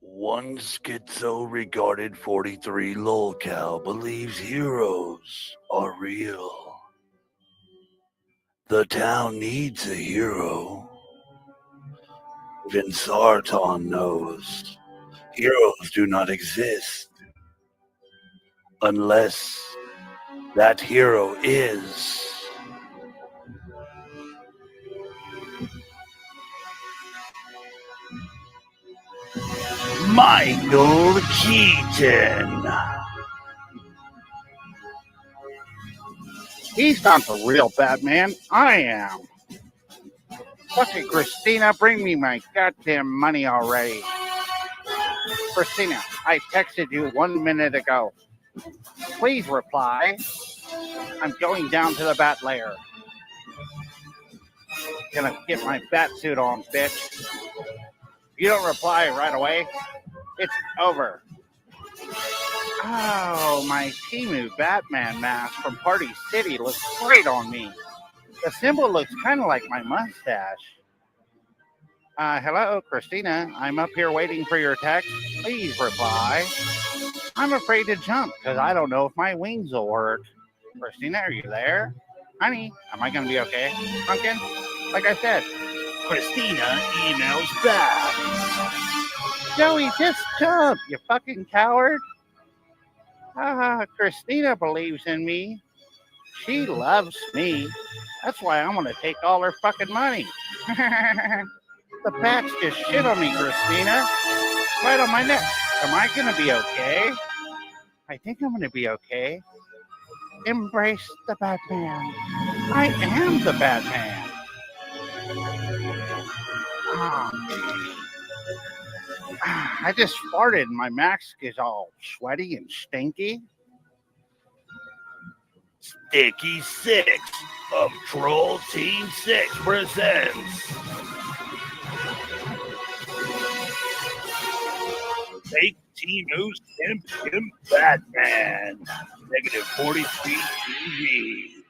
One schizo-regarded 43 lolcow believes heroes are real. The town needs a hero. Even Sarton knows heroes do not exist unless that hero is Michael Keaton. He's not the real Batman. I am. Fucking Christina, bring me my goddamn money already. Christina, I texted you 1 minute ago. Please reply. I'm going down to the bat lair. Gonna get my bat suit on, bitch. If you don't reply right away, it's over. Oh, my Timu Batman mask from Party City looks great on me. The symbol looks kind of like my mustache. Hello, Christina. I'm up here waiting for your text. Please reply. I'm afraid to jump because I don't know if my wings will work. Christina, are you there? Honey, am I going to be okay? Pumpkin? Like I said, Christina emails back. Joey, just jump, you fucking coward. Christina believes in me. She loves me. That's why I'm going to take all her fucking money. The bats just shit on me, Christina. Right on my neck. Am I going to be okay? I think I'm going to be okay. Embrace the Batman. I am the Batman. I just farted and my mask is all sweaty and stinky. Sticky 6 of Troll Team 6 presents Fake Timu's Imp Batman -43 TV.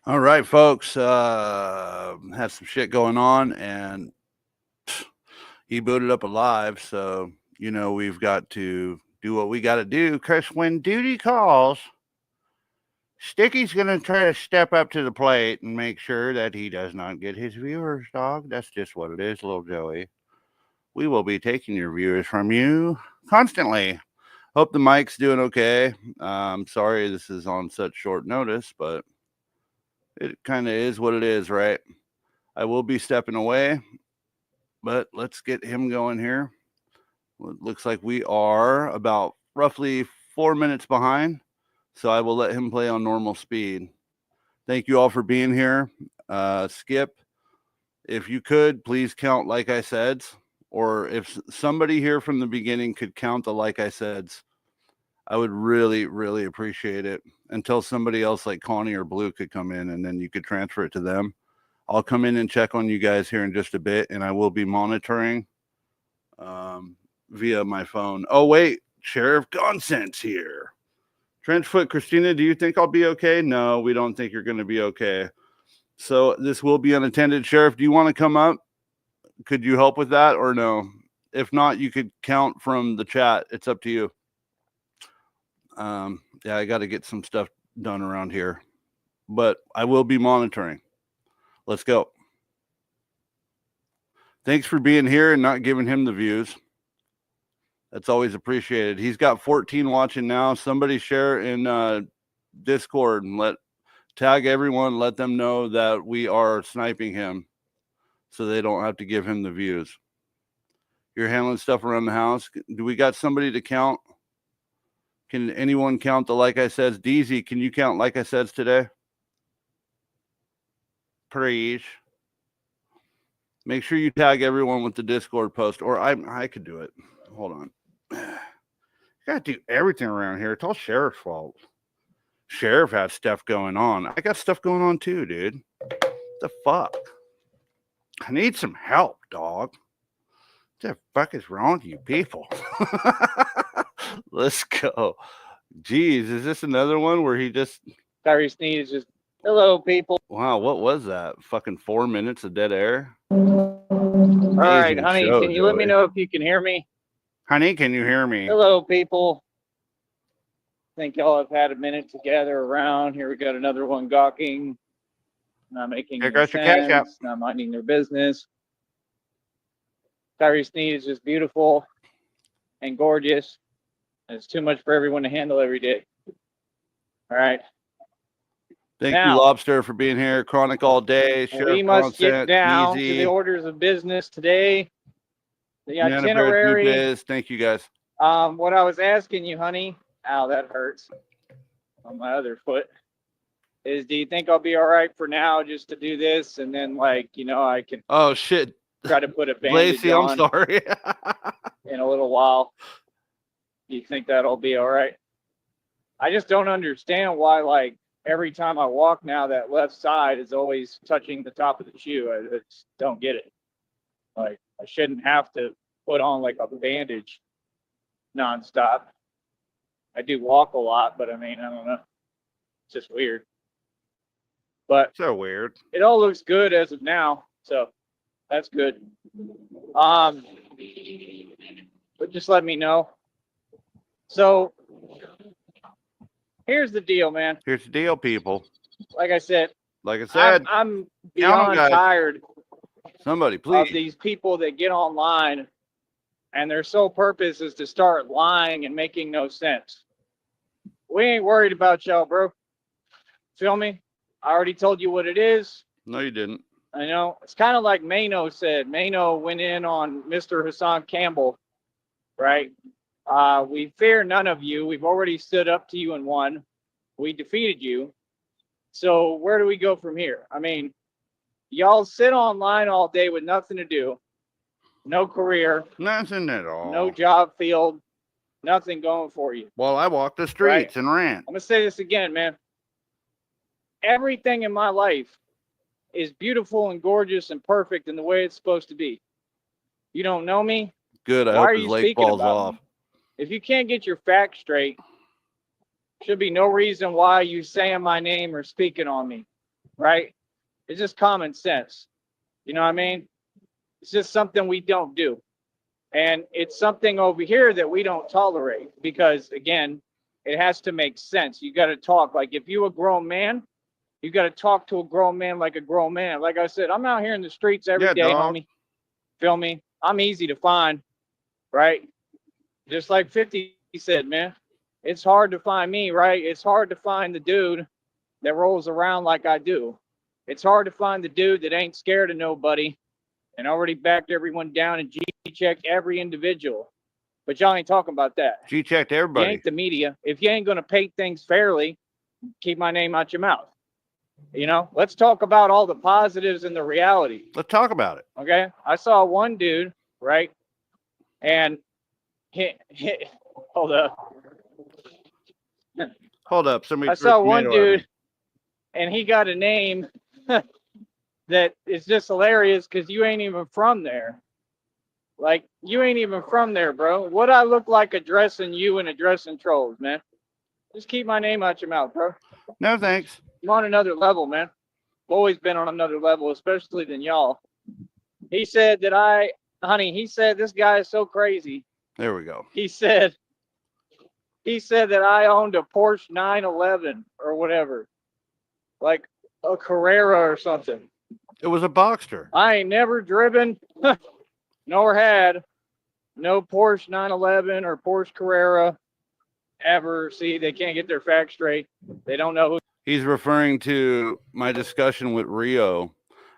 All right, folks. Had some shit going on, and he booted up alive. So, we've got to do what we got to do. Because when duty calls, Sticky's going to try to step up to the plate and make sure that he does not get his viewers, dog. That's just what it is, little Joey. We will be taking your viewers from you constantly. Hope the mic's doing okay. Sorry this is on such short notice, but it kind of is what it is, right? I will be stepping away, but let's get him going here. Well, it looks like we are about roughly 4 minutes behind, so I will let him play on normal speed. Thank you all for being here. Skip, if you could, please count like I said, or if somebody here from the beginning could count the like I said's, I would really, really appreciate it until somebody else like Connie or Blue could come in, and then you could transfer it to them. I'll come in and check on you guys here in just a bit, and I will be monitoring via my phone. Oh, wait, Sheriff Gonsense here. Trenchfoot, Christina, do you think I'll be okay? No, we don't think you're going to be okay. So this will be unattended. Sheriff, do you want to come up? Could you help with that or no? If not, you could count from the chat. It's up to you. Yeah, I got to get some stuff done around here, but I will be monitoring. Let's go. Thanks for being here and not giving him the views. That's always appreciated. He's got 14 watching now. Somebody share in Discord and tag everyone. Let them know that we are sniping him so they don't have to give him the views. You're handling stuff around the house. Do we got somebody to count? Can anyone count the like I says? DZ, can you count like I says today? Please. Make sure you tag everyone with the Discord post, or I could do it. Hold on. You gotta do everything around here. It's all Sheriff's fault. Sheriff has stuff going on. I got stuff going on too, dude. What the fuck? I need some help, dog. What the fuck is wrong with you people? Let's go. Jeez, is this another one where he just... Sneed is just Hello, people. Wow, what was that? Fucking 4 minutes of dead air? All right, honey, show, can you let me Joey. know if you can hear me? Honey, can you hear me? Hello, people. Think y'all have had a minute to gather around. Here we got another one gawking, not making any sense, not minding their business. Tyree Sneed is just beautiful and gorgeous. And it's too much for everyone to handle every day. All right. Thank you, Lobster, for being here. Chronic all day. We must get down to the orders of business today. The itinerary. Thank you, guys. What I was asking you, honey, ow, that hurts on my other foot, is do you think I'll be all right for now just to do this? And then, like, you know, I can. Oh, shit. Try to put a bandage on. I'm sorry. In a little while. Do you think that'll be all right? I just don't understand why, like, every time I walk now, that left side is always touching the top of the shoe. I just don't get it. Like, I shouldn't have to put on like a bandage nonstop. I do walk a lot, but I mean, I don't know. It's just weird. But so weird. It all looks good as of now, so that's good. But just let me know. So here's the deal, man. Here's the deal, people. Like I said, I'm beyond tired. Somebody, please. Of these people that get online and their sole purpose is to start lying and making no sense. We ain't worried about y'all, bro. Feel me? I already told you what it is. No, you didn't. I know. It's kind of like Mano said. Mano went in on Mr. Hassan Campbell, right? We fear none of you. We've already stood up to you and won. We defeated you. So where do we go from here? I mean, y'all sit online all day with nothing to do. No career. Nothing at all. No job field. Nothing going for you. Well, I walk the streets and rant. I'm going to say this again, man. Everything in my life is beautiful and gorgeous and perfect in the way it's supposed to be. You don't know me? Good. I hope his leg falls off. If you can't get your facts straight, should be no reason why you saying my name or speaking on me, right? It's just common sense. You know what I mean? It's just something we don't do. And it's something over here that we don't tolerate because, again, it has to make sense. You got to talk. Like, if you're a grown man, you got to talk to a grown man like a grown man. Like I said, I'm out here in the streets every day, homie. Feel me? I'm easy to find, right? Just like 50 said, man, it's hard to find me, right? It's hard to find the dude that rolls around like I do. It's hard to find the dude that ain't scared of nobody and already backed everyone down and G-checked every individual. But y'all ain't talking about that. G-checked everybody. You ain't the media. If you ain't going to paint things fairly, keep my name out your mouth. You know, let's talk about all the positives and the reality. Let's talk about it. Okay. I saw one dude, right? And hold up. Hold up. Somebody. I saw one dude and he got a name that is just hilarious because you ain't even from there. Like, you ain't even from there, bro. What I look like addressing you and addressing trolls, man? Just keep my name out your mouth, bro. No, thanks. I'm on another level, man. I've always been on another level, especially than y'all. He said that he said this guy is so crazy. There we go. He said that I owned a Porsche 911 or whatever. Like a Carrera or something. It was a Boxster. I ain't never driven nor had no Porsche 911 or Porsche Carrera ever. See, they can't get their facts straight. They don't know who. He's referring to my discussion with Rio.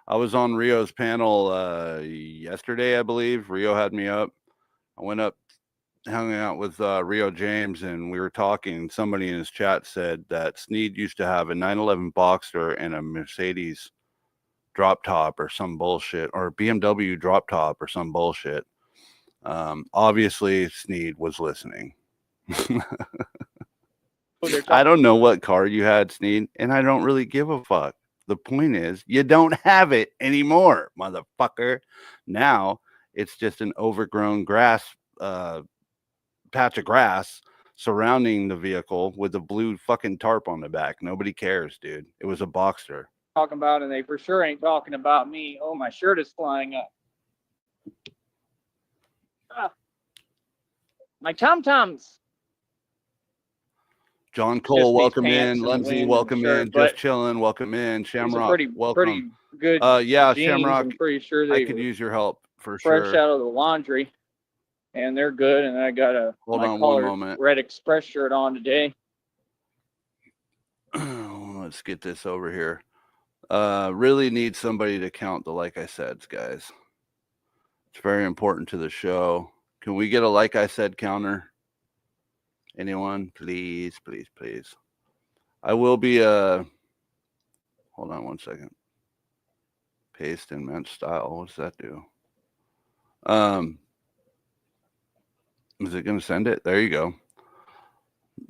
I was on Rio's panel yesterday, I believe. Rio had me up. I went up, hung out with Rio James, and we were talking. Somebody in his chat said that Sneed used to have a 911 Boxster and a Mercedes drop top or some bullshit, or BMW drop top or some bullshit. Obviously, Sneed was listening. I don't know what car you had, Sneed, and I don't really give a fuck. The point is, you don't have it anymore, motherfucker. Now it's just an overgrown grass, patch of grass surrounding the vehicle with a blue fucking tarp on the back. Nobody cares, dude. It was a Boxster. Talking about, and they for sure ain't talking about me. Oh, my shirt is flying up. My tom-toms. John Just Cole, these welcome pants in. and the Lindsay, wind welcome and shirt, in. but Just chilling, welcome in. these are Shamrock, pretty welcome. good Yeah, jeans. Shamrock, I'm pretty sure I they could were use your help for fresh sure. out of the laundry, and they're good. And I got Hold my on one collared moment. red Express shirt on today. Let's get this over here. Really need somebody to count the like I said, guys. It's very important to the show. Can we get a like I said counter? Anyone? Please, please, please. I will be hold on one second. Paste in Mint style. What's that do? Is it gonna send it? There you go.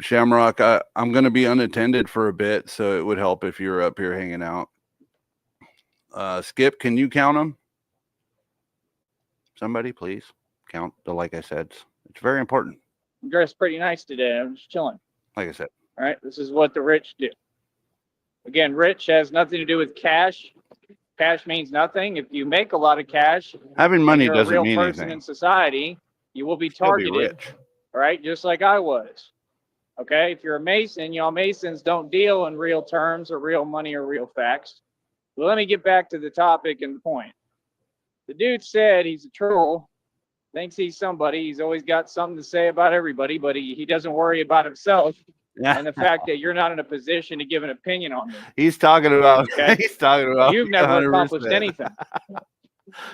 Shamrock, I'm gonna be unattended for a bit, so it would help if you're up here hanging out. Skip, can you count them? Somebody, please count the like I said. It's very important. I'm dressed pretty nice today. I'm just chilling. Like I said. All right, this is what the rich do. Again, rich has nothing to do with cash. Cash means nothing. If you make a lot of cash, Having money you're a doesn't real mean person anything. in society, you will be Still be targeted, rich. all right, just like I was. Okay, if you're a Mason, y'all Masons don't deal in real terms or real money or real facts. But let me get back to the topic and the point. The dude said he's a troll, thinks he's somebody. He's always got something to say about everybody, but he doesn't worry about himself. Yeah. And the fact that you're not in a position to give an opinion on me. He's talking about. Okay. He's talking about. You've never 100%. accomplished anything.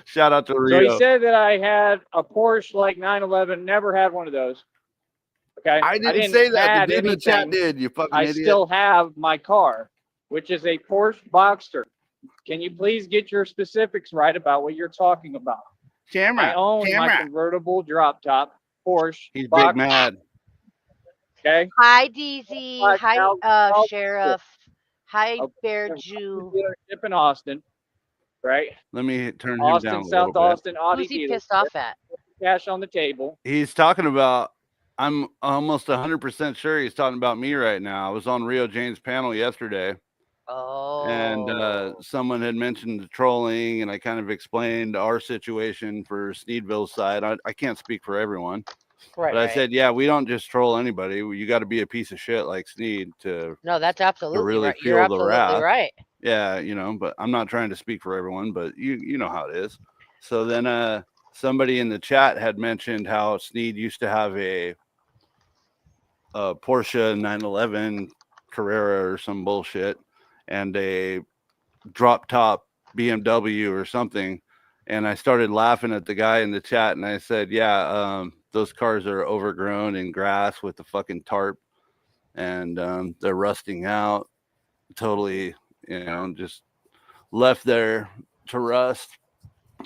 Shout out to Rio. So he said that I had a Porsche like 911. Never had one of those. Okay. I didn't say that. have The dude in the chat anything. did. You fucking I idiot. still have my car, which is a Porsche Boxster. Can you please get your specifics right about what you're talking about? I own my convertible drop top Porsche. He's Boxster. big mad. Okay. Hi, DZ. Hi, I'll Sheriff. Hi, Okay. Bear Jew. Dealership in Austin, right? Let me turn him down Austin, a little South bit. Austin, Audi Who's he dealership. pissed off at? Cash on the table. He's talking about. I'm almost 100% sure he's talking about me right now. I was on Rio Jane's panel yesterday. Oh. And someone had mentioned the trolling, and I kind of explained our situation for Sneedville's side. I can't speak for everyone, Right, but I said, yeah, we don't just troll anybody. You got to be a piece of shit like Sneed to no, that's absolutely really right. You're feel the absolutely wrath. right. Yeah, you know, but I'm not trying to speak for everyone, but you know how it is. So then somebody in the chat had mentioned how Sneed used to have a Porsche 911 Carrera or some bullshit and a drop top BMW or something. And I started laughing at the guy in the chat, and I said, yeah, those cars are overgrown in grass with the fucking tarp, and they're rusting out, totally, you know, just left there to rust.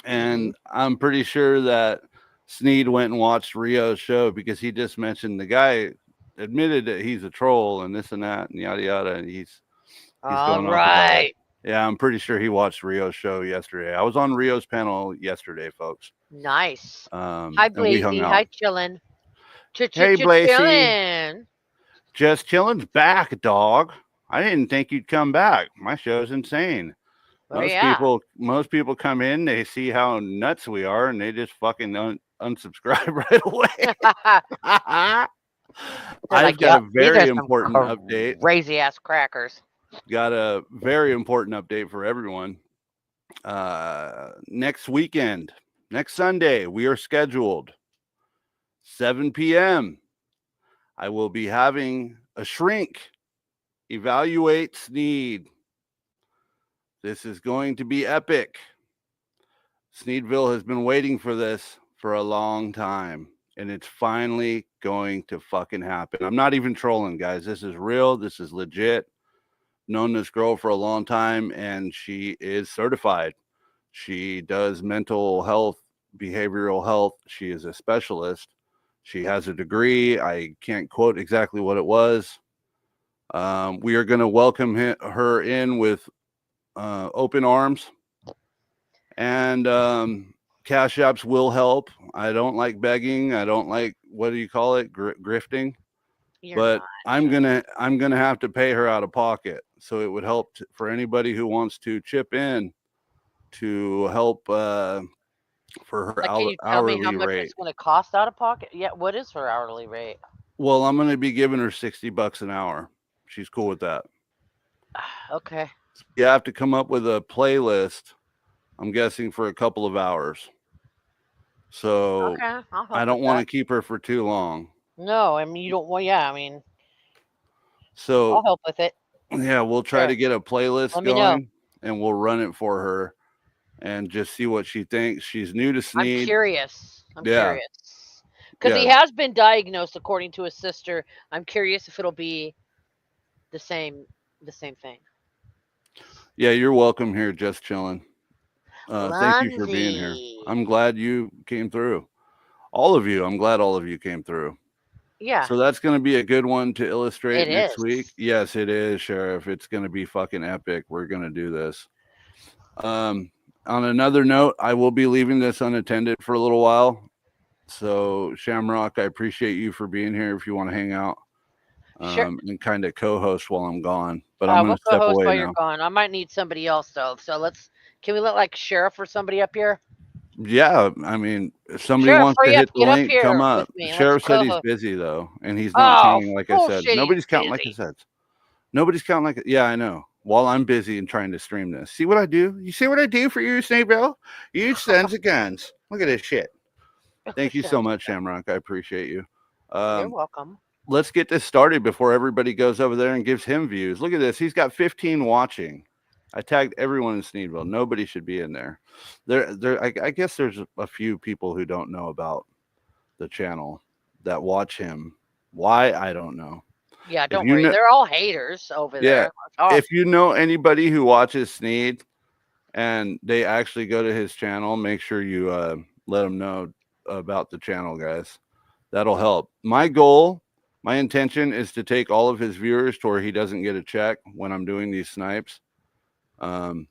And I'm pretty sure that Sneed went and watched Rio's show because he just mentioned the guy admitted that he's a troll and this and that and yada yada, and he's All going off about it. right. Yeah, I'm pretty sure he watched Rio's show yesterday. I was on Rio's panel yesterday, folks. Nice. Hi, Hi, Blazy. Hi, chillin'. Hey, Blazy. Chillin'. Just chilling's back, dog. I didn't think you'd come back. My show's insane. Most people come in, they see how nuts we are, and they just fucking unsubscribe right away. I've got a very important update. Crazy ass crackers. Got a very important update for everyone. Next weekend, next Sunday, we are scheduled 7 p.m. I will be having a shrink evaluate Sneed. This is going to be epic. Sneedville has been waiting for this for a long time, and it's finally going to fucking happen. I'm not even trolling, guys. This is real. This is legit. Known this girl for a long time, and she is certified. She does mental health, behavioral health. She is a specialist. She has a degree. I can't quote exactly what it was. We are going to welcome her in with open arms, and cash apps will help. I don't like begging. I don't like, what do you call it? Grifting. You're but not. I'm gonna have to pay her out of pocket. So it would help for anybody who wants to chip in to help for her Like, can you tell me how hourly much rate. it's going to cost out of pocket? Yeah, what is her hourly rate? Well, I'm gonna be giving her $60 an hour. She's cool with that. Okay. You have to come up with a playlist. I'm guessing for a couple of hours. So Okay. I'll help I with don't want to that. keep her for too long. No, I mean, you don't. Well, yeah, I mean, So I'll help with it. yeah, we'll try Sure. to get a playlist Let me know. going and we'll run it for her and just see what she thinks. She's new to I'm Sneed. curious. I'm Yeah. curious. Because he Yeah. has been diagnosed according to his sister. I'm curious if it'll be the same thing. Yeah, you're welcome here, just chilling. Thank you for being here. Lundy. I'm glad you came through. All of you. I'm glad all of you came through. Yeah, So that's going to be a good one to illustrate it next week. is. Yes, it is, Sheriff. It's going to be fucking epic. We're going to do this. On another note, I will be leaving this unattended for a little while. So, Shamrock, I appreciate you for being here if you want to hang out Sure. and kind of co-host while I'm gone. But I'm going We'll to step co-host away while now. you're gone. I might need somebody else though. So can we let like Sheriff or somebody up here? Yeah, I mean, if somebody Sheriff, wants to hurry up, hit the get up link, come here up. with me. And let's Sheriff said he's co-host. busy though, and he's not Oh, counting like I said. bullshit, he's Nobody's counting like I busy. said. Nobody's counting like yeah, I know. While I'm busy and trying to stream this, see what I do? You see what I do for you, Snake Bell? You sons of guns. Look at this shit. Thank you so much, Shamrock. I appreciate you. You're welcome. Let's get this started before everybody goes over there and gives him views. Look at this. He's got 15 watching. I tagged everyone in Sneedville. Nobody should be in there. I guess there's a few people who don't know about the channel that watch him. Why? I don't know. Yeah, don't you worry. know- They're all haters over Yeah. there. Oh, If you know anybody who watches Sneed and they actually go to his channel, make sure you let them know about the channel, guys. That'll help. My goal, my intention is to take all of his viewers to where he doesn't get a check when I'm doing these snipes. And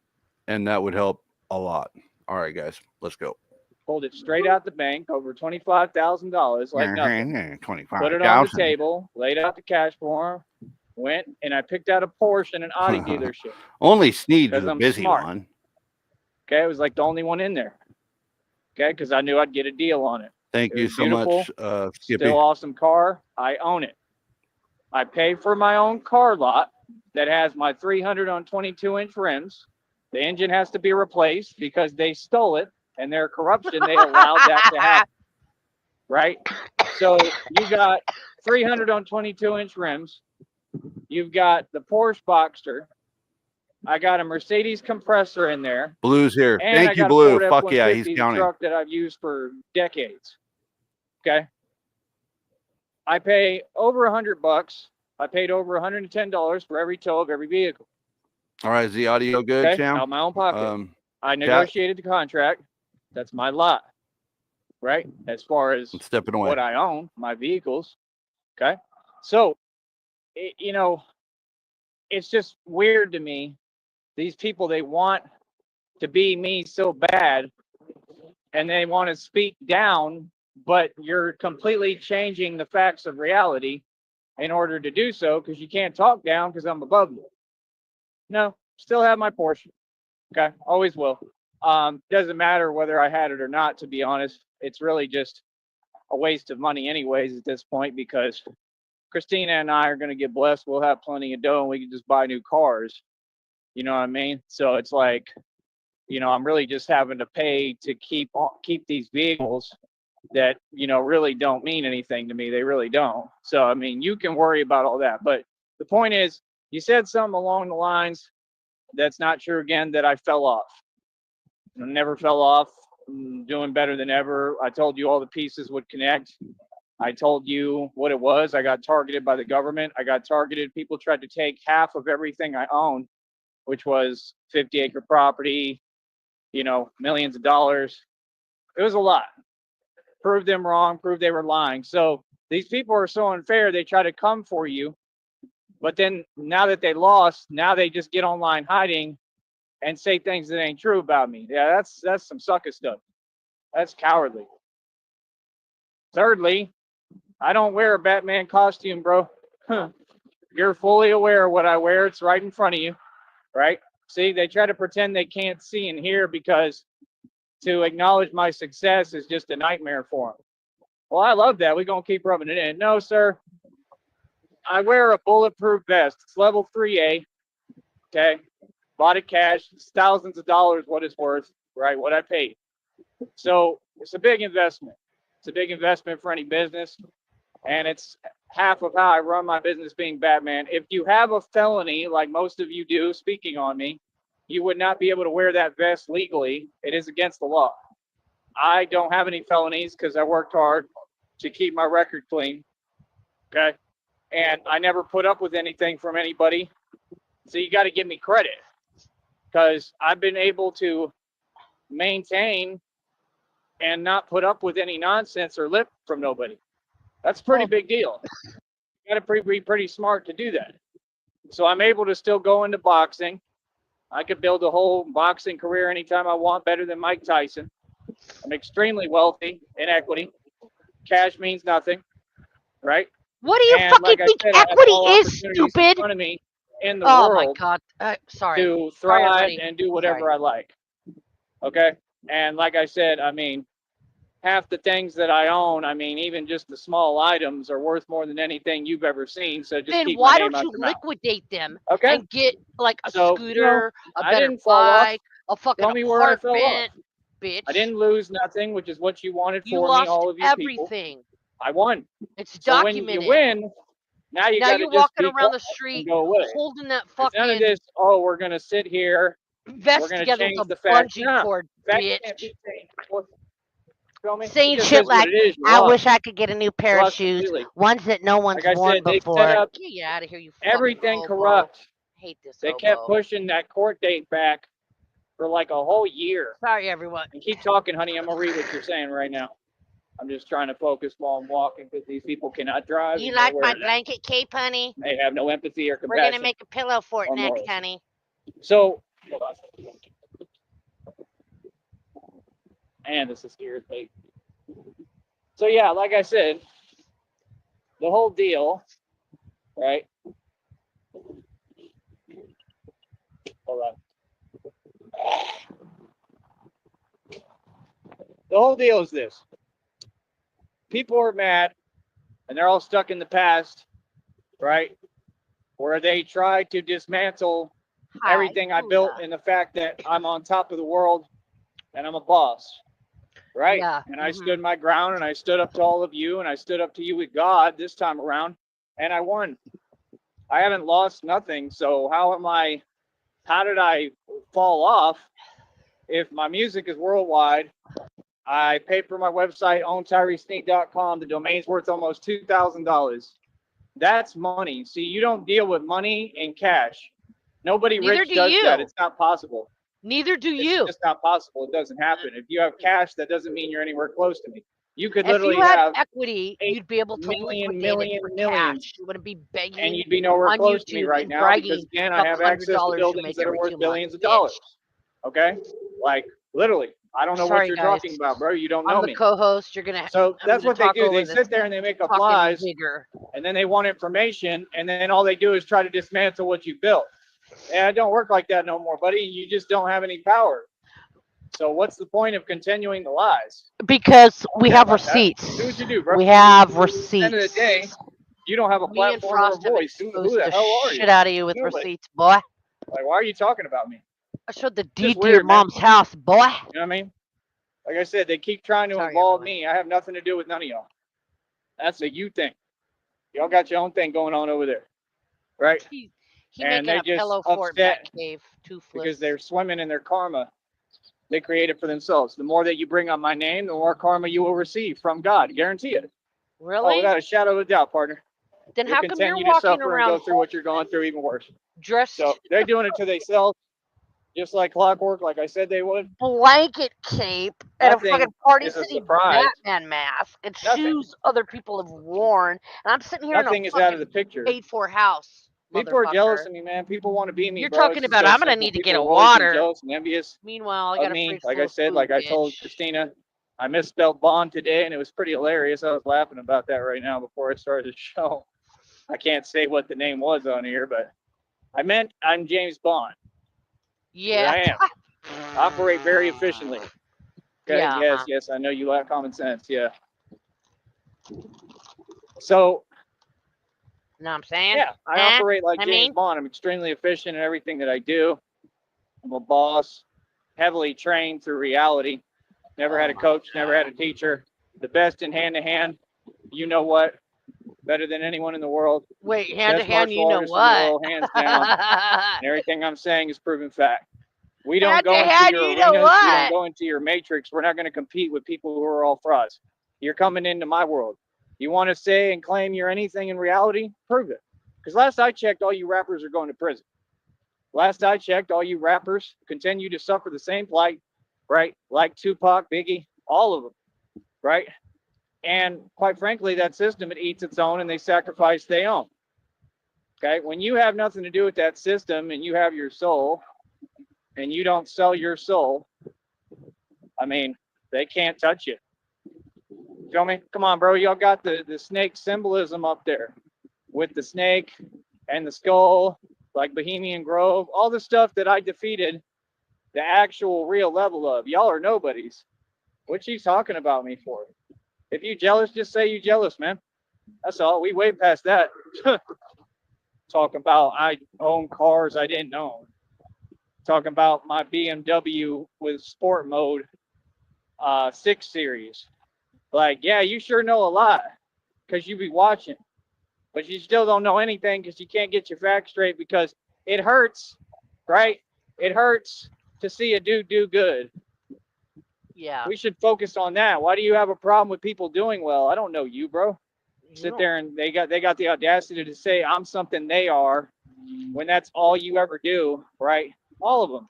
that would help a lot. All right, guys, let's go. Pulled it straight out the bank, over $25,000, like nothing. 25. Put it on the table, laid out the cash for him, went, and I picked out a Porsche and an Audi dealership. Only Sneed is Because a I'm busy smart. one. Okay, it was like the only one in there. Okay, because I knew I'd get a deal on it. Thank It you was so beautiful, much, Skippy. Still awesome car. I own it. I pay for my own car lot that has my 300 on 22-inch rims. The engine has to be replaced because they stole it, and their corruption, they allowed that to happen. Right? So you got 300 on 22-inch rims. You've got the Porsche Boxster. I got a Mercedes compressor in there. Blue's here. And Thank I you, got Blue. a Ford Fuck yeah, he's F-150 counting. truck that I've used for decades. Okay. I pay over $100. I paid over $110 for every tow of every vehicle. All right, is the audio good, Okay, Cham? out of my own pocket. I Chat? negotiated the contract. That's my lot, right? As far as I'm stepping away. what I own, my vehicles. Okay, so it's just weird to me. These people, they want to be me so bad, and they want to speak down, but you're completely changing the facts of reality in order to do so, because you can't talk down because I'm above you. No, still have my Porsche. Okay, always will. Doesn't matter whether I had it or not, to be honest. It's really just a waste of money anyways at this point, because Christina and I are going to get blessed. We'll have plenty of dough and we can just buy new cars. You know what I mean? So it's like, I'm really just having to pay to keep these vehicles that, really don't mean anything to me. They really don't. So, I mean, you can worry about all that. But the point is, you said something along the lines that's not true again, that I fell off. I never fell off. I'm doing better than ever. I told you all the pieces would connect. I told you what it was. I got targeted by the government. I got targeted. People tried to take half of everything I owned, which was 50-acre property, millions of dollars. It was a lot. Proved them wrong, proved they were lying. So these people are so unfair. They try to come for you. But then now that they lost, now they just get online hiding and say things that ain't true about me. Yeah, that's some sucker stuff. That's cowardly. Thirdly, I don't wear a Batman costume, bro. You're fully aware of what I wear. It's right in front of you, right? See, they try to pretend they can't see and hear because to acknowledge my success is just a nightmare for them. Well, I love that. We're going to keep rubbing it in. No, sir. I wear a bulletproof vest. It's level 3A. Okay. Bought it cash. It's thousands of dollars what it's worth, right? What I paid. So it's a big investment. It's a big investment for any business. And it's half of how I run my business being Batman. If you have a felony, like most of you do, speaking on me, you would not be able to wear that vest legally. It is against the law. I don't have any felonies because I worked hard to keep my record clean. Okay. And I never put up with anything from anybody. So you got to give me credit because I've been able to maintain and not put up with any nonsense or lip from nobody. That's a pretty big deal. You got to be pretty smart to do that. So I'm able to still go into boxing. I could build a whole boxing career anytime I want, better than Mike Tyson. I'm extremely wealthy in equity. Cash means nothing, right? What do you And fucking like I think said, I have equity all is, opportunities in stupid? front of me in the Oh my world god. Sorry. to Sorry, thrive everybody. and do whatever I like. Okay? And like I said, I mean, half the things that I own, I mean, even just the small items are worth more than anything you've ever seen. So just Then keep why my name don't out you your mouth. liquidate them Okay? and get like a So, scooter, a I better didn't fall off. bike, a fucking Tell me where I fell off. apartment, bitch? I didn't lose nothing, which is what you wanted You for me, lost all of you people. everything. I won. It's So when you documented. win, now you Now got to you're just walking be around quiet the and street go away. holding that There's none of fucking this, oh, we're going to sit here. vest We're going to together change with the a fact. bungee No, cord, fact bitch. can't be changed. Feel me? Saying It just shit is what like, it is. You I lost. wish I could get a new pair You of lost shoes, completely. ones that no one's Like I worn said, they set before. up Get you out of here, you fucking everything hobo. corrupt. Hate this They hobo. kept pushing that court date back for like a whole year. Sorry, everyone. And keep talking, honey. I'm going to read what you're saying right now. I'm just trying to focus while I'm walking because these people cannot drive. You and like they're my wearing that. blanket cape, honey? They have no empathy or We're compassion. gonna make a pillow for it or next, morals. honey. So, hold on. And this is irritating. So yeah, like I said, the whole deal, right? Hold on. The whole deal is this. People are mad and they're all stuck in the past, right? Where they try to dismantle everything I built in the fact that I'm on top of the world and I'm a boss, right? Yeah. And I stood my ground and I stood up to all of you and I stood up to you with God this time around and I won. I haven't lost nothing. So how did I fall off if my music is worldwide? I paid for my website on TyreeSneed.com. The domain's worth almost $2,000. That's money. See, you don't deal with money in cash. Nobody Neither rich do does you. that. It's not possible. Neither do It's you. just not possible. It doesn't happen. If you have cash, that doesn't mean you're anywhere close to me. You could If literally you had have equity, you'd be able to liquidate it for millions. cash. You wouldn't be and begging you'd be nowhere on close to me YouTube right and now bragging because again, I about have the access to $100 you buildings make that are every worth 2 billions months. of dollars. Okay, like literally, I don't know Sorry, what you're guys. talking about, bro. You don't know I'm the me. co-host. You're gonna. So I'm that's gonna what they talk do. over They this sit there and they make up fucking lies, vigor. and then they want information, and then all they do is try to dismantle what you built. And it don't work like that no more, buddy. You just don't have any power. So what's the point of continuing the lies? Because we have about that. receipts. Do what you do, bro. We have At the end of the day, receipts. you don't have a Me and platform or a Frost have voice. Who exposed the the hell are you? Shit out of you with Nobody. receipts, boy. Like, why are you talking about me? I showed the Just deed to your weird, man. mom's house, boy. You know what I mean? Like I said, they keep trying to Sorry, involve everyone. me. I have nothing to do with none of y'all. That's a you thing. Y'all got your own thing going on over there, right? He And making they a just pillow for it back upset cave. Toothless. because they're swimming in their karma they created for themselves. The more that you bring up my name, the more karma you will receive from God. Guarantee it. Oh, Really? without a shadow of a doubt, partner. Then You'll how come you're continue to walking suffer and around go through what you're going through even worse. dressed So they're doing it to themselves, just like clockwork, like I said they would. Blanket cape and a Nothing fucking Party is a City surprise. Batman mask and Nothing. shoes other people have worn. And I'm sitting here Nothing in a is out of fucking the picture. paid-for house. People are jealous motherfucker. of me, man. People want to be me, You're bro. talking It's just about, that I'm gonna simple. need to People get a have always been water. jealous and envious Meanwhile, I of got a me. fridge Like full I of said, food, like I told bitch. Christina, I misspelled Bond today, and it was pretty hilarious. I was laughing about that right now before I started the show. I can't say what the name was on here, but I meant I'm James Bond. Yeah. I am. Operate very efficiently. Okay. Yeah, Yes. Yes. I know you lack common sense. Yeah. So know what I'm saying? yeah, I operate like I James mean- Bond. I'm extremely efficient in everything that I do. I'm a boss, heavily trained through reality. Never had a coach, never had a teacher. The best in hand to hand. You know what? Better than anyone in the world. Wait, hand to Best hand, martial you know artist in the what? world, hands down. And everything I'm saying is proven fact. We don't Hand go to into hand, your you know arenas. We what? don't go into your matrix. We're not going to compete with people who are all frauds. You're coming into my world. You want to say and claim you're anything in reality? Prove it. Because last I checked, all you rappers are going to prison. Last I checked, all you rappers continue to suffer the same plight, right? Like Tupac, Biggie, all of them, right? And quite frankly, that system, it eats its own and they sacrifice their own. Okay? When you have nothing to do with that system and you have your soul and you don't sell your soul, I mean, they can't touch you. Feel me? Come on, bro. Y'all got the snake symbolism up there with the snake and the skull, like Bohemian Grove, all the stuff that I defeated the actual real level of. Y'all are nobodies. What you talking about me for? If you jealous, just say you jealous, man. That's all. We way past that. Talking about I own cars I didn't own. Talking about my BMW with sport mode 6 Series. Like, yeah, you sure know a lot because you be watching. But you still don't know anything because you can't get your facts straight because it hurts, right? It hurts to see a dude do good. Yeah. We should focus on that. Why do you have a problem with people doing well? I don't know you, bro. You Sit don't- there and they got the audacity to say I'm something they are when that's all you ever do, right? All of them.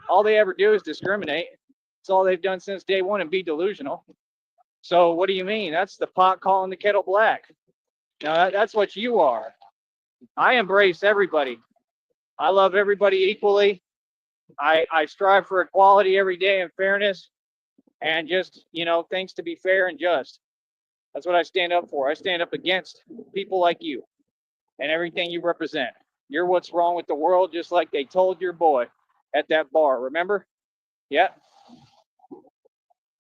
All they ever do is discriminate. It's all they've done since day one and be delusional. So what do you mean? That's the pot calling the kettle black. Now that's what you are. I embrace everybody. I love everybody equally. I strive for equality every day and fairness and just, things to be fair and just. That's what I stand up for. I stand up against people like you and everything you represent. You're what's wrong with the world, just like they told your boy at that bar. Remember? Yeah.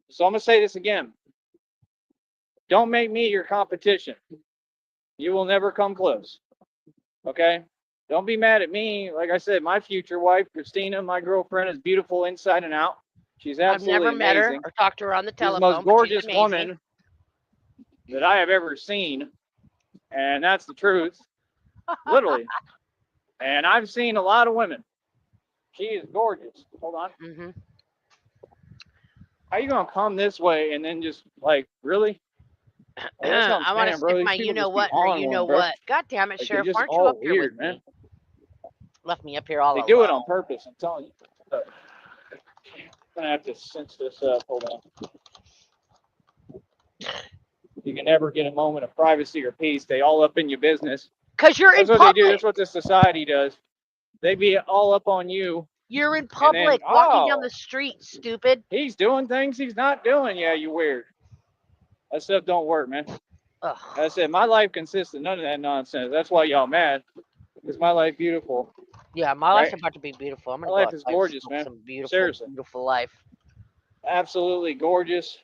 So I'm going to say this again. Don't make me your competition. You will never come close. Okay? Don't be mad at me. Like I said, my future wife, Christina, my girlfriend, is beautiful inside and out. She's I've absolutely never met her amazing. or talked to her on the She's the telephone. most but she's gorgeous amazing. woman that I have ever seen. And that's the truth. Literally. And I've seen a lot of women. She is gorgeous. Hold on. Mm-hmm. How you gonna come this way and then just like really? Like, that's what I'm I want to saying, bro. stick These my people you know just be what or on you one, know bro. what. God damn it, Like, they're Sheriff. just Why aren't you all up here weird, with man. me? Left me up here all They alone. do it on purpose. I'm telling you. Look, I'm gonna have to cinch this up. Hold on. You can never get a moment of privacy or peace. They all up in your business. Because you're in That's what they do. public. That's what this society does. They be all up on you. You're in And public, then, walking down oh, the street, stupid. he's doing things he's not doing. Yeah, you weird. That stuff don't work, man. Ugh. Like I said, my life consists of none of that nonsense. That's why y'all mad. Because my life beautiful. Yeah, my life's Right? about to be beautiful. I'm My gonna life go is outside and gorgeous, smoke man. some beautiful, Seriously. beautiful life. Absolutely gorgeous.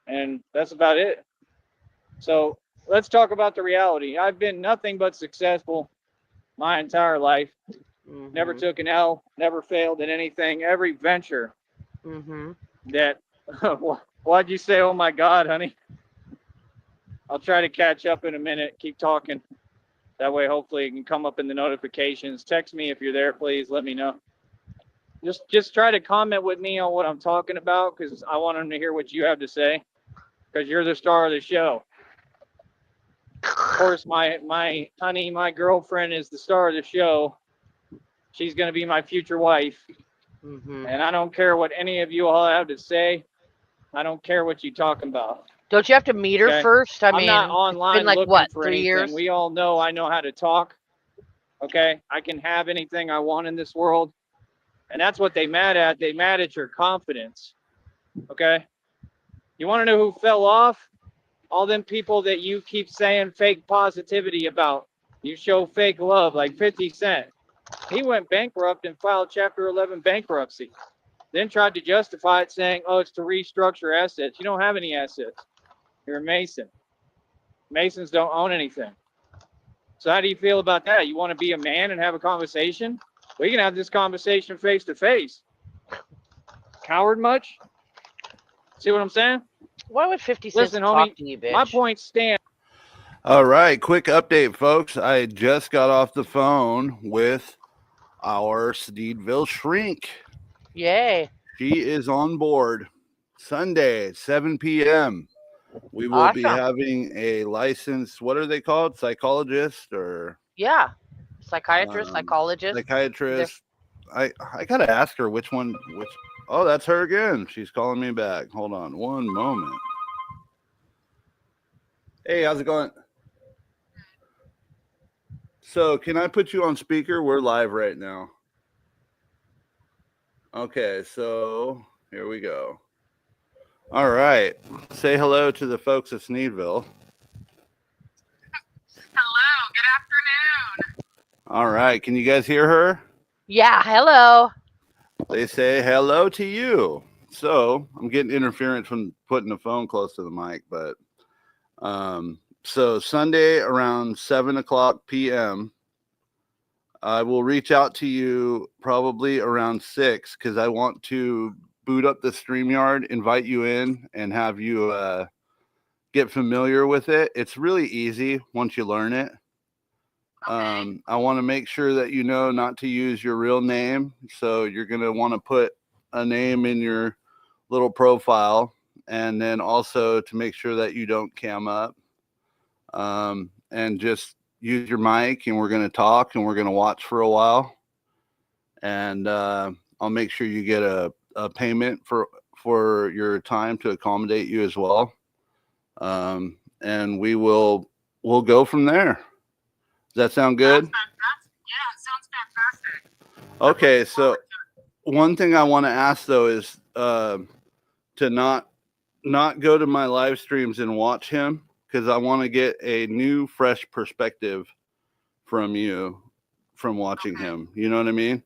And that's about it. So let's talk about the reality. I've been nothing but successful my entire life. Never Mm-hmm. took an L, never failed in anything. Every venture Mm-hmm. that, why'd you say, oh my God, honey? I'll try to catch up in a minute. Keep talking. That way, hopefully, it can come up in the notifications. Text me if you're there, please. Let me know. Just try to comment with me on what I'm talking about because I want them to hear what you have to say because you're the star of the show. Of course, my honey, my girlfriend is the star of the show. She's going to be my future wife. Mm-hmm. And I don't care what any of you all have to say. I don't care what you're talking about. Don't you have to meet her Okay. first? I I'm mean, not it's online been like looking what, for 3 anything. years? We all know I know how to talk. Okay. I can have anything I want in this world. And that's what they mad at. They mad at your confidence. Okay. You want to know who fell off? all them people that you keep saying fake positivity about. You show fake love, like 50 Cent. He went bankrupt and filed Chapter 11 bankruptcy. Then tried to justify it saying, oh, it's to restructure assets. You don't have any assets. You're a Mason. Masons don't own anything. So how do you feel about that? You want to be a man and have a conversation? We can have this conversation face to face. Coward much? See what I'm saying? Why would 50 cents Listen, talk homie, to you, bitch? my point stands. All right, quick update, folks. I just got off the phone with our Sneedville shrink. Yay. She is on board Sunday, 7 p.m. We will be Awesome. having a licensed, what are they called? Psychologist or Yeah. Psychiatrist, psychologist. psychiatrist. I gotta ask her which. Oh, that's her again. She's calling me back. Hold on one moment. Hey, how's it going? So, can I put you on speaker? We're live right now. Okay, so here we go. All right. Say hello to the folks of Sneedville. Hello, good afternoon. All right. Can you guys hear her? Yeah, hello. They say hello to you. So I'm getting interference from putting the phone close to the mic, but so Sunday around 7:00 p.m. I will reach out to you probably around 6 because I want to boot up the StreamYard, invite you in, and have you get familiar with it. It's really easy once you learn it. Okay. I want to make sure that you know not to use your real name. So you're going to want to put a name in your little profile, and then also to make sure that you don't cam up, and just use your mic, and we're going to talk and we're going to watch for a while. And I'll make sure you get a payment for your time to accommodate you as well. And we'll go from there. Does that sound good? Yeah, it sounds fantastic. Okay, so one thing I want to ask though is to not go to my live streams and watch him, because I want to get a new, fresh perspective from you from watching him. You know what I mean?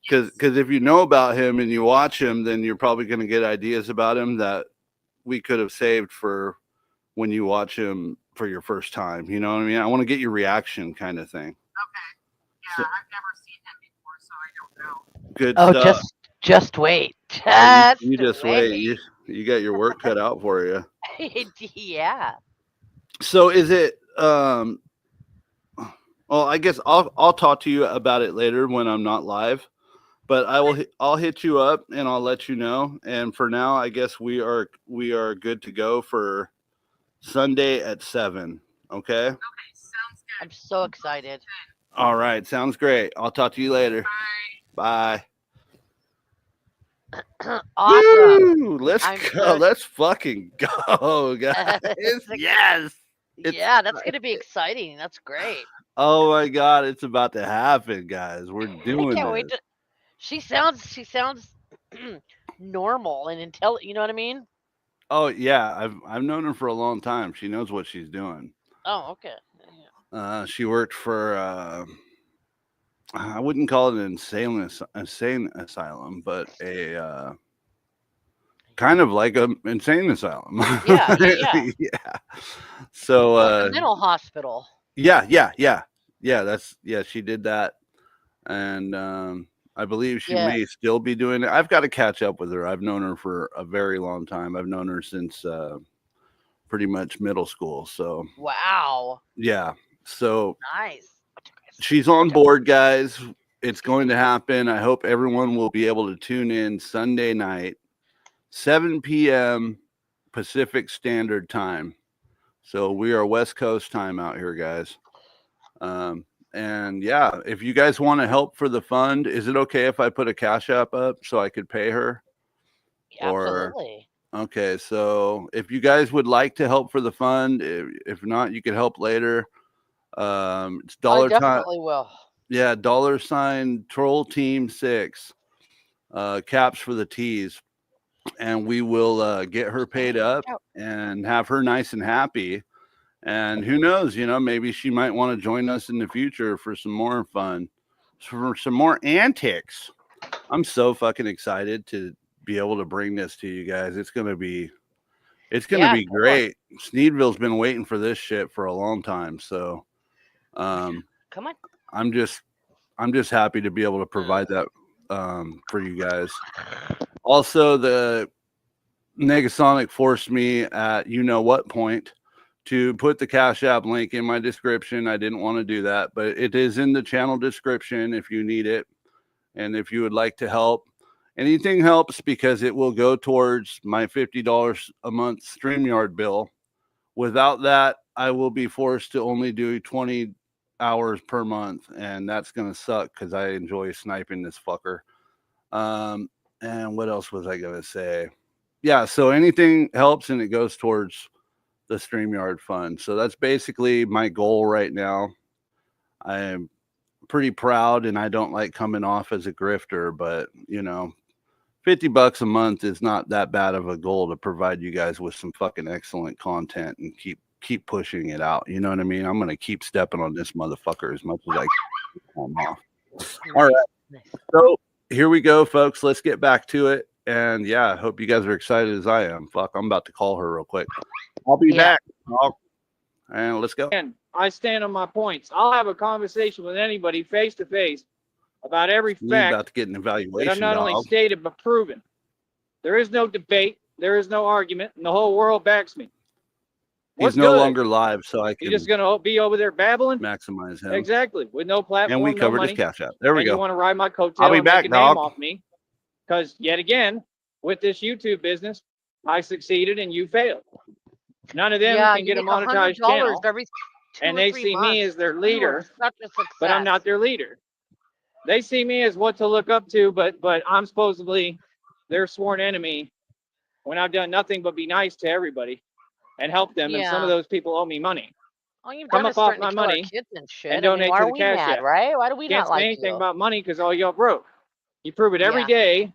Because if you know about him and you watch him, then you're probably going to get ideas about him that we could have saved for when you watch him for your first time. You know what I mean? I want to get your reaction, kind of thing. Okay. Yeah, So- I've never seen him before, so I don't know. Good Oh, stuff. just wait. You just wait. You got your work cut out for you. Yeah. So is it well, I guess I'll talk to you about it later when I'm not live, but I'll hit you up and I'll let you know. And for now, I guess we are good to go for Sunday at 7. Okay? Okay, sounds good. I'm so excited. All right, sounds great. I'll talk to you later. Bye. Bye. Awesome. Woo! Let's I'm go. so- Let's fucking go, guys. Yes. Yeah, that's gonna be exciting. That's great. Oh my God, it's about to happen, guys. We're I doing can't this. wait to. She sounds normal and intelligent. You know what I mean? Oh yeah, I've known her for a long time. She knows what she's doing. Oh, okay. Yeah. She worked for I wouldn't call it an insane asylum, but a kind of like an insane asylum. Yeah. Yeah. So Like a mental hospital. yeah. She did that, and I believe she Yeah. may still be doing it. I've got to catch up with her. I've known her for a very long time. I've known her since pretty much middle school. So Wow. yeah. So Nice. she's on board, guys. It's going to happen. I hope everyone will be able to tune in Sunday night, 7 p.m. Pacific Standard Time. So we are West Coast time out here, guys. And yeah, if you guys want to help for the fund, is it okay if I put a Cash App up so I could pay her? Absolutely. Okay, so if you guys would like to help for the fund, if not, you can help later. It's I dollar time. definitely will. Yeah, $ Troll Team 6. Caps for the T's. and we will get her paid up and have her nice and happy. And who knows, maybe she might want to join us in the future for some more fun, for some more antics. I'm so fucking excited to be able to bring this to you guys. It's gonna be Cool. great. Sneedville's been waiting for this shit for a long time, so Come on. I'm just happy to be able to provide that for you guys. Also, the Negasonic forced me at what point to put the Cash App link in my description. I didn't want to do that, but it is in the channel description if you need it. And if you would like to help, anything helps because it will go towards my $50 a month StreamYard bill. Without that, I will be forced to only do 20 hours per month, and that's going to suck because I enjoy sniping this fucker. And what else was I going to say? Yeah, so anything helps, and it goes towards the StreamYard fund. So that's basically my goal right now. I am pretty proud, and I don't like coming off as a grifter, but $50 a month is not that bad of a goal to provide you guys with some fucking excellent content and keep pushing it out. You know what I mean? I'm gonna keep stepping on this motherfucker as much as I can. Off. All right, so here we go, folks. Let's get back to it. And yeah, I hope you guys are excited as I am. Fuck, I'm about to call her real quick. I'll be back. And let's go. And I stand on my points. I'll have a conversation with anybody face to face about every fact about to get an evaluation. that I've not only stated but proven. There is no debate. There is no argument, and the whole world backs me. He's no longer live, so I can. You're just gonna be over there babbling. Maximize him. Exactly, with no platform, and we covered no money. his Cash App. There we go. You want to ride my coattail? I'll be and back, make a name dog. off me, because yet again, with this YouTube business, I succeeded and you failed. None of them can get a monetized channel, and they see me as their leader, but I'm not their leader. They see me as what to look up to, but I'm supposedly their sworn enemy when I've done nothing but be nice to everybody and help them. And some of those people owe me money. All you've Come done up is off starting my to kill our money kids and shit. and donate why to are the we Cash mad, App. right? Why do we Can't not say like anything you? about money because all y'all broke. You prove it every day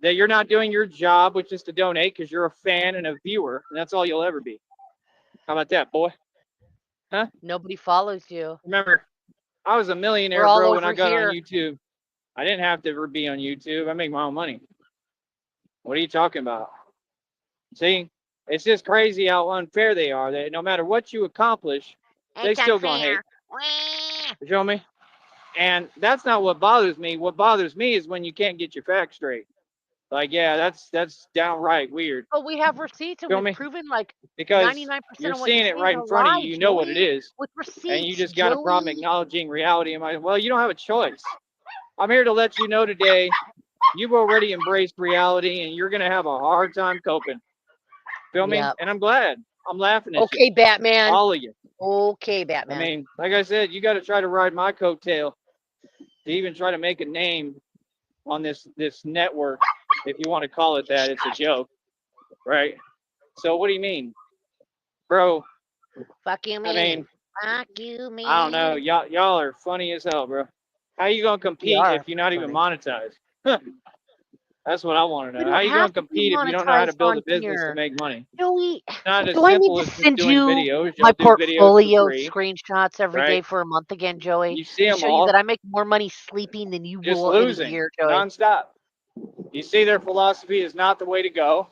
that you're not doing your job, which is to donate, because you're a fan and a viewer, and that's all you'll ever be. How about that, boy? Huh? Nobody follows you. Remember, I was a millionaire, bro, when I got on YouTube. I didn't have to be on YouTube. I make my own money. What are you talking about? See, it's just crazy how unfair they are. That no matter what you accomplish, they still gonna hate. You feel me? And that's not what bothers me. What bothers me is when you can't get your facts straight. Like, yeah, that's downright weird. But we have receipts, and we've proven like because 99% you're of what seeing it right in front of you. You know what it is, with receipts, and you just got a problem acknowledging reality. Well, you don't have a choice. I'm here to let you know today, you've already embraced reality, and you're gonna have a hard time coping. Feel me? And I'm glad. I'm laughing at you. Okay, Batman. All of you. Okay, Batman. I mean, like I said, you got to try to ride my coattail to even try to make a name on this network, if you want to call it that. It's a joke, right? So what do you mean, bro? Fuck you, I mean, fuck you, me. I don't know. Y'all are funny as hell, bro. How you gonna compete if you're not even monetized? That's what I want to know. How you gonna compete if you don't know how to build a business to make money? Joey, not as do I need simple to as just send doing you videos. my You'll do videos for portfolio free, screenshots every day for a month again, Joey? You see to them show all. you that I make more money sleeping than you Just will in a losing year, Joey. nonstop. You see, their philosophy is not the way to go.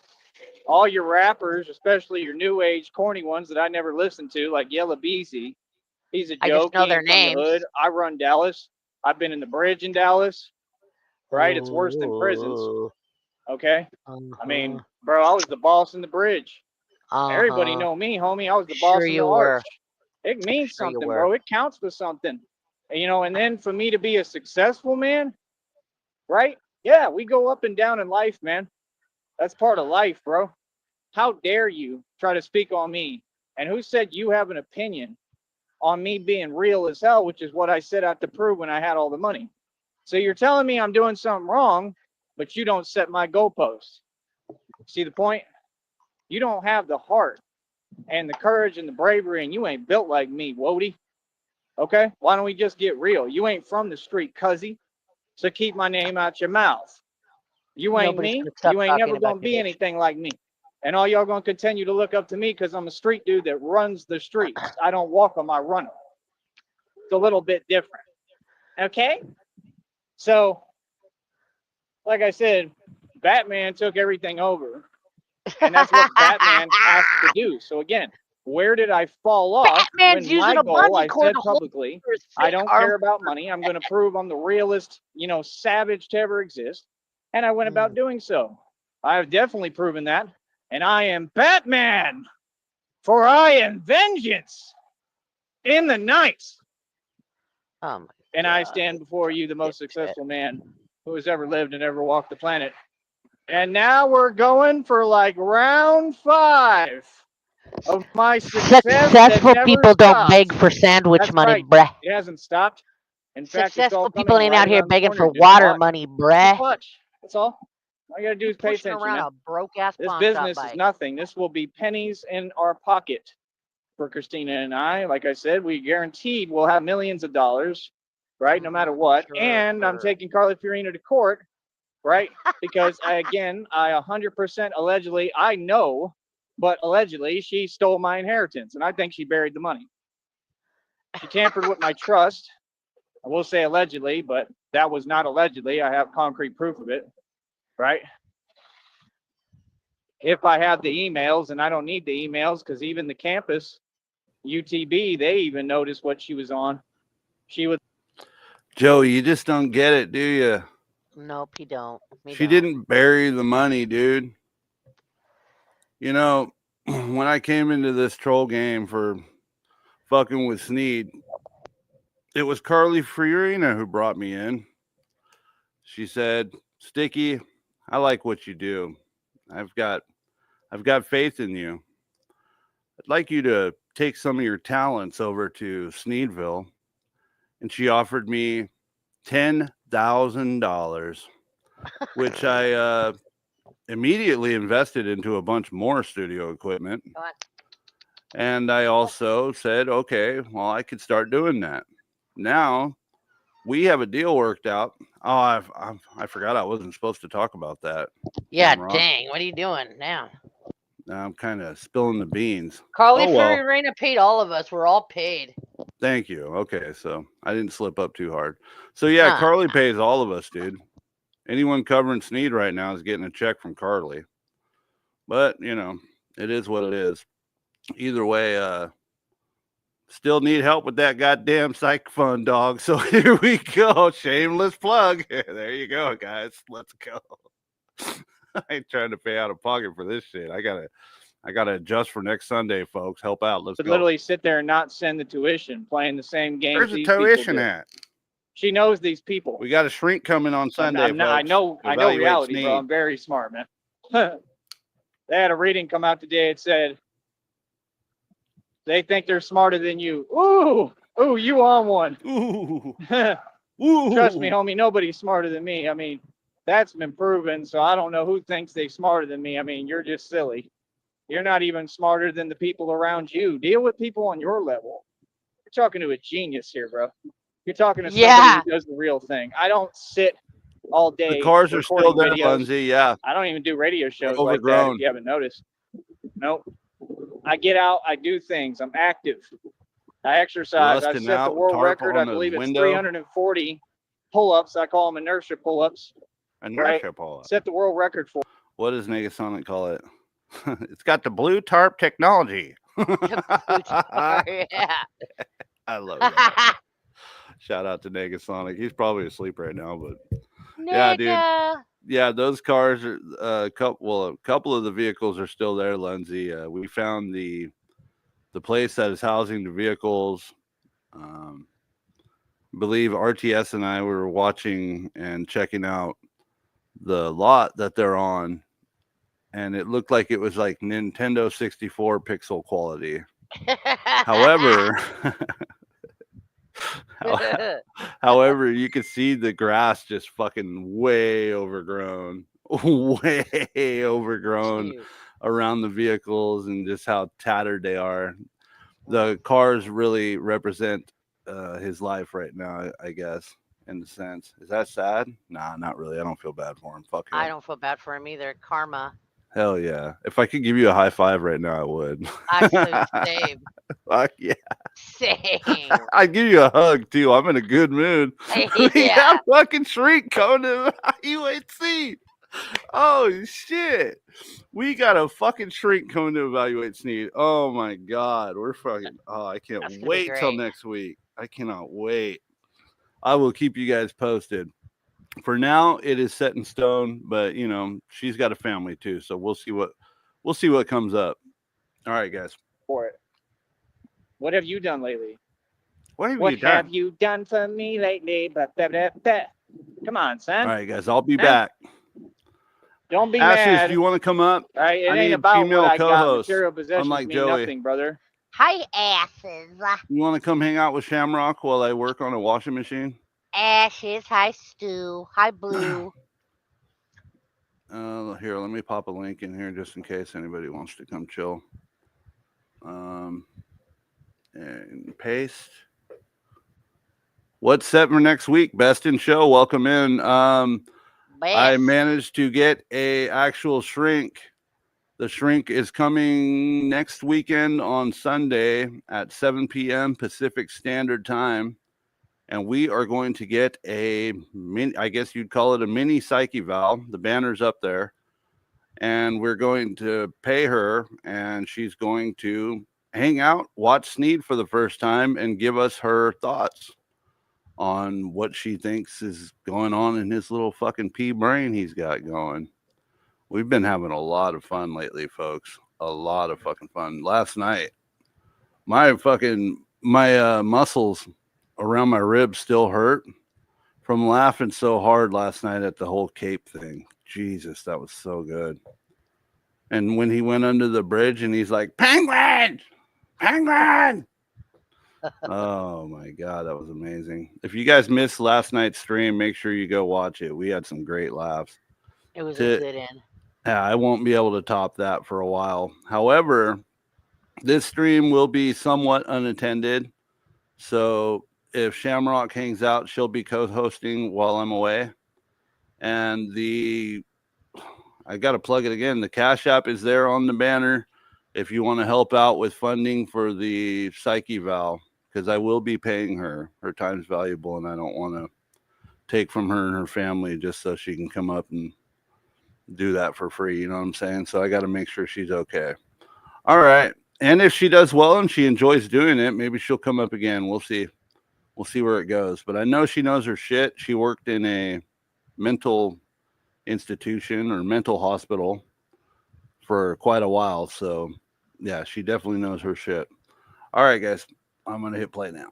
All your rappers, especially your new age corny ones that I never listened to, like Yella Beezy, he's a joke. I just know He their ain't from names. the hood. I run Dallas. I've been in the bridge in Dallas. Right? It's worse than prisons. Okay? I mean, bro, I was the boss in the bridge. Everybody know me, homie. I was the boss in the arch. It means something, bro. It counts for something. And, and then for me to be a successful man, right? Yeah, we go up and down in life, man. That's part of life, bro. How dare you try to speak on me? And who said you have an opinion on me being real as hell, which is what I set out to prove when I had all the money. So you're telling me I'm doing something wrong, but you don't set my goalposts. See the point? You don't have the heart and the courage and the bravery, and you ain't built like me, Wody. Okay? Why don't we just get real? You ain't from the street, cuzzy. So keep my name out your mouth. You ain't Nobody's me. gonna stop You ain't talking never about gonna be your age. anything like me. And all y'all gonna continue to look up to me because I'm a street dude that runs the streets. I don't walk them, I run them. It's a little bit different. Okay? So, like I said, Batman took everything over, and that's what Batman has to do. So again, where did I fall off Batman's when my using a goal, I bungee cord said to hold publicly, for his I fake don't arm. care about money. I'm going to prove I'm the realest, savage to ever exist. And I went about doing so. I have definitely proven that. And I am Batman, for I am vengeance in the night. Oh my And I God, stand before you, the most dipshit. successful man who has ever lived and ever walked the planet. And now we're going for like round 5 of my success that Successful never people stopped. don't beg for sandwich That's money, right. bruh. It hasn't stopped. In fact, it's all Successful coming people ain't right out here around the begging corner. for Just water watch. money, Just bruh. watch. That's all. All you gotta do is pay Pushing attention, around man. a broke ass This pawn shop business is bike. nothing. This will be pennies in our pocket for Christina and I. Like I said, we guaranteed we'll have millions of dollars, right? No matter what. Sure, And I'm sure. taking Carly Fiorina to court, right? Because I 100% allegedly, I know, but allegedly she stole my inheritance, and I think she buried the money. She tampered with my trust. I will say allegedly, but that was not allegedly. I have concrete proof of it, right? If I have the emails, and I don't need the emails because even the campus, UTB, they even noticed what she was on. She was. Joey, you just don't get it, do you? Nope, he don't. She didn't bury the money, dude. You know, when I came into this troll game for fucking with Sneed, it was Carly Fiorina who brought me in. She said, "Sticky, I like what you do. I've got faith in you. I'd like you to take some of your talents over to Sneedville." And she offered me $10,000, which I immediately invested into a bunch more studio equipment. And I also said, okay, well, I could start doing that. Now we have a deal worked out. Oh, I forgot I wasn't supposed to talk about that. Yeah, Shamrock. dang. What are you doing now? Now I'm kind of spilling the beans. Carly Oh, well. Fiorina paid all of us. We're all paid. Thank you. Okay, so I didn't slip up too hard. So yeah, Carly pays all of us, dude. Anyone covering Sneed right now is getting a check from Carly. But, it is what it is. Either way, still need help with that goddamn psych fund, dog. So here we go. Shameless plug. There you go, guys. Let's go. I ain't trying to pay out of pocket for this shit. I gotta adjust for next Sunday, folks. Help out. Let's go. Literally sit there and not send the tuition, playing the same games. Where's the these people tuition do. at? She knows these people. We got a shrink coming on Sunday, folks. I know Evaluate reality, Sneed. bro. I'm very smart, man. They had a reading come out today. It said they think they're smarter than you. Ooh, you on one. Ooh. Ooh. Trust me, homie, nobody's smarter than me. I mean, that's been proven, so I don't know who thinks they're smarter than me. I mean, you're just silly. You're not even smarter than the people around you. Deal with people on your level. You're talking to a genius here, bro. You're talking to somebody who does the real thing. I don't sit all day. The cars are still there, videos. Lindsay. Yeah. I don't even do radio shows They're like that, overgrown. if you haven't noticed. Nope. I get out, I do things. I'm active. I exercise. I Rusting set the out, world tarp record. on I the believe it's window. 340 pull-ups. I call them inertia pull-ups. Inertia pull-up. Set the world record for. What does Negasonic call it? It's got the blue tarp technology. Yeah. I love that. Shout out to Negasonic. He's probably asleep right now, but yeah, dude. Yeah, those cars are a couple of the vehicles are still there, Lindsay. We found the place that is housing the vehicles. Believe RTS and I were watching and checking out the lot that they're on, and it looked like it was like Nintendo 64 pixel quality. However, you could see the grass just fucking way overgrown around the vehicles, and just how tattered they are. The cars really represent his life right now, I guess. in the sense. Is that sad? Nah, not really. I don't feel bad for him. Fuck him. I don't feel bad for him either. Karma. Hell yeah. If I could give you a high five right now, I would. Actually, same. Fuck yeah. Same. I'd give you a hug too. I'm in a good mood. We Yeah. got fucking Shrink coming to UHC. Oh shit. We got a fucking Shrink coming to evaluate Sneed. Oh my god. We're fucking I can't That's gonna be wait till great. next week. I cannot wait. I will keep you guys posted. For now, it is set in stone, but you know, she's got a family too, so we'll see what comes up. All right, guys. For it. What have you done lately? What have What you done? have you done for me lately? Come on, son. All right, guys. I'll be Huh? back. Don't be Ashes, mad. do you want to come up? All right, it I ain't need about female what I got. co-hosts, Material possessions unlike mean Joey. nothing, brother. Hi, asses. You want to come hang out with Shamrock while I work on a washing machine? Ashes. Hi, Stu. Hi, Blue. Here, let me pop a link in here just in case anybody wants to come chill. And paste. What's set for next week? Best in show. Welcome in. I Best. managed to get a actual Shrink. The Shrink is coming next weekend on Sunday at 7 p.m. Pacific Standard Time. And we are going to get a mini, I guess you'd call it a mini psyche val. The banner's up there. And we're going to pay her, and she's going to hang out, watch Sneed for the first time, and give us her thoughts on what she thinks is going on in his little fucking pea brain he's got going. We've been having a lot of fun lately, folks. A lot of fucking fun. Last night, my muscles around my ribs still hurt from laughing so hard last night at the whole cape thing. Jesus, that was so good. And when he went under the bridge and he's like, penguin, penguin. Oh my God, that was amazing. If you guys missed last night's stream, make sure you go watch it. We had some great laughs. It was a good end. Yeah, I won't be able to top that for a while. However, this stream will be somewhat unattended. So if Shamrock hangs out, she'll be co-hosting while I'm away. And I got to plug it again. The Cash App is there on the banner if you want to help out with funding for the Psyche Val, because I will be paying her. Her time's valuable, and I don't want to take from her and her family just so she can come up and do that for free. You know what I'm saying? So I got to make sure she's okay. All right. And if she does well and she enjoys doing it, maybe she'll come up again. We'll see. We'll see where it goes. But I know she knows her shit. She worked in a mental institution or mental hospital for quite a while. So, yeah, she definitely knows her shit. All right, guys. I'm going to hit play now.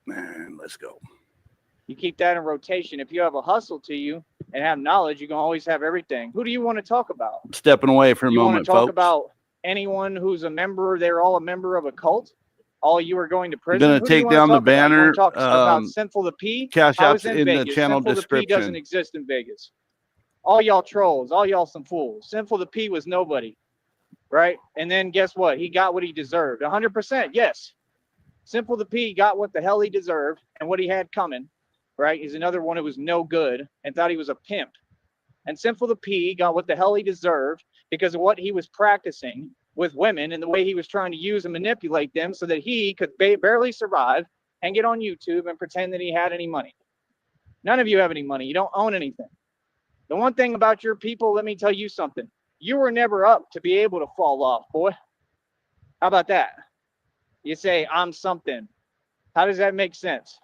And let's go. You keep that in rotation. If you have a hustle to you and have knowledge, you can always have everything. Who do you want to talk about? Stepping away for a You want moment, to talk folks. about anyone who's a member? They're all a member of a cult. All you are going to prison. Gonna Who do you take wanna down the talk about? You wanna banner, talk about Sinful the P. Cash I App's was in the Vegas. channel Sinful the P doesn't description. exist in Vegas. All y'all trolls, all y'all some fools. Sinful the P was nobody, right? And then guess what? He got what he deserved. 100%, yes. Simple the P got what the hell he deserved and what he had coming, right? He's another one who was no good and thought he was a pimp. And Simple the P got what the hell he deserved because of what he was practicing with women and the way he was trying to use and manipulate them so that he could barely survive and get on YouTube and pretend that he had any money. None of you have any money. You don't own anything. The one thing about your people, let me tell you something. You were never up to be able to fall off, boy. How about that? You say, I'm something. How does that make sense?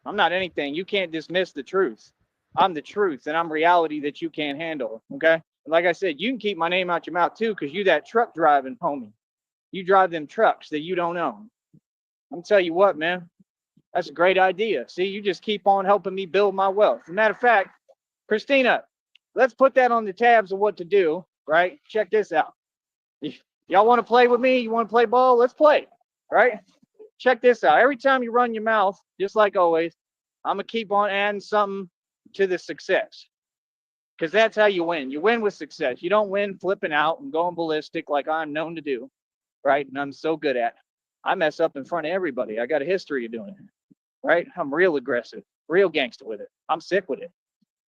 I'm not anything. You can't dismiss the truth. I'm the truth, and I'm reality that you can't handle, okay? Like I said, you can keep my name out your mouth, too, because you that truck driving homie. You drive them trucks that you don't own. I'm tell you what, man. That's a great idea. See, you just keep on helping me build my wealth. As a matter of fact, Christina, let's put that on the tabs of what to do, right? Check this out. Y'all want to play with me? You want to play ball? Let's play, right? Check this out. Every time you run your mouth, just like always, I'm going to keep on adding something to the success. Because that's how you win. You win with success. You don't win flipping out and going ballistic like I'm known to do, right? And I'm so good at. I mess up in front of everybody. I got a history of doing it, right? I'm real aggressive, Real gangster with it. I'm sick with it.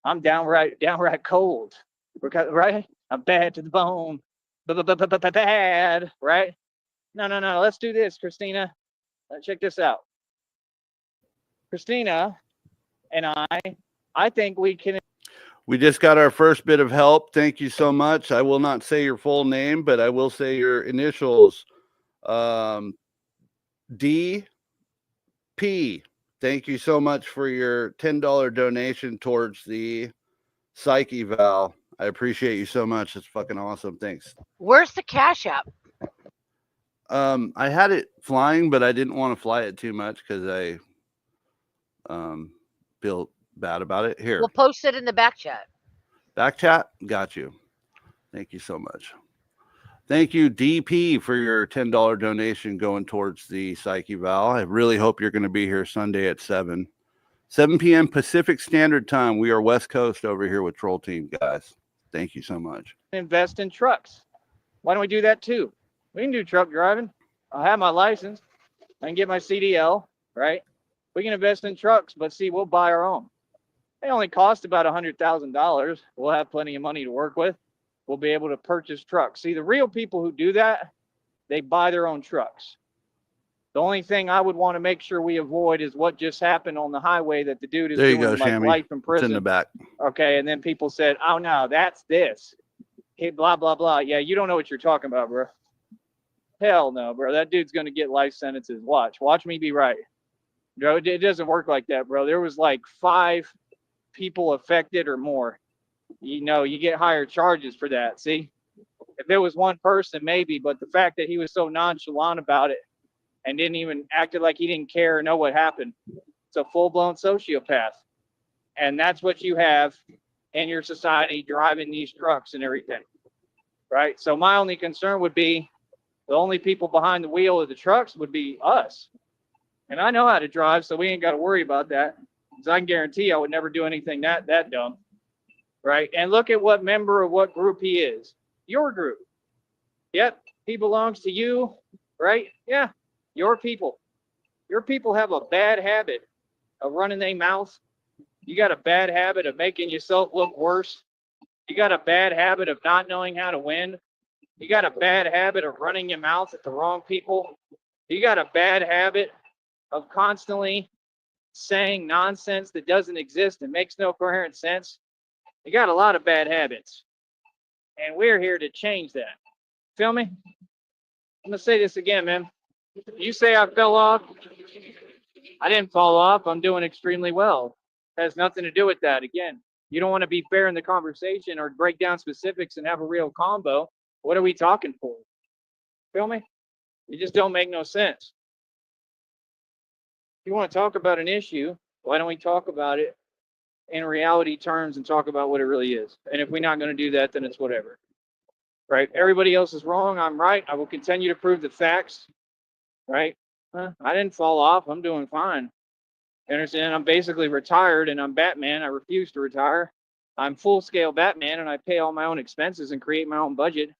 I'm downright cold. Right? I'm bad to the bone. Bad, right? No. Let's do this, Christina. Check this out. Christina and I think we can. We just got our first bit of help. Thank you so much. I will not say your full name, but I will say your initials. DP. Thank you so much for your $10 donation towards the psych eval. I appreciate you so much. It's fucking awesome. Thanks. Where's the Cash App? I had it flying, but I didn't want to fly it too much because I feel bad about it. Here, We'll post it in the back chat. back chat. Got you. Thank you so much. Thank you, DP, for your $10 donation going towards the psych eval. I really hope you're going to be here Sunday at 7 p.m. Pacific Standard Time. We are West Coast over here with Troll Team, guys. Thank you so much. Invest in trucks. Why don't we do that too? We can do truck driving. I'll have my license. I can get my CDL, right? We can invest in trucks, but see, we'll buy our own. They only cost about $100,000. We'll have plenty of money to work with. We'll be able to purchase trucks. See, the real people who do that, they buy their own trucks. The only thing I would want to make sure we avoid is what just happened on the highway that the dude is There you doing go, like Shammy. life in It's prison. in the back. Okay, and then people said, "Oh no, that's this." Hey, blah blah blah. Yeah, you don't know what you're talking about, bro. Hell no, bro. That dude's gonna get life sentences. Watch me be right. Bro, it doesn't work like that, bro. There was like 5 people affected or more. You know, you get higher charges for that. See, if it was one person, maybe, but the fact that he was so nonchalant about it and didn't even acted like he didn't care or know what happened, it's a full-blown sociopath. And that's what you have in your society driving these trucks and everything, right? So my only concern would be the only people behind the wheel of the trucks would be us. And I know how to drive, so we ain't got to worry about that. Because I can guarantee I would never do anything that dumb, right? And look at what member of what group he is. Your group. Yep, he belongs to you, right? Yeah, your people. Your people have a bad habit of running their mouth. You got a bad habit of making yourself look worse. You got a bad habit of not knowing how to win. You got a bad habit of running your mouth at the wrong people. You got a bad habit of constantly saying nonsense that doesn't exist and makes no coherent sense. You got a lot of bad habits. And we're here to change that. Feel me? I'm going to say this again, man. You say I fell off. I didn't fall off. I'm doing extremely well. It has nothing to do with that. Again, you don't want to be fair in the conversation or break down specifics and have a real combo. What are we talking for? Feel me? You just don't make no sense. If you want to talk about an issue, why don't we talk about it in reality terms and talk about what it really is? And if we're not going to do that, then it's whatever. Right? Everybody else is wrong. I'm right. I will continue to prove the facts. Right? I didn't fall off. I'm doing fine. You understand? I'm basically retired and I'm Batman. I refuse to retire. I'm full-scale Batman and I pay all my own expenses and create my own budget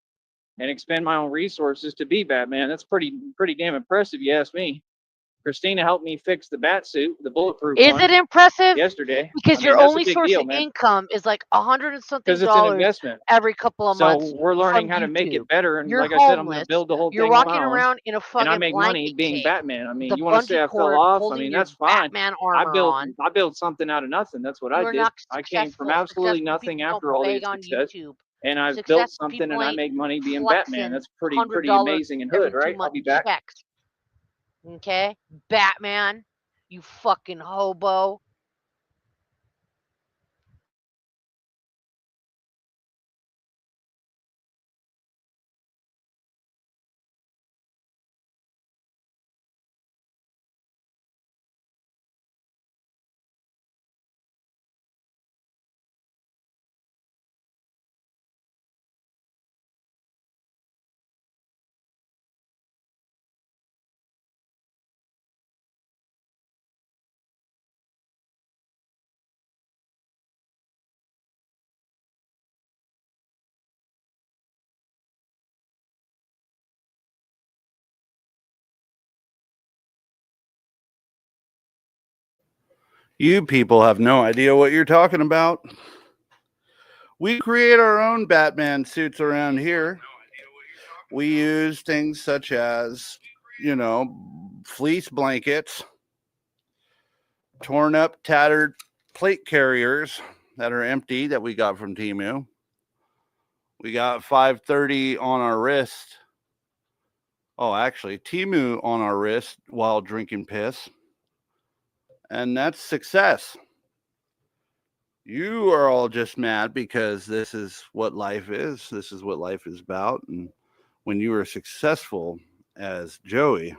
and expend my own resources to be Batman. That's pretty damn impressive, you ask me. Christina helped me fix the bat suit, the bulletproof Is one, it impressive? yesterday. Because your that's a only big source deal, of man, income is like $100 and something because it's an dollars investment. every couple of So months we're learning from how to make it YouTube. better. And You're like I said, I'm going to homeless. build the whole You're thing walking around. around in a And I fucking make money blanket being cape Batman. I mean, with a you want to bungee say I fell cord off? I holding mean, your that's fine. Batman I armor built on. I built something out of nothing. That's what You I are did. not I came from successful. absolutely Successful nothing people don't after all the beg on success. YouTube. And I've built Successful something people and I ain't make money being Batman. flexing That's pretty $100 amazing and every hood, right? 2 I'll month be back. checks. Okay? Batman, you fucking hobo. You people have no idea what you're talking about. We create our own Batman suits around here. We use things such as, fleece blankets, torn up, tattered plate carriers that are empty that we got from Temu. We got 530 on our wrist. Oh, actually, Temu on our wrist while drinking piss. And that's success. You are all just mad because this is what life is. This is what life is about. And when you are successful as Joey,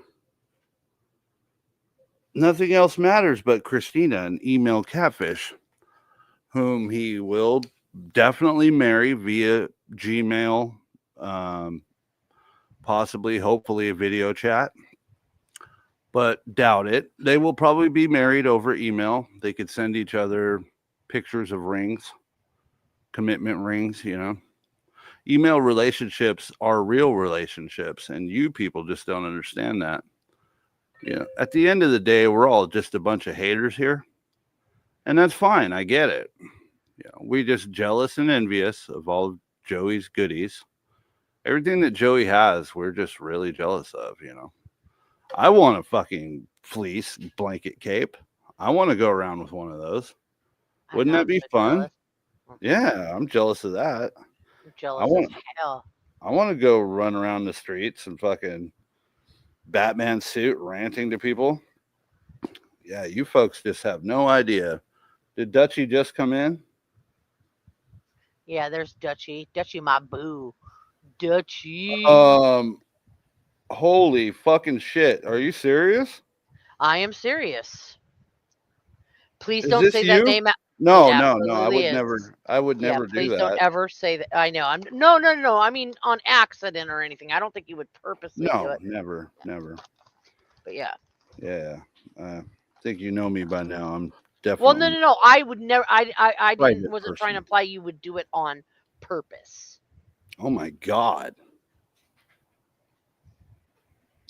nothing else matters but Christina, an email catfish, whom he will definitely marry via Gmail, possibly, hopefully, a video chat. But doubt it. They will probably be married over email. They could send each other pictures of rings, commitment rings, Email relationships are real relationships, and you people just don't understand that. At the end of the day, we're all just a bunch of haters here, and that's fine. I get it. We're just jealous and envious of all of Joey's goodies. Everything that Joey has, we're just really jealous of, I want a fucking fleece blanket cape. I want to go around with one of those. Wouldn't that be fun? Yeah, I'm jealous of that. I'm jealous as hell. I want to go run around the streets and fucking Batman suit ranting to people. Yeah, you folks just have no idea. Did Dutchie just come in? Yeah, there's Dutchie. Dutchie, my boo. Dutchie. Holy fucking shit. Are you serious? I am serious. Please Is don't this say that you? name out. No, It I absolutely would is. never. I would Yeah, never do please that. don't ever say that. I know. No. I mean, on accident or anything. I don't think you would purposely do No, it. never. But yeah. Yeah, I think you know me by now. I'm Well, definitely no. I would never. I private wasn't trying to person. imply you would do it on purpose. Oh my God.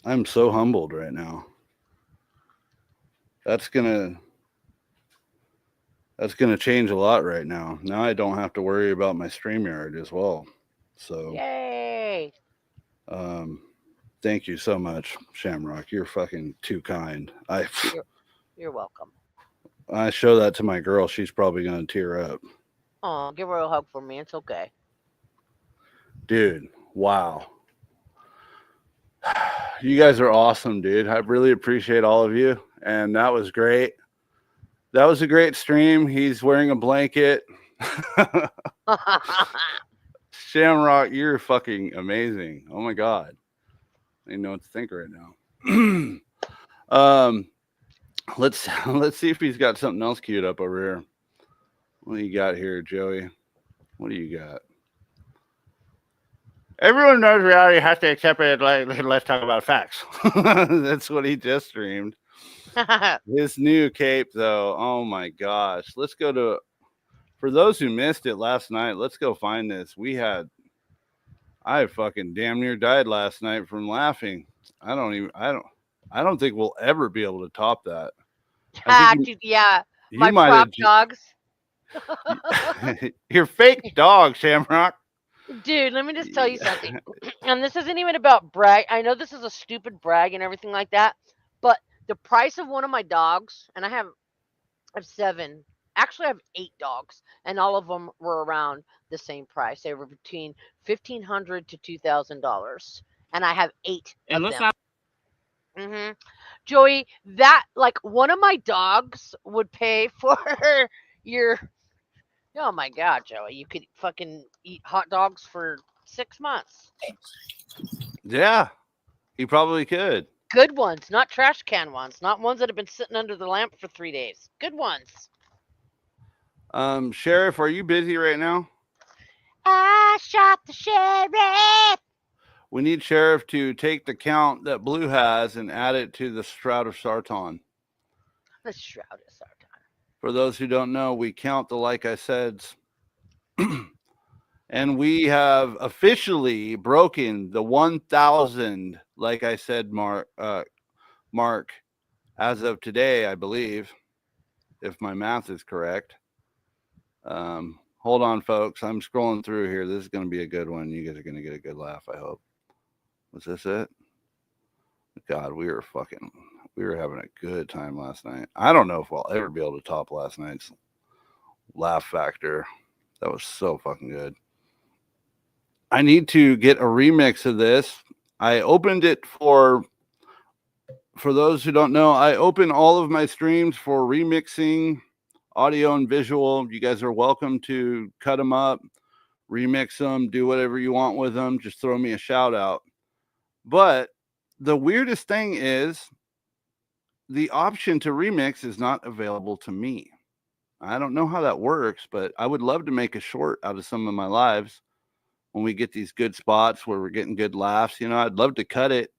I'm so humbled right now. That's gonna change a lot right now. Now I don't have to worry about my StreamYard as well. So Yay! thank you so much, Shamrock. You're fucking too kind. You're welcome. I show that to my girl, she's probably gonna tear up. Oh, give her a hug for me. It's okay. Dude, wow. You guys are awesome, dude. I really appreciate all of you. And that was great. That was a great stream. He's wearing a blanket. Shamrock, you're fucking amazing. Oh my God. I don't know what to think right now. Let's see if he's got something else queued up over here. What do you got here, Joey? What do you got? Everyone knows reality has to accept it. Let's talk about facts. That's what he just streamed. His new cape, though. Oh my gosh. Let's go to. For those who missed it last night, let's go find this. I fucking damn near died last night from laughing. I don't think we'll ever be able to top that. Dude, yeah. You My might prop dogs. Your fake dog, Shamrock. Dude, let me just tell you something. And this isn't even about brag. I know this is a stupid brag and everything like that, but the price of one of my dogs, and I have 7. Actually, I have 8 dogs, and all of them were around the same price. They were between $1,500 to $2,000, and I have 8 And of let's them. Joey, that like one of my dogs would pay for your. Oh my God, Joey, you could fucking eat hot dogs for 6 months. Yeah, he probably could. Good ones, not trash can ones, not ones that have been sitting under the lamp for 3 days. Good ones. Sheriff, are you busy right now? I shot the sheriff. We need Sheriff to take the count that Blue has and add it to the Shroud of Sarton. The Shroud of Sarton. For those who don't know, we count the like I said's. And we have officially broken the 1,000 like I said mark as of today, I believe. if my math is correct. Hold on, folks. I'm scrolling through here. This is going to be a good one. You guys are going to get a good laugh, I hope. Was this it? God, we were having a good time last night. I don't know if we'll ever be able to top last night's laugh factor. That was so fucking good. I need to get a remix of this. I opened it for those who don't know, I open all of my streams for remixing audio and visual. You guys are welcome to cut them up, remix them, do whatever you want with them. Just throw me a shout out. But the weirdest thing is the option to remix is not available to me. I don't know how that works, but I would love to make a short out of some of my lives when we get these good spots where we're getting good laughs. You know, I'd love to cut it,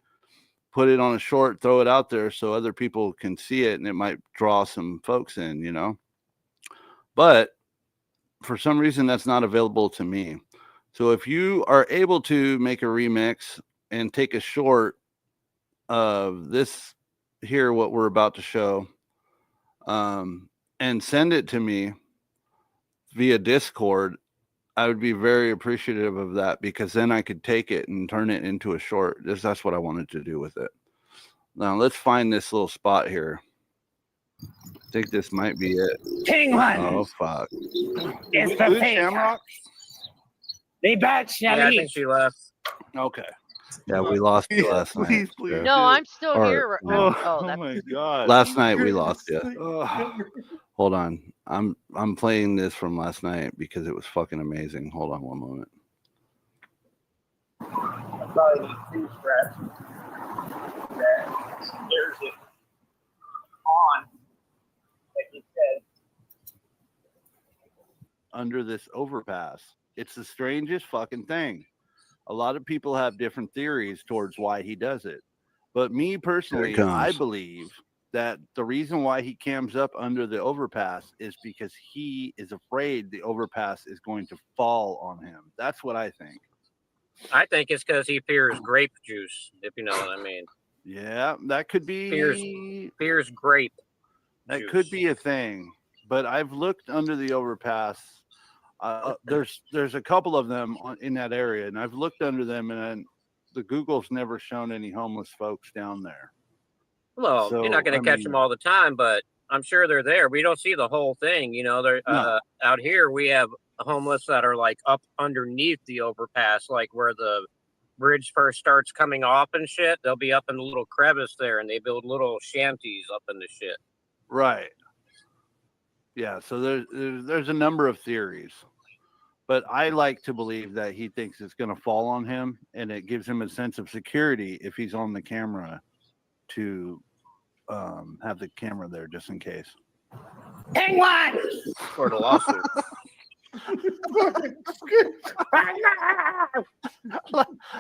put it on a short, throw it out there so other people can see it, and it might draw some folks in, you know. But for some reason, that's not available to me. So if you are able to make a remix and take a short of this here, what we're about to show, and send it to me via Discord, I would be very appreciative of that, because then I could take it and turn it into a short. That's what I wanted to do with it. Now let's find this little spot here. I think this might be it. King one. Oh fuck! It's the fake. Shamrock? They back, Yeah, I Shelly. think she left. Okay. Yeah, we lost you last night. No, I'm still Or- here. oh, That's my god! Last night we lost you. Hold on, I'm playing this from last night because it was fucking amazing. Hold on one moment. Probably need two straps. There's it on, like you said. Under this overpass, it's the strangest fucking thing. A lot of people have different theories towards why he does it, but me personally, I believe that the reason why he cams up under the overpass is because he is afraid the overpass is going to fall on him. That's what I think. I think it's because he fears grape juice, if you know what I mean. Yeah, that could be. Fears grape That juice. could be a thing, but I've looked under the overpass. There's a couple of them in that area, and I've looked under them, and the Google's never shown any homeless folks down there. Well, So, you're not going to catch them all the time, but I'm sure they're there. We don't see the whole thing, you know. They're out here. We have homeless that are like up underneath the overpass, like where the bridge first starts coming off and shit. They'll be up in the little crevice there, and they build little shanties up in the shit. Right. Yeah. So there's a number of theories, but I like to believe that he thinks it's going to fall on him, and it gives him a sense of security if he's on the camera to have the camera there just in case. King one. For the lawsuit.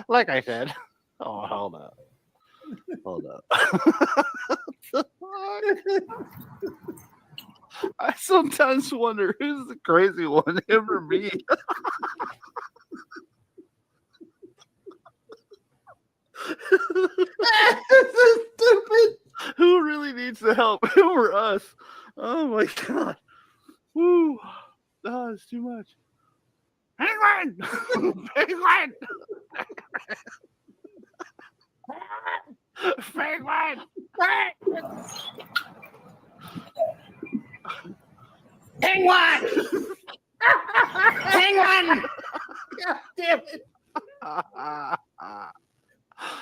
Like I said. Oh, hold up. Hold up. I sometimes wonder who's the crazy one, him or me. This is stupid. Who really needs the help? Him or us? Oh my god. Woo. Oh, it's too much. Penguin! Penguin! Penguin! Penguin! Penguin! God damn it.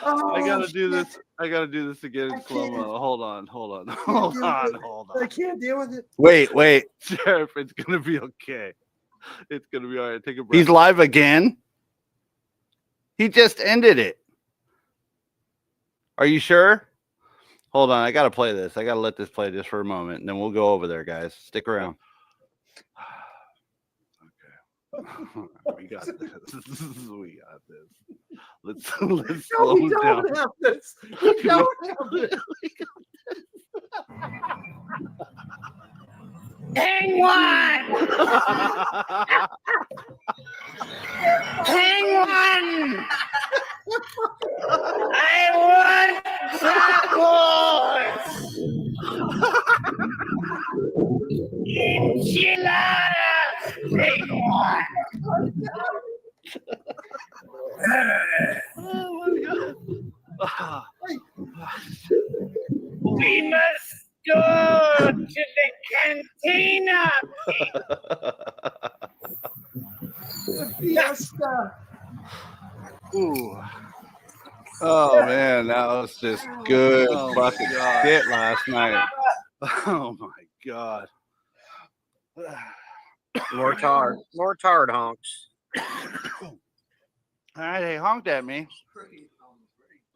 I gotta do this. I gotta do this again in slow mo. Hold on. I can't deal with it. Wait, Sheriff. It's gonna be okay. It's gonna be all right. Take a breath. He's live again. He just ended it. Are you sure? Hold on. I gotta play this. I gotta let this play just for a moment, and then we'll go over there, guys. Stick around. Okay. We got this. We got this. Let's slow We down. don't have this. We don't have this. Penguin! Penguin! I want tacos! We must go to the cantina. Fiesta. Ooh. Oh man, that was just good fucking shit last night. Oh my god. More tard honks. All right, they honked at me.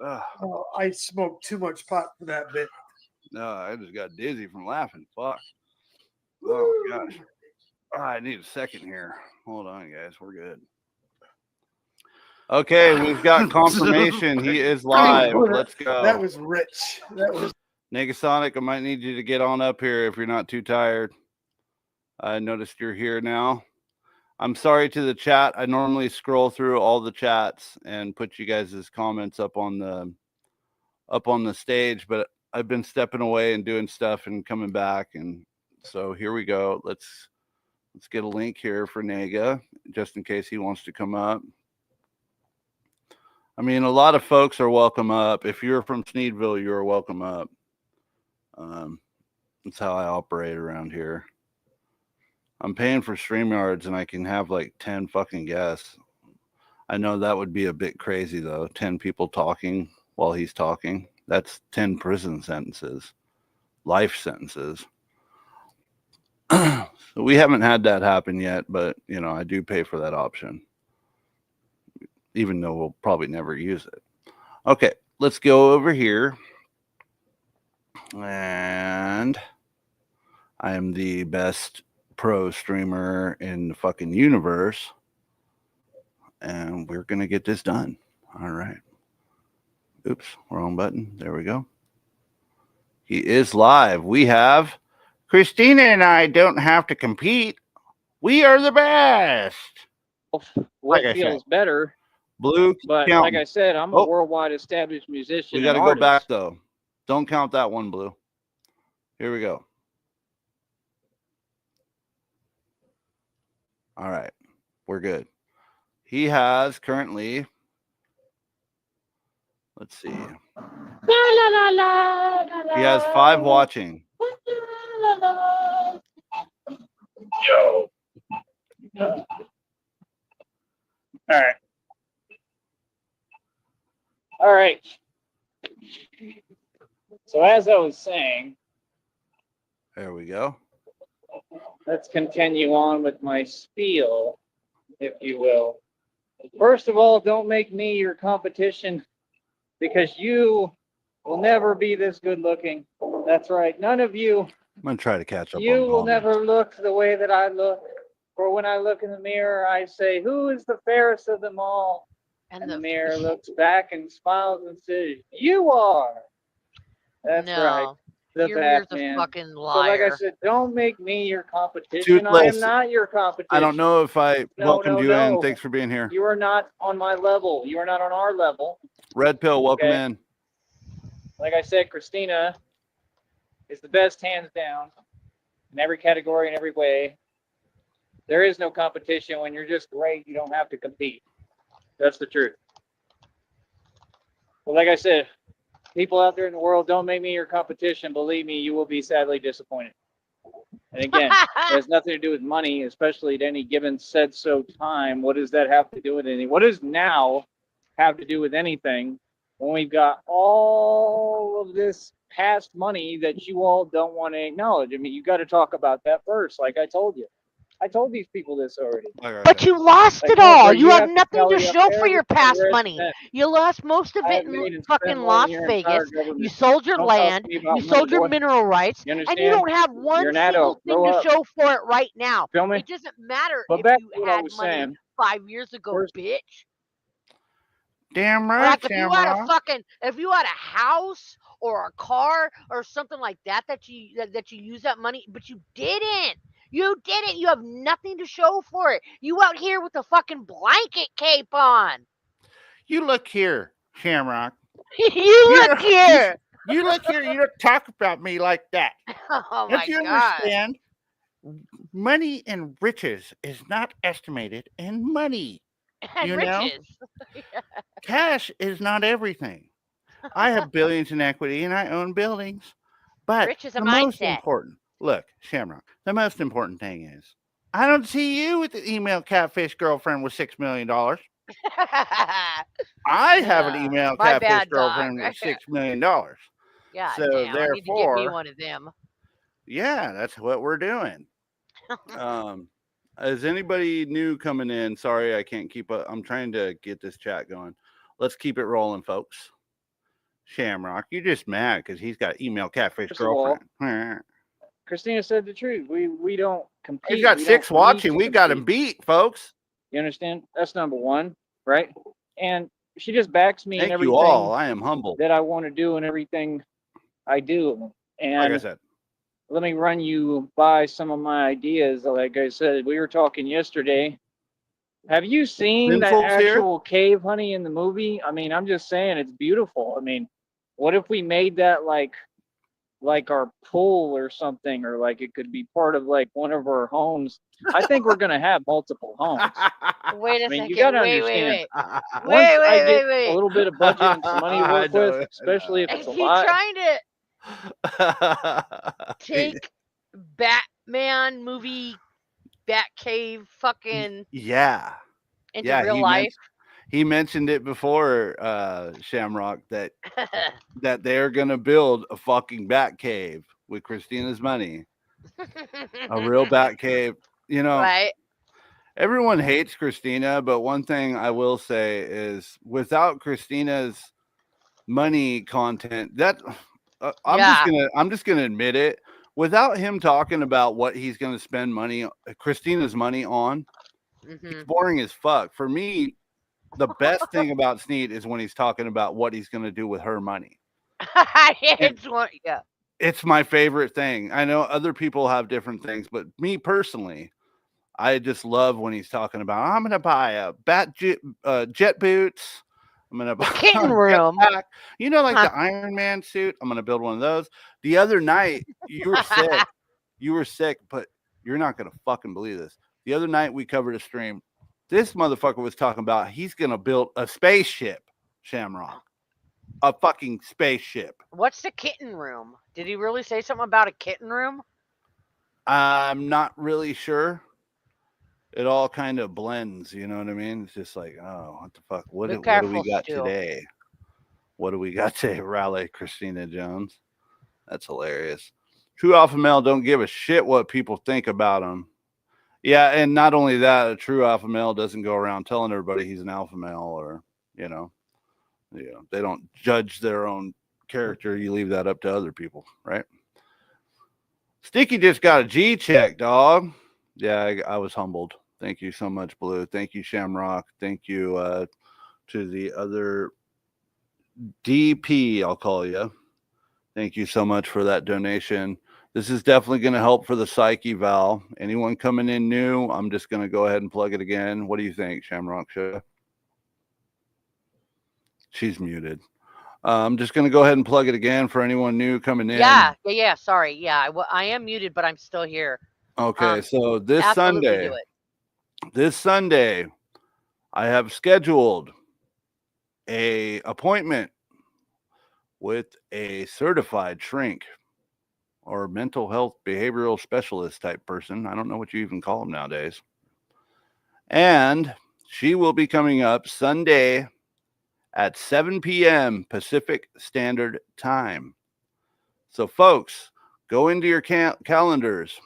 Ugh. Oh, I smoked too much pot for that bit. No, I just got dizzy from laughing. Fuck. Oh my gosh. Oh, I need a second here. Hold on, guys. We're good. Okay, we've got confirmation. He is live. Let's go. That was rich. That was Negasonic, I might need you to get on up here if you're not too tired. I noticed you're here now. I'm sorry to the chat. I normally scroll through all the chats and put you guys' comments up on the stage, but I've been stepping away and doing stuff and coming back, and so here we go. Let's get a link here for Nega just in case he wants to come up. I mean, a lot of folks are welcome up. If you're from Sneedville, you're welcome up. That's how I operate around here. I'm paying for StreamYards and I can have like 10 fucking guests. I know that would be a bit crazy though. 10 people talking while he's talking. That's 10 prison sentences, life sentences. So we haven't had that happen yet, but you know, I do pay for that option, even though we'll probably never use it. Okay, let's go over here. And I am the best pro streamer in the fucking universe. And we're going to get this done. All right. Oops, wrong button. There we go. He is live. We have Christina and I don't have to compete. We are the best. What Like I feels said. better? Blue, But count like I said, I'm a Oh. worldwide established musician. we got to and go artist. back though. Don't count that one, Blue. Here we go. All right. We're good. He has currently, let's see. He has 5 watching. Yo. All right. All right. So as I was saying, There we go. let's continue on with my spiel, if you will. First of all, don't make me your competition because you will never be this good looking. That's right. None of you. I'm going to try to catch up You on will comments. never look the way that I look. For when I look in the mirror, I say, who is the fairest of them all? And the mirror looks back and smiles and says, you are. That's right. The Your mirror's Batman. a fucking So like liar. I said, don't make me your competition. I Toothless. am not your competition. I don't know if I welcomed you in. no. Thanks for being here. You are not on my level. You are not on our level. Red Pill, welcome Okay. in. Like I said, Christina is the best hands down in every category, in every way. There is no competition. When you're just great, you don't have to compete. That's the truth. But like I said, people out there in the world, don't make me your competition. Believe me, you will be sadly disappointed. And again, it has nothing to do with money, especially at any given said so time. What does that have to do with anything? What does now have to do with anything when we've got all of this past money that you all don't want to acknowledge? I mean, you got to talk about that first, like I told you. I told these people this already. But you lost Like, it no, all. bro, You have nothing tell to me up show there for your everything past there is money. spent. You lost most of I it have made in and spent fucking more Las than your entire Vegas. government. You sold your Don't talk to land. me about You money, sold your boy. mineral rights. You And you understand? don't have one You're an single adult. thing Grow to up. show for it right now. Feel me? It doesn't matter But if back you to what I had was money saying. 5 years ago, First- bitch. Damn right, Like if you had a Shamrock. fucking, if you had a house or a car or something like that that you use that money, but you didn't. You didn't. You have nothing to show for it. You out here with a fucking blanket cape on. You look here, Shamrock. You look here. You look here. You don't talk about me like that. Oh Don't my you god. understand? money and riches is not estimated in money. And You know? riches. Cash is not everything. I have billions in equity and I own buildings. But Rich is a the most mindset. important, look, Shamrock, the most important thing is I don't see you with the email catfish girlfriend with $6 million. I have an email My catfish bad, dog. girlfriend with $6 million. God So damn, I need to get me therefore, one of them. yeah, that's what we're doing. Is anybody new coming in? Sorry, I can't keep up. I'm trying to get this chat going. Let's keep it rolling, folks. Shamrock, you're just mad because he's got email catfish First of all, girlfriend. Christina said the truth. We don't compete. He's got We 6 don't need watching. to We got him compete. beat, folks. You understand? That's number one, right? And she just backs me in Thank everything you all. I am humbled. that I want to do and everything I do. Like And I said, let me run you by some of my ideas. Like I said, we were talking yesterday. Have you seen that Sinful's here? actual cave, honey, in the movie? I mean, I'm just saying it's beautiful. I mean, what if we made that like our pool or something, or like it could be part of like one of our homes? I think we're gonna have multiple homes. Wait a I mean, second. you gotta Wait. understand. Wait, Once I get a wait. little bit of budget and some money to I work know, with, especially if Is it's a he lot. trying to take Batman movie Batcave fucking yeah. into Yeah, real life? he mentioned it before, Shamrock, that they're gonna build a fucking bat cave with Christina's money. A real bat cave. You know, Right? everyone hates Christina, but one thing I will say is without Christina's money content, that I'm just gonna admit it. Without him talking about what he's gonna spend Christina's money on, it's boring as fuck. For me, the best thing about Sneed is when he's talking about what he's gonna do with her money. It's my favorite thing. I know other people have different things, but me personally, I just love when he's talking about I'm gonna buy a jet boots. I'm gonna buy kitten room. Jetpack. You know, like the Iron Man suit. I'm gonna build one of those. The other night, you were sick. You were sick, but you're not gonna fucking believe this. The other night we covered a stream. This motherfucker was talking about he's gonna build a spaceship, Shamrock. A fucking spaceship. What's the kitten room? Did he really say something about a kitten room? I'm not really sure. It all kind of blends, you know what I mean? It's just like, oh, what the fuck? What do we got today? What do we got today? Raleigh Christina Jones. That's hilarious. True alpha male don't give a shit what people think about him. Yeah, and not only that, a true alpha male doesn't go around telling everybody he's an alpha male, or they don't judge their own character. You leave that up to other people, right? Sticky just got a G check, dog. Yeah, I was humbled. Thank you so much, Blue. Thank you, Shamrock. Thank you to the other DP, I'll call you. Thank you so much for that donation. This is definitely going to help for the psyche, Val. Anyone coming in new, I'm just going to go ahead and plug it again. What do you think, Shamrock? She's muted. I'm just going to go ahead and plug it again for anyone new coming in. Yeah. Sorry. Yeah, I am muted, but I'm still here. Okay, so this Sunday, I have scheduled a appointment with a certified shrink or mental health behavioral specialist type person. I don't know what you even call them nowadays. And she will be coming up Sunday at 7 p.m. Pacific Standard Time. So, folks, go into your calendars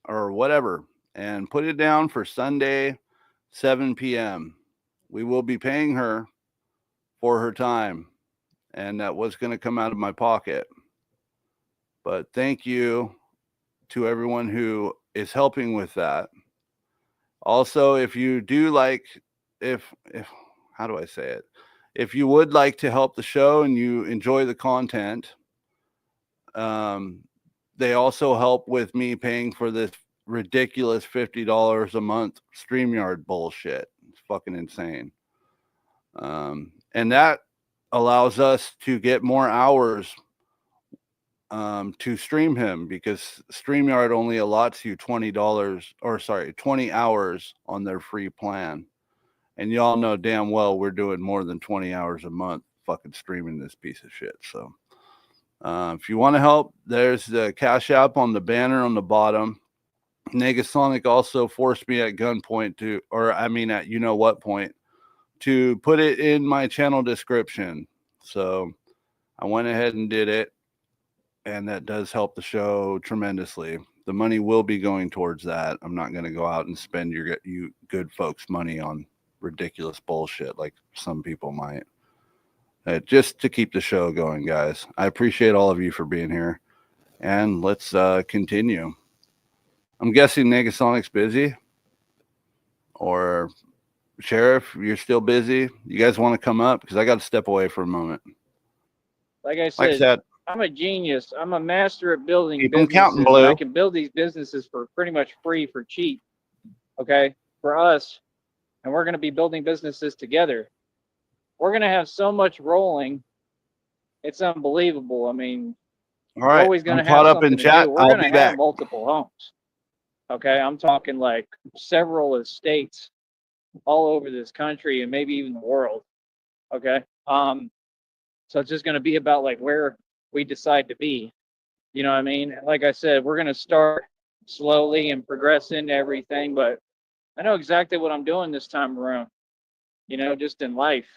or whatever and put it down for Sunday, 7 p.m. We will be paying her for her time, and that was going to come out of my pocket. But thank you to everyone who is helping with that. Also, if you do like, how do I say it? If you would like to help the show and you enjoy the content, they also help with me paying for this ridiculous $50 a month StreamYard bullshit. It's fucking insane. And that allows us to get more hours to stream him, because StreamYard only allots you $20 20 hours on their free plan. And y'all know damn well we're doing more than 20 hours a month fucking streaming this piece of shit. So if you want to help, there's the Cash App on the banner on the bottom. Negasonic also forced me at gunpoint at you know what point, to put it in my channel description. So I went ahead and did it, and that does help the show tremendously. The money will be going towards that. I'm not going to go out and spend you good folks' money on ridiculous bullshit like some people might. Just to keep the show going, guys. I appreciate all of you for being here, and let's continue. I'm guessing Negasonic's busy, or Sheriff, you're still busy. You guys want to come up? Because I got to step away for a moment. Like I said, I'm a genius. I'm a master at building keep 'em businesses. counting, Blue. I can build these businesses for pretty much free, for cheap. Okay, for us, and we're going to be building businesses together. We're going to have so much rolling. It's unbelievable. I mean, all right, always going to I'm have caught up something in to chat. do. We're I'll going be to have back. multiple homes. Okay, I'm talking like several estates all over this country and maybe even the world. Okay, so it's just going to be about like where we decide to be. You know what I mean? Like I said, we're going to start slowly and progress into everything, but I know exactly what I'm doing this time around, you know, just in life.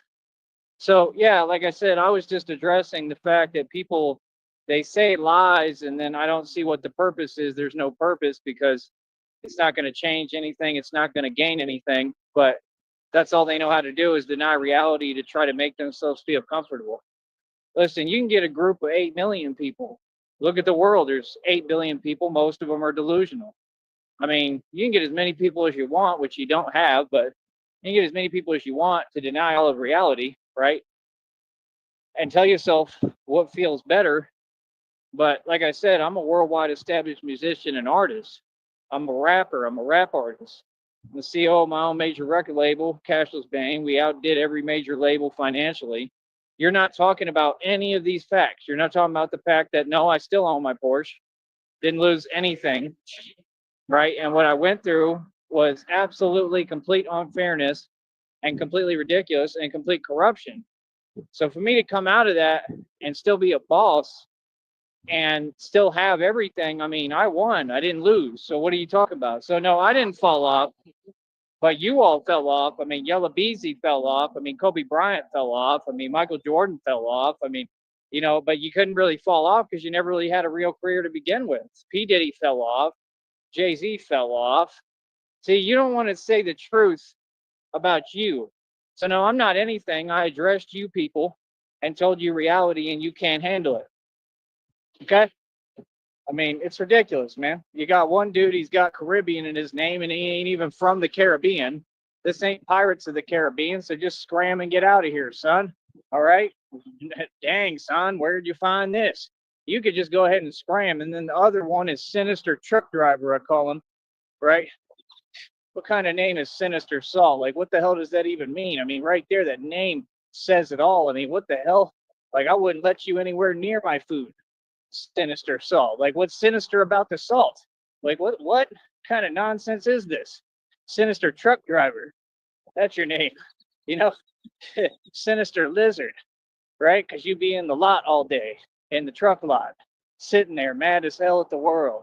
So yeah, like I said, I was just addressing the fact that people, they say lies, and then I don't see what the purpose is. There's no purpose because it's not going to change anything. It's not going to gain anything, but that's all they know how to do is deny reality to try to make themselves feel comfortable. Listen, you can get a group of 8 million people. Look at the world. There's 8 billion people. Most of them are delusional. I mean, you can get as many people as you want, which you don't have, but you can get as many people as you want to deny all of reality, right? And tell yourself what feels better. But like I said, I'm a worldwide established musician and artist. I'm a rapper. I'm a rap artist. I'm the CEO of my own major record label, Cashless Bang. We outdid every major label financially. You're not talking about any of these facts. You're not talking about the fact that, no, I still own my Porsche. Didn't lose anything, right? And what I went through was absolutely complete unfairness and completely ridiculous and complete corruption. So for me to come out of that and still be a boss and still have everything, I mean, I won. I didn't lose. So what are you talking about? So no, I didn't fall off, but you all fell off. I mean, Yella Beezy fell off. I mean, Kobe Bryant fell off. I mean, Michael Jordan fell off. I mean, you know, but you couldn't really fall off because you never really had a real career to begin with. P. Diddy fell off. Jay-Z fell off. See, you don't want to say the truth about you. So no, I'm not anything. I addressed you people and told you reality, and you can't handle it. Okay? I mean, it's ridiculous, man. You got one dude, he's got Caribbean in his name, and he ain't even from the Caribbean. This ain't Pirates of the Caribbean, so just scram and get out of here, son. All right? Dang, son, where'd you find this? You could just go ahead and scram. And then the other one is Sinister Truck Driver, I call him, right? What kind of name is Sinister Saul? Like, what the hell does that even mean? I mean, right there, that name says it all. I mean, what the hell? Like, I wouldn't let you anywhere near my food. Sinister Salt. Like, what's sinister about the salt? Like, what kind of nonsense is this? Sinister Truck Driver. That's your name. You know, Sinister Lizard, right? Because you be in the lot all day, in the truck lot, sitting there mad as hell at the world.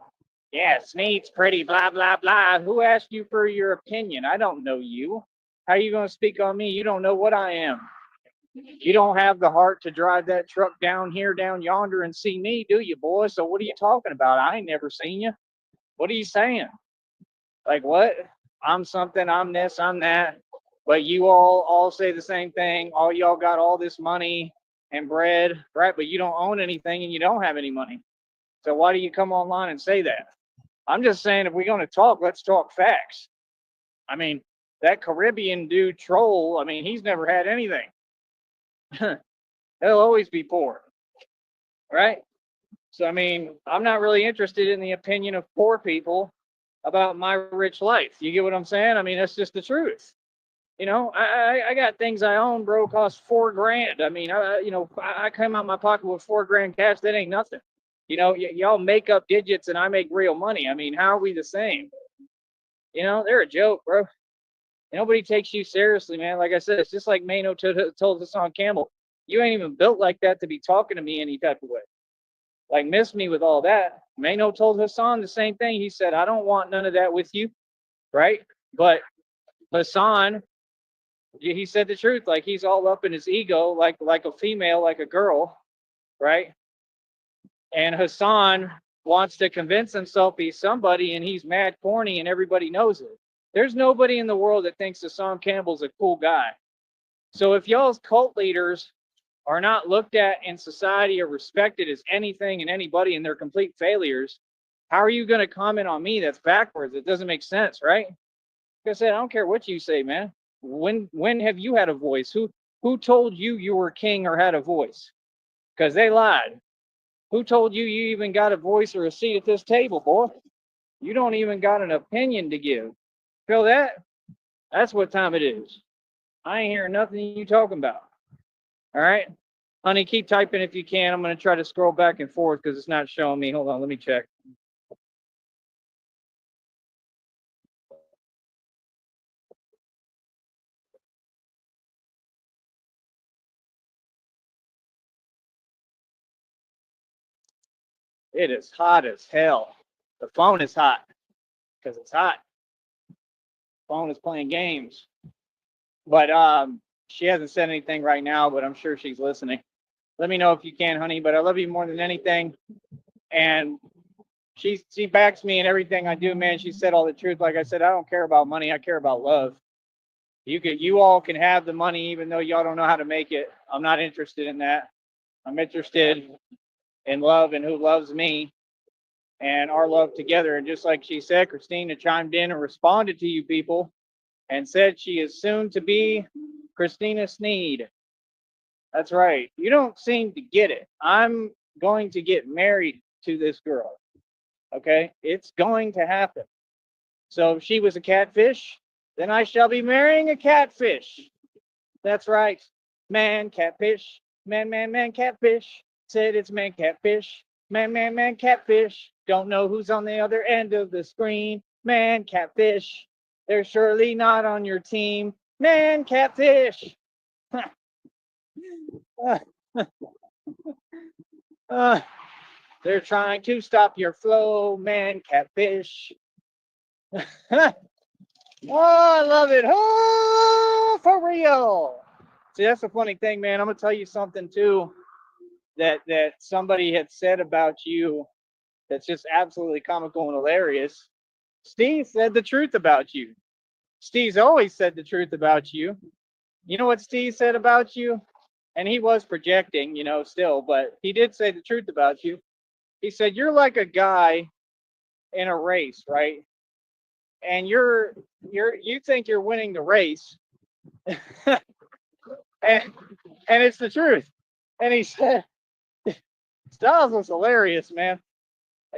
Yeah, Sneed's pretty, blah, blah, blah. Who asked you for your opinion? I don't know you. How are you going to speak on me? You don't know what I am. You don't have the heart to drive that truck down here, down yonder, and see me, do you, boy? So what are you talking about? I ain't never seen you. What are you saying? Like, what? I'm something, I'm this, I'm that. But you all say the same thing. All y'all got all this money and bread, right? But you don't own anything and you don't have any money. So why do you come online and say that? I'm just saying, if we're going to talk, let's talk facts. I mean, that Caribbean dude Troll, I mean, he's never had anything. He'll always be poor, right? So, I mean, I'm not really interested in the opinion of poor people about my rich life. You get what I'm saying? I mean, that's just the truth. You know, I got things I own, bro, cost $4 grand. I mean, I came out my pocket with $4 grand cash. That ain't nothing. You know, y'all make up digits and I make real money. I mean, how are we the same? You know, they're a joke, bro. Nobody takes you seriously, man. Like I said, it's just like Mano told Hassan Campbell, you ain't even built like that to be talking to me any type of way. Like, miss me with all that. Mano told Hassan the same thing. He said, I don't want none of that with you, right? But Hassan, he said the truth. Like, he's all up in his ego, like a female, like a girl, right? And Hassan wants to convince himself he's somebody, and he's mad corny, and everybody knows it. There's nobody in the world that thinks Hassan Campbell's a cool guy. So if y'all's cult leaders are not looked at in society or respected as anything and anybody, and they're complete failures, how are you going to comment on me? That's backwards. It doesn't make sense, right? Like I said, I don't care what you say, man. When have you had a voice? Who told you you were king or had a voice? Because they lied. Who told you you even got a voice or a seat at this table, boy? You don't even got an opinion to give. Feel that? That's what time it is. I ain't hearing nothing you talking about. All right? Honey, keep typing if you can. I'm going to try to scroll back and forth because it's not showing me. Hold on, let me check. It is hot as hell. The phone is hot because it's hot. Phone is playing games. But she hasn't said anything right now, but I'm sure she's listening. Let me know if you can, honey, but I love you more than anything. And she backs me in everything I do, man. She said all the truth. Like I said, I don't care about money. I care about love. You all can have the money even though y'all don't know how to make it. I'm not interested in that. I'm interested in love and who loves me and our love together. And just like she said, Christina chimed in and responded to you people and said she is soon to be Christina Sneed. That's right. You don't seem to get it. I'm going to get married to this girl. Okay? It's going to happen. So if she was a catfish, then I shall be marrying a catfish. That's right. Man, catfish. Man, catfish. Said it's man, catfish. Man, catfish. Don't know who's on the other end of the screen. Man, catfish. They're surely not on your team. Man, catfish. They're trying to stop your flow, man, catfish. Oh, I love it. Oh, for real. See, that's the funny thing, man. I'm gonna tell you something too that somebody had said about you that's just absolutely comical and hilarious. Steve said the truth about you. Steve's always said the truth about you. You know what Steve said about you? And he was projecting, you know, still, but he did say the truth about you. He said you're like a guy in a race, right? And you think you're winning the race, and it's the truth. And he said, Styles was hilarious, man.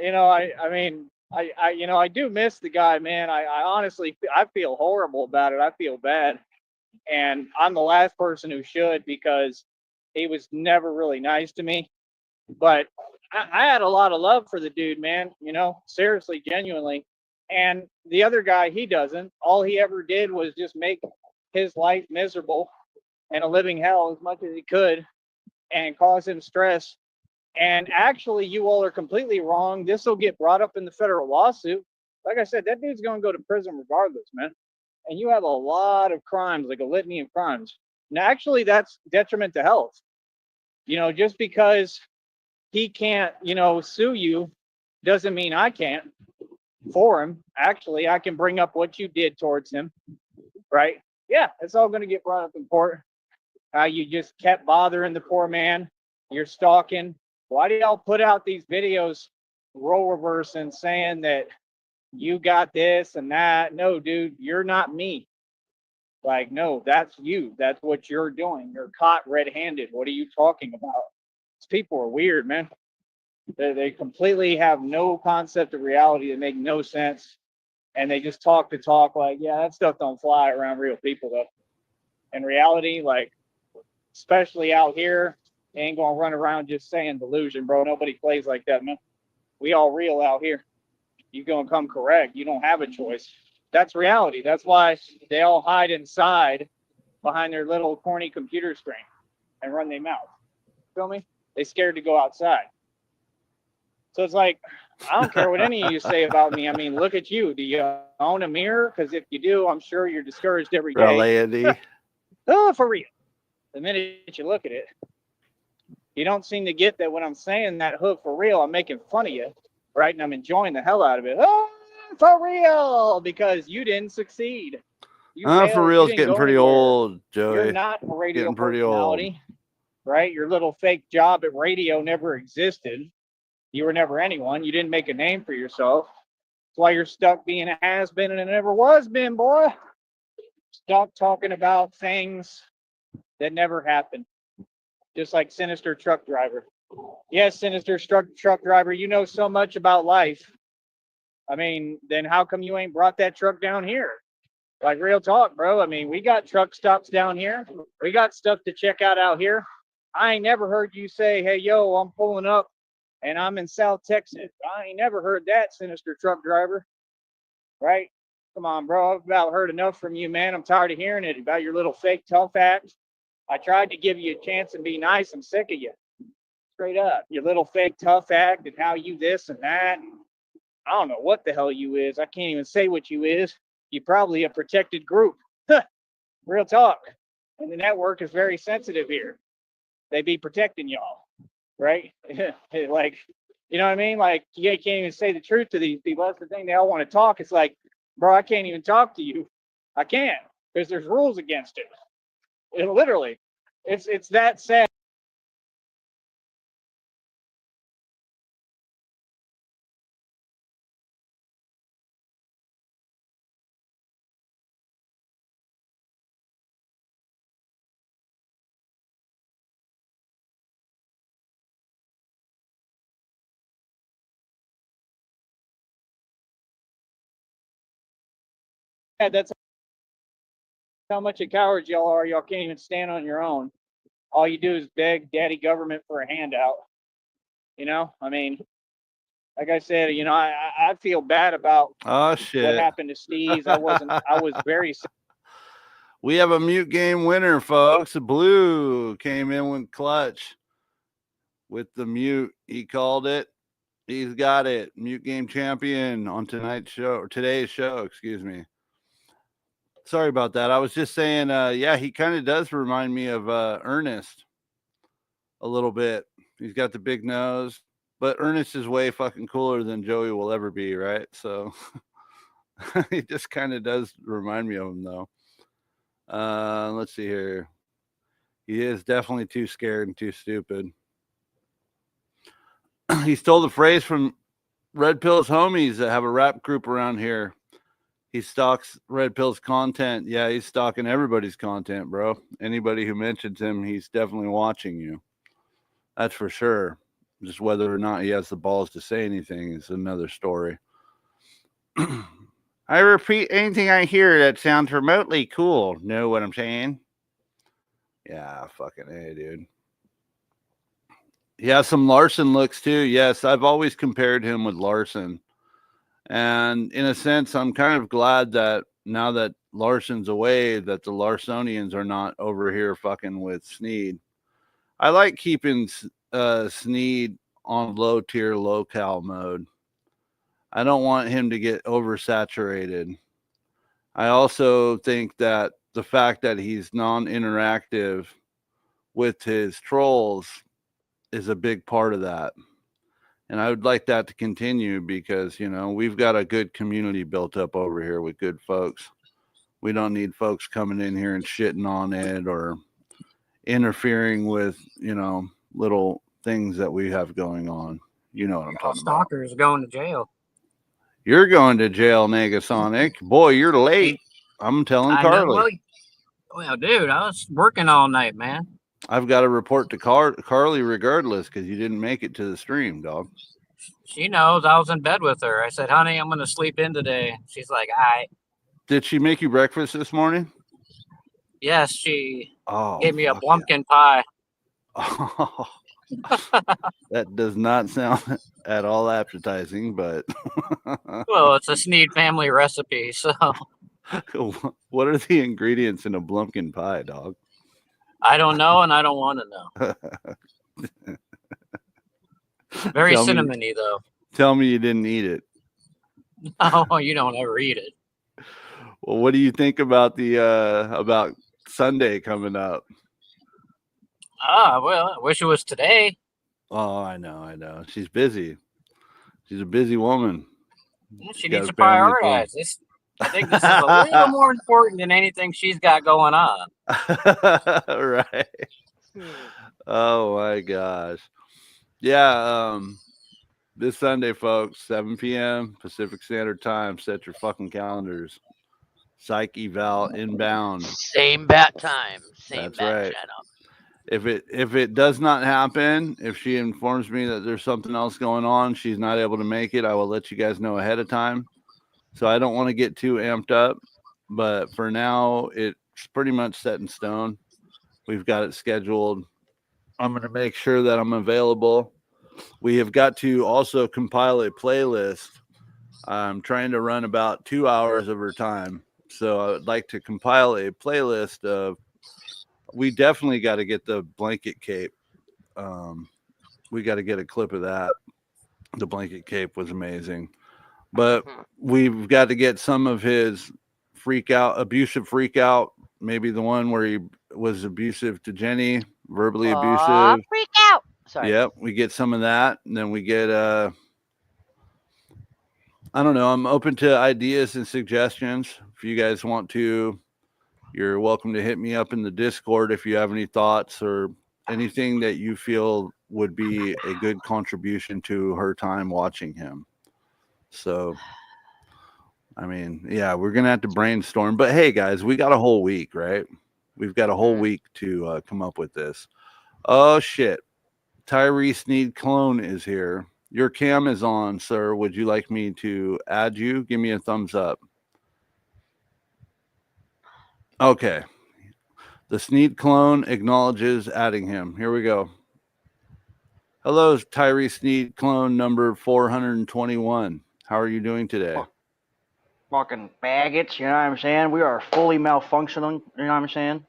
You know, I mean, you know, I do miss the guy, man. I honestly, I feel horrible about it. I feel bad, and I'm the last person who should because he was never really nice to me. But I had a lot of love for the dude, man. You know, seriously, genuinely. And the other guy, he doesn't. All he ever did was just make his life miserable and a living hell as much as he could and cause him stress. And actually, you all are completely wrong. This will get brought up in the federal lawsuit. Like I said, that dude's going to go to prison regardless, man. And you have a lot of crimes, like a litany of crimes. And actually, that's detriment to health. You know, just because he can't, you know, sue you doesn't mean I can't for him. Actually, I can bring up what you did towards him, right? Yeah, it's all going to get brought up in court. How you just kept bothering the poor man. You're stalking. Why do y'all put out these videos, role reverse, and saying that you got this and that? No, dude, you're not me. Like, no, that's you. That's what you're doing. You're caught red-handed. What are you talking about? These people are weird, man. They completely have no concept of reality. They make no sense. And they just talk the talk like, yeah, that stuff don't fly around real people, though. In reality, like, especially out here, You ain't gonna run around just saying delusion, bro. Nobody plays like that, man. We all real out here. You gonna come correct. You don't have a choice. That's reality. That's why they all hide inside behind their little corny computer screen and run their mouth. Feel me? They scared to go outside. So it's like, I don't care what any of you say about me. I mean, look at you. Do you own a mirror? Because if you do, I'm sure you're discouraged every day. Really, Andy? Oh, for real. The minute you look at it, you don't seem to get that when I'm saying that hook for real, I'm making fun of you, right? And I'm enjoying the hell out of it. Oh, for real, because you didn't succeed. You For failed. real's You didn't getting go pretty anywhere. old, Joey. You're not a radio Getting pretty old. personality, right? Your little fake job at radio never existed. You were never anyone. You didn't make a name for yourself. That's why you're stuck being a has-been and a never was-been, boy. Stuck talking about things that never happened. Just like Sinister Truck Driver. Yes, Sinister Truck Driver, you know so much about life. I mean, then how come you ain't brought that truck down here? Like, real talk, bro. I mean, we got truck stops down here. We got stuff to check out here. I ain't never heard you say, hey, yo, I'm pulling up and I'm in South Texas. I ain't never heard that, Sinister Truck Driver. Right? Come on, bro. I've about heard enough from you, man. I'm tired of hearing it about your little fake tough act. I tried to give you a chance and be nice. I'm sick of you. Straight up. Your little fake tough act and how you this and that. I don't know what the hell you is. I can't even say what you is. You're probably a protected group. Real talk. And the network is very sensitive here. They be protecting y'all, right? Like, you know what I mean? Like, you can't even say the truth to these people. That's the thing. They all want to talk. It's like, bro, I can't even talk to you. I can't because there's rules against it. Literally, it's that sad. That's how much of cowards y'all are. Y'all can't even stand on your own. All you do is beg daddy government for a handout. You know, I mean, like I said, you know, I feel bad about Oh what shit. happened to Sneeds. I was very. We have a mute game winner, folks. Blue came in with clutch with the mute. He called it. He's got it. Mute game champion on tonight's show, or today's show, excuse me. Sorry about that. I was just saying, yeah, he kind of does remind me of Ernest a little bit. He's got the big nose, but Ernest is way fucking cooler than Joey will ever be, right? So he just kind of does remind me of him, though. Let's see here. He is definitely too scared and too stupid. He stole the phrase from Red Pill's homies that have a rap group around here. He stalks Red Pill's content. Yeah, he's stalking everybody's content, bro. Anybody who mentions him, he's definitely watching you. That's for sure. Just whether or not he has the balls to say anything is another story. I repeat anything I hear that sounds remotely cool. Know what I'm saying? Yeah, fucking A, dude. He has some Larson looks too. Yes, I've always compared him with Larson. And in a sense, I'm kind of glad that now that Larson's away, that the Larsonians are not over here fucking with Sneed. I like keeping Sneed on low tier, low cal mode. I don't want him to get oversaturated. I also think that the fact that he's non-interactive with his trolls is a big part of that. And I would like that to continue because, you know, we've got a good community built up over here with good folks. We don't need folks coming in here and shitting on it or interfering with, you know, little things that we have going on. You know what I'm talking about. Stalkers going to jail. You're going to jail, Negasonic. Boy, you're late. I'm telling I know. Carly. Well, dude, I was working all night, man. I've got to report to Carly regardless because you didn't make it to the stream, dog. She knows I was in bed with her. I said, honey, I'm going to sleep in today. She's like, all right. Did she make you breakfast this morning? Yes, she Oh, gave me a fuck pumpkin pie. Oh, that does not sound at all appetizing, but Well, it's a Sneed family recipe, so what are the ingredients in a Blumpkin pie, dog? I don't know, and I don't want to know. Very Tell me- cinnamony, though. Tell me you didn't eat it. Oh, you don't ever eat it. Well, what do you think about the about Sunday coming up? Well, I wish it was today. Oh, I know. She's busy. She's a busy woman. She got needs a to family prioritize this. I think this is a little more important than anything she's got going on. Right. Hmm. Oh my gosh. Yeah, this Sunday, folks, 7 p.m. Pacific Standard Time. Set your fucking calendars. Psych eval inbound. Same bat time. Same That's bat right. channel. If it does not happen, if she informs me that there's something else going on, she's not able to make it, I will let you guys know ahead of time. So I don't want to get too amped up, but for now, it's pretty much set in stone. We've got it scheduled. I'm going to make sure that I'm available. We have got to also compile a playlist. I'm trying to run about 2 hours of her time. So I would like to compile a playlist of, we definitely got to get the blanket cape. We got to get a clip of that. The blanket cape was amazing. But we've got to get some of his abusive freak out. Maybe the one where he was abusive to Jenny, verbally abusive. Freak out. Sorry. Yep, we get some of that, and then we get I don't know. I'm open to ideas and suggestions. If you guys want to, you're welcome to hit me up in the Discord if you have any thoughts or anything that you feel would be a good contribution to her time watching him. So, I mean, yeah, we're gonna have to brainstorm. But hey, guys, we got a whole week, right? We've got a whole week to come up with this. Oh shit! Tyree Sneed clone is here. Your cam is on, sir. Would you like me to add you? Give me a thumbs up. Okay. The Sneed clone acknowledges adding him. Here we go. Hello, Tyree Sneed clone number 421. How are you doing today? Fucking faggots, you know what I'm saying? We are fully malfunctioning, you know what I'm saying?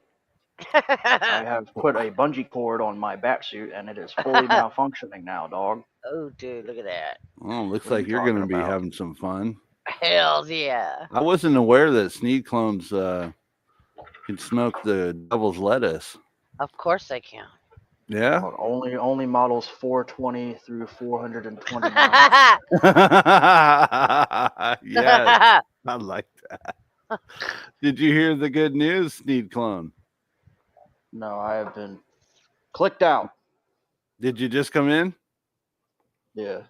I have put a bungee cord on my bat suit and it is fully malfunctioning now, dog. Oh, dude, look at that. Oh, looks What are like you you're going to talking be about? having some fun. Hells yeah. I wasn't aware that Sneed clones can smoke the devil's lettuce. Of course I can. Yeah? But only models 420 through 429. Yes, I like that. Did you hear the good news, Sneed clone? No, I have been clicked out. Did you just come in? Yeah.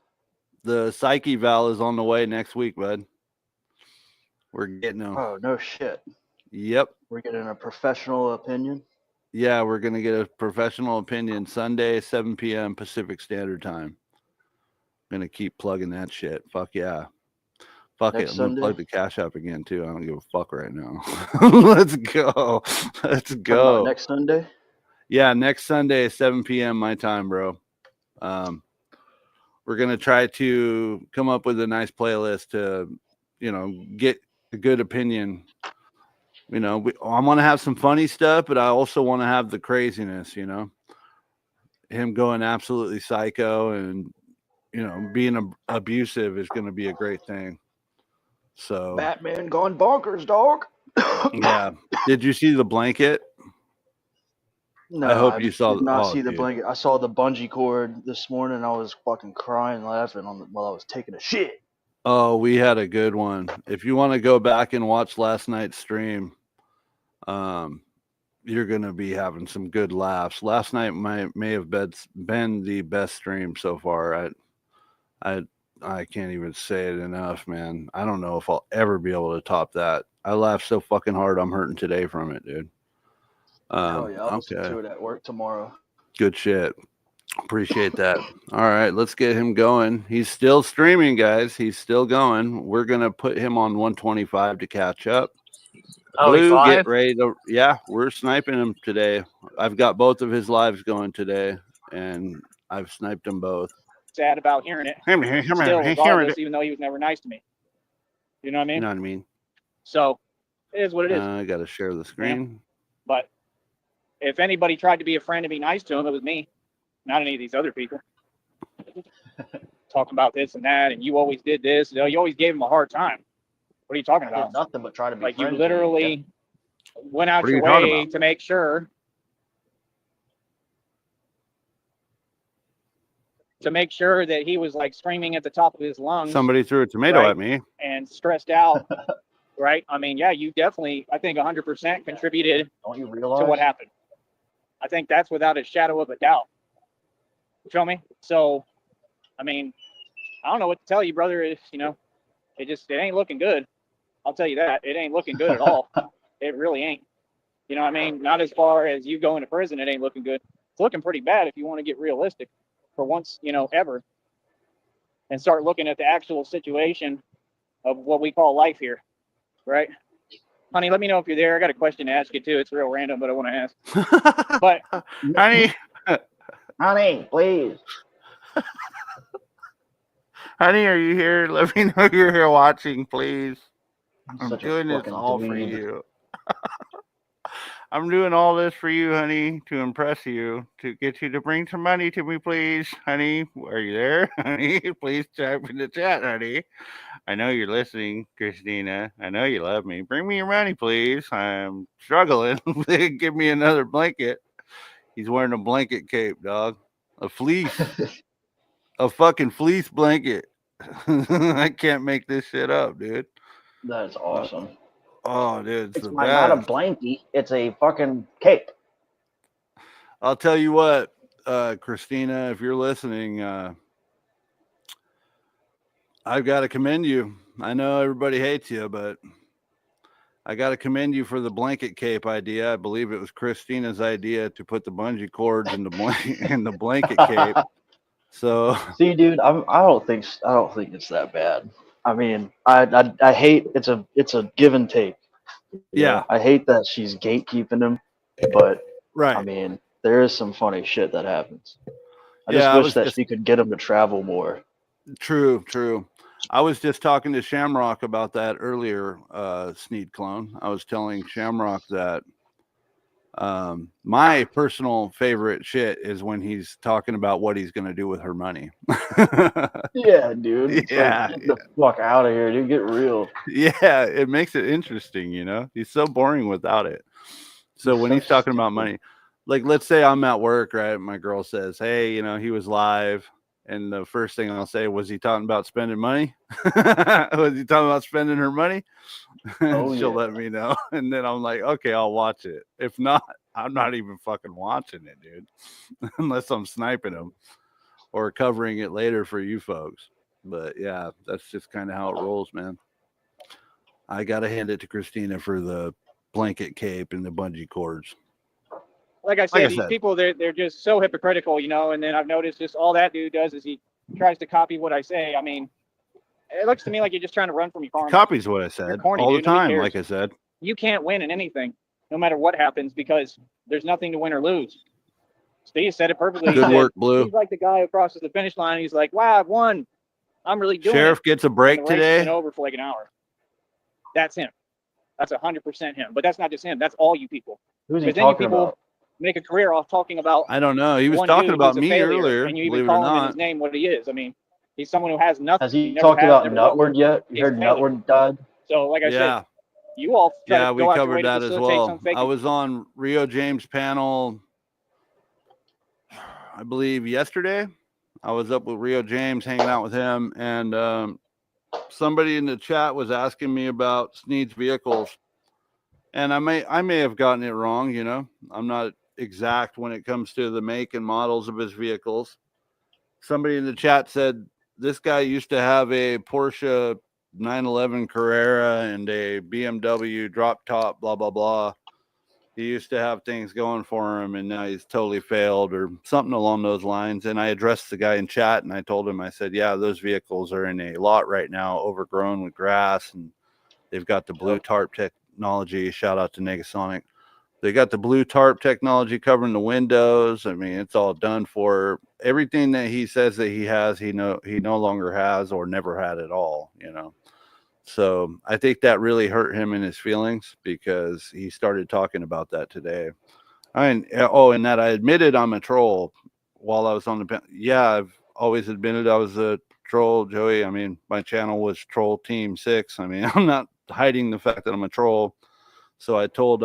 The psych eval is on the way next week, bud. We're getting them. Oh, no shit. Yep. We're getting a professional opinion. Yeah, we're going to get a professional opinion Sunday, 7 p.m. Pacific Standard Time. Going to keep plugging that shit. Fuck yeah. Fuck Next it. I'm going to Sunday? plug the Cash App again, too. I don't give a fuck right now. Let's go. Let's Talking go. about next Sunday? Yeah, next Sunday, 7 p.m. my time, bro. We're going to try to come up with a nice playlist to, get a good opinion. I want to have some funny stuff, but I also want to have the craziness, him going absolutely psycho and, being abusive is going to be a great thing. So Batman gone bonkers, dog. yeah. Did you see the blanket? No, I hope you saw. did not oh, see the dude. blanket. I saw the bungee cord this morning. I was fucking crying, laughing while I was taking a shit. Oh, we had a good one. If you want to go back and watch last night's stream, you're gonna be having some good laughs. Last night may have been the best stream so far. I can't even say it enough, man. I don't know if I'll ever be able to top that. I laughed so fucking hard. I'm hurting today from it, dude. Oh yeah, I'll listen Okay. to it at work tomorrow. Good shit. Appreciate that. All right, let's get him going. He's still streaming, guys. He's still going. We're gonna put him on 125 to catch up. Oh, he's Blue, live? get ready to. Yeah, we're sniping him today. I've got both of his lives going today, and I've sniped them both. Sad about hearing it. Still, regardless, even though he was never nice to me. You know what I mean? You know what I mean? So it is what it is. I got to share the screen. But if anybody tried to be a friend and be nice to him, it was me, not any of these other people. Talking about this and that, and you always did this. You know, you always gave him a hard time. What are you talking I did about? nothing but try to be Like you friends with literally went out What are your you talking way about? to make sure that he was like screaming at the top of his lungs. Somebody threw a tomato right, at me. and stressed out. Right? I mean, yeah, you definitely, I think 100% contributed Don't you realize? to what happened. I think that's without a shadow of a doubt. You feel me? So, I mean, I don't know what to tell you, brother. If you know, it ain't looking good. I'll tell you that. It ain't looking good at all. It really ain't. You know what I mean? Not as far as you going to prison, it ain't looking good. It's looking pretty bad if you want to get realistic for once, you know, ever. And start looking at the actual situation of what we call life here. Right? Honey, let me know if you're there. I got a question to ask you too. It's real random, but I want to ask. But Honey, please. Honey, are you here? Let me know you're here watching, please. I'm Such a doing this fucking all for dweeb. you. I'm doing all this for you, honey, to impress you, to get you to bring some money to me, please. Honey, are you there? Honey, please type in the chat, honey. I know you're listening, Christina. I know you love me. Bring me your money, please. I'm struggling. Give me another blanket. He's wearing a blanket cape, dog. A fleece. A fucking fleece blanket. I can't make this shit up, dude. That's awesome. Oh, dude, it's It's the not a best. blankie. It's a fucking cape. I'll tell you what, Christina, if you're listening, I've got to commend you. I know everybody hates you, but I got to commend you for the blanket cape idea. I believe it was Christina's idea to put the bungee cords in the blanket cape. So see, dude, I don't think it's that bad. I mean, I hate it's a give and take. Yeah, I hate that she's gatekeeping him, but right. I mean, there is some funny shit that happens. I Yeah, just wish that she could get him to travel more. True. I was just talking to Shamrock about that earlier, Sneed clone. I was telling Shamrock that my personal favorite shit is when he's talking about what he's going to do with her money. Yeah, dude. It's Yeah. like, get the fuck out of here, dude. Get real. Yeah, it makes it interesting, you know? He's so boring without it. So when he's talking about money, like let's say I'm at work, right? My girl says, hey, you know, he was live. And the first thing I'll say, was he talking about spending money? Was he talking about spending her money? Oh, She'll yeah. let me know. And then I'm like, okay, I'll watch it. If not, I'm not even fucking watching it, dude. Unless I'm sniping him or covering it later for you folks. But yeah, that's just kind of how it rolls, man. I got to hand it to Christina for the blanket cape and the bungee cords. Like I said, these people, they're just so hypocritical, you know, and then I've noticed just all that dude does is he tries to copy what I say. I mean, it looks to me like you're just trying to run from your karma. Copies what I said corny, all the dude. Nobody time, cares. like I said. You can't win in anything, no matter what happens, because there's nothing to win or lose. Steve said it perfectly. Good work, Blue. He's like the guy who crosses the finish line. He's like, wow, I've won. I'm really doing Sheriff it. gets a break And the race today. has been over for like an hour. That's him. That's 100% him. But that's not just him. That's all you people. Who's he Because then you talking people about? make a career off talking about. I don't know. He was one talking dude about who's a me failure, earlier, and you believe even it or call him in not. his name what he is. I mean, he's someone who has nothing. Has he never talked has, about never will. Nutward yet? You He's a heard failure. Nutward died? So, like I Yeah. said, you all try Yeah, to we go out your way covered to that as facilitate well. some fake. I was on Rio James' panel, I believe, yesterday. I was up with Rio James, hanging out with him, and somebody in the chat was asking me about Sneed's vehicles, and I may have gotten it wrong. You know, I'm not exact when it comes to the make and models of his vehicles. Somebody in the chat said this guy used to have a Porsche 911 Carrera and a BMW drop top, blah blah blah. He used to have things going for him, and now he's totally failed, or something along those lines. And I addressed the guy in chat, and I told him, I said, yeah, those vehicles are in a lot right now, overgrown with grass, and they've got the blue tarp technology. Shout out to Negasonic. They got the blue tarp technology covering the windows. I mean, it's all done for. Everything that he says that he has, he no longer has or never had at all, you know. So I think that really hurt him in his feelings because he started talking about that today. And that I admitted I'm a troll while I was on the. Yeah, I've always admitted I was a troll, Joey. I mean, my channel was Troll Team 6. I mean, I'm not hiding the fact that I'm a troll. So I told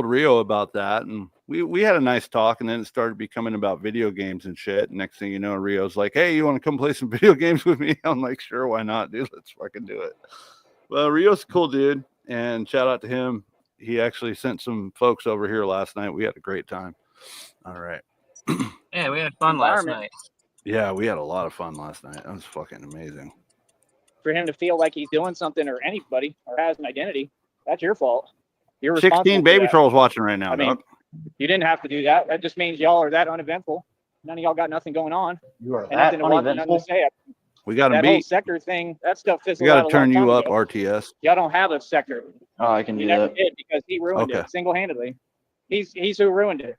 Rio about that, and we had a nice talk, and then it started becoming about video games and shit. Next thing you know, Rio's like, "Hey, you want to come play some video games with me?" I'm like, "Sure, why not, dude? Let's fucking do it." Well, Rio's a cool dude, and shout out to him. He actually sent some folks over here last night. We had a great time. All right. Yeah, we had fun last night. Yeah, we had a lot of fun last night. That was fucking amazing. For him to feel like he's doing something or anybody or has an identity, that's your fault. You're responsible 16 for baby that. trolls watching right now, I mean, dog. you didn't have to do that. That just means y'all are that uneventful. None of y'all got nothing going on. You are And that nothing to watch, nothing uneventful. to say. We got to That whole beat. sector thing, that stuff We fizzled got out to a turn long you time up, ago. RTS. Y'all don't have a sector. Oh, I can do You never that. did because he ruined Okay. it single-handedly. He's who ruined it.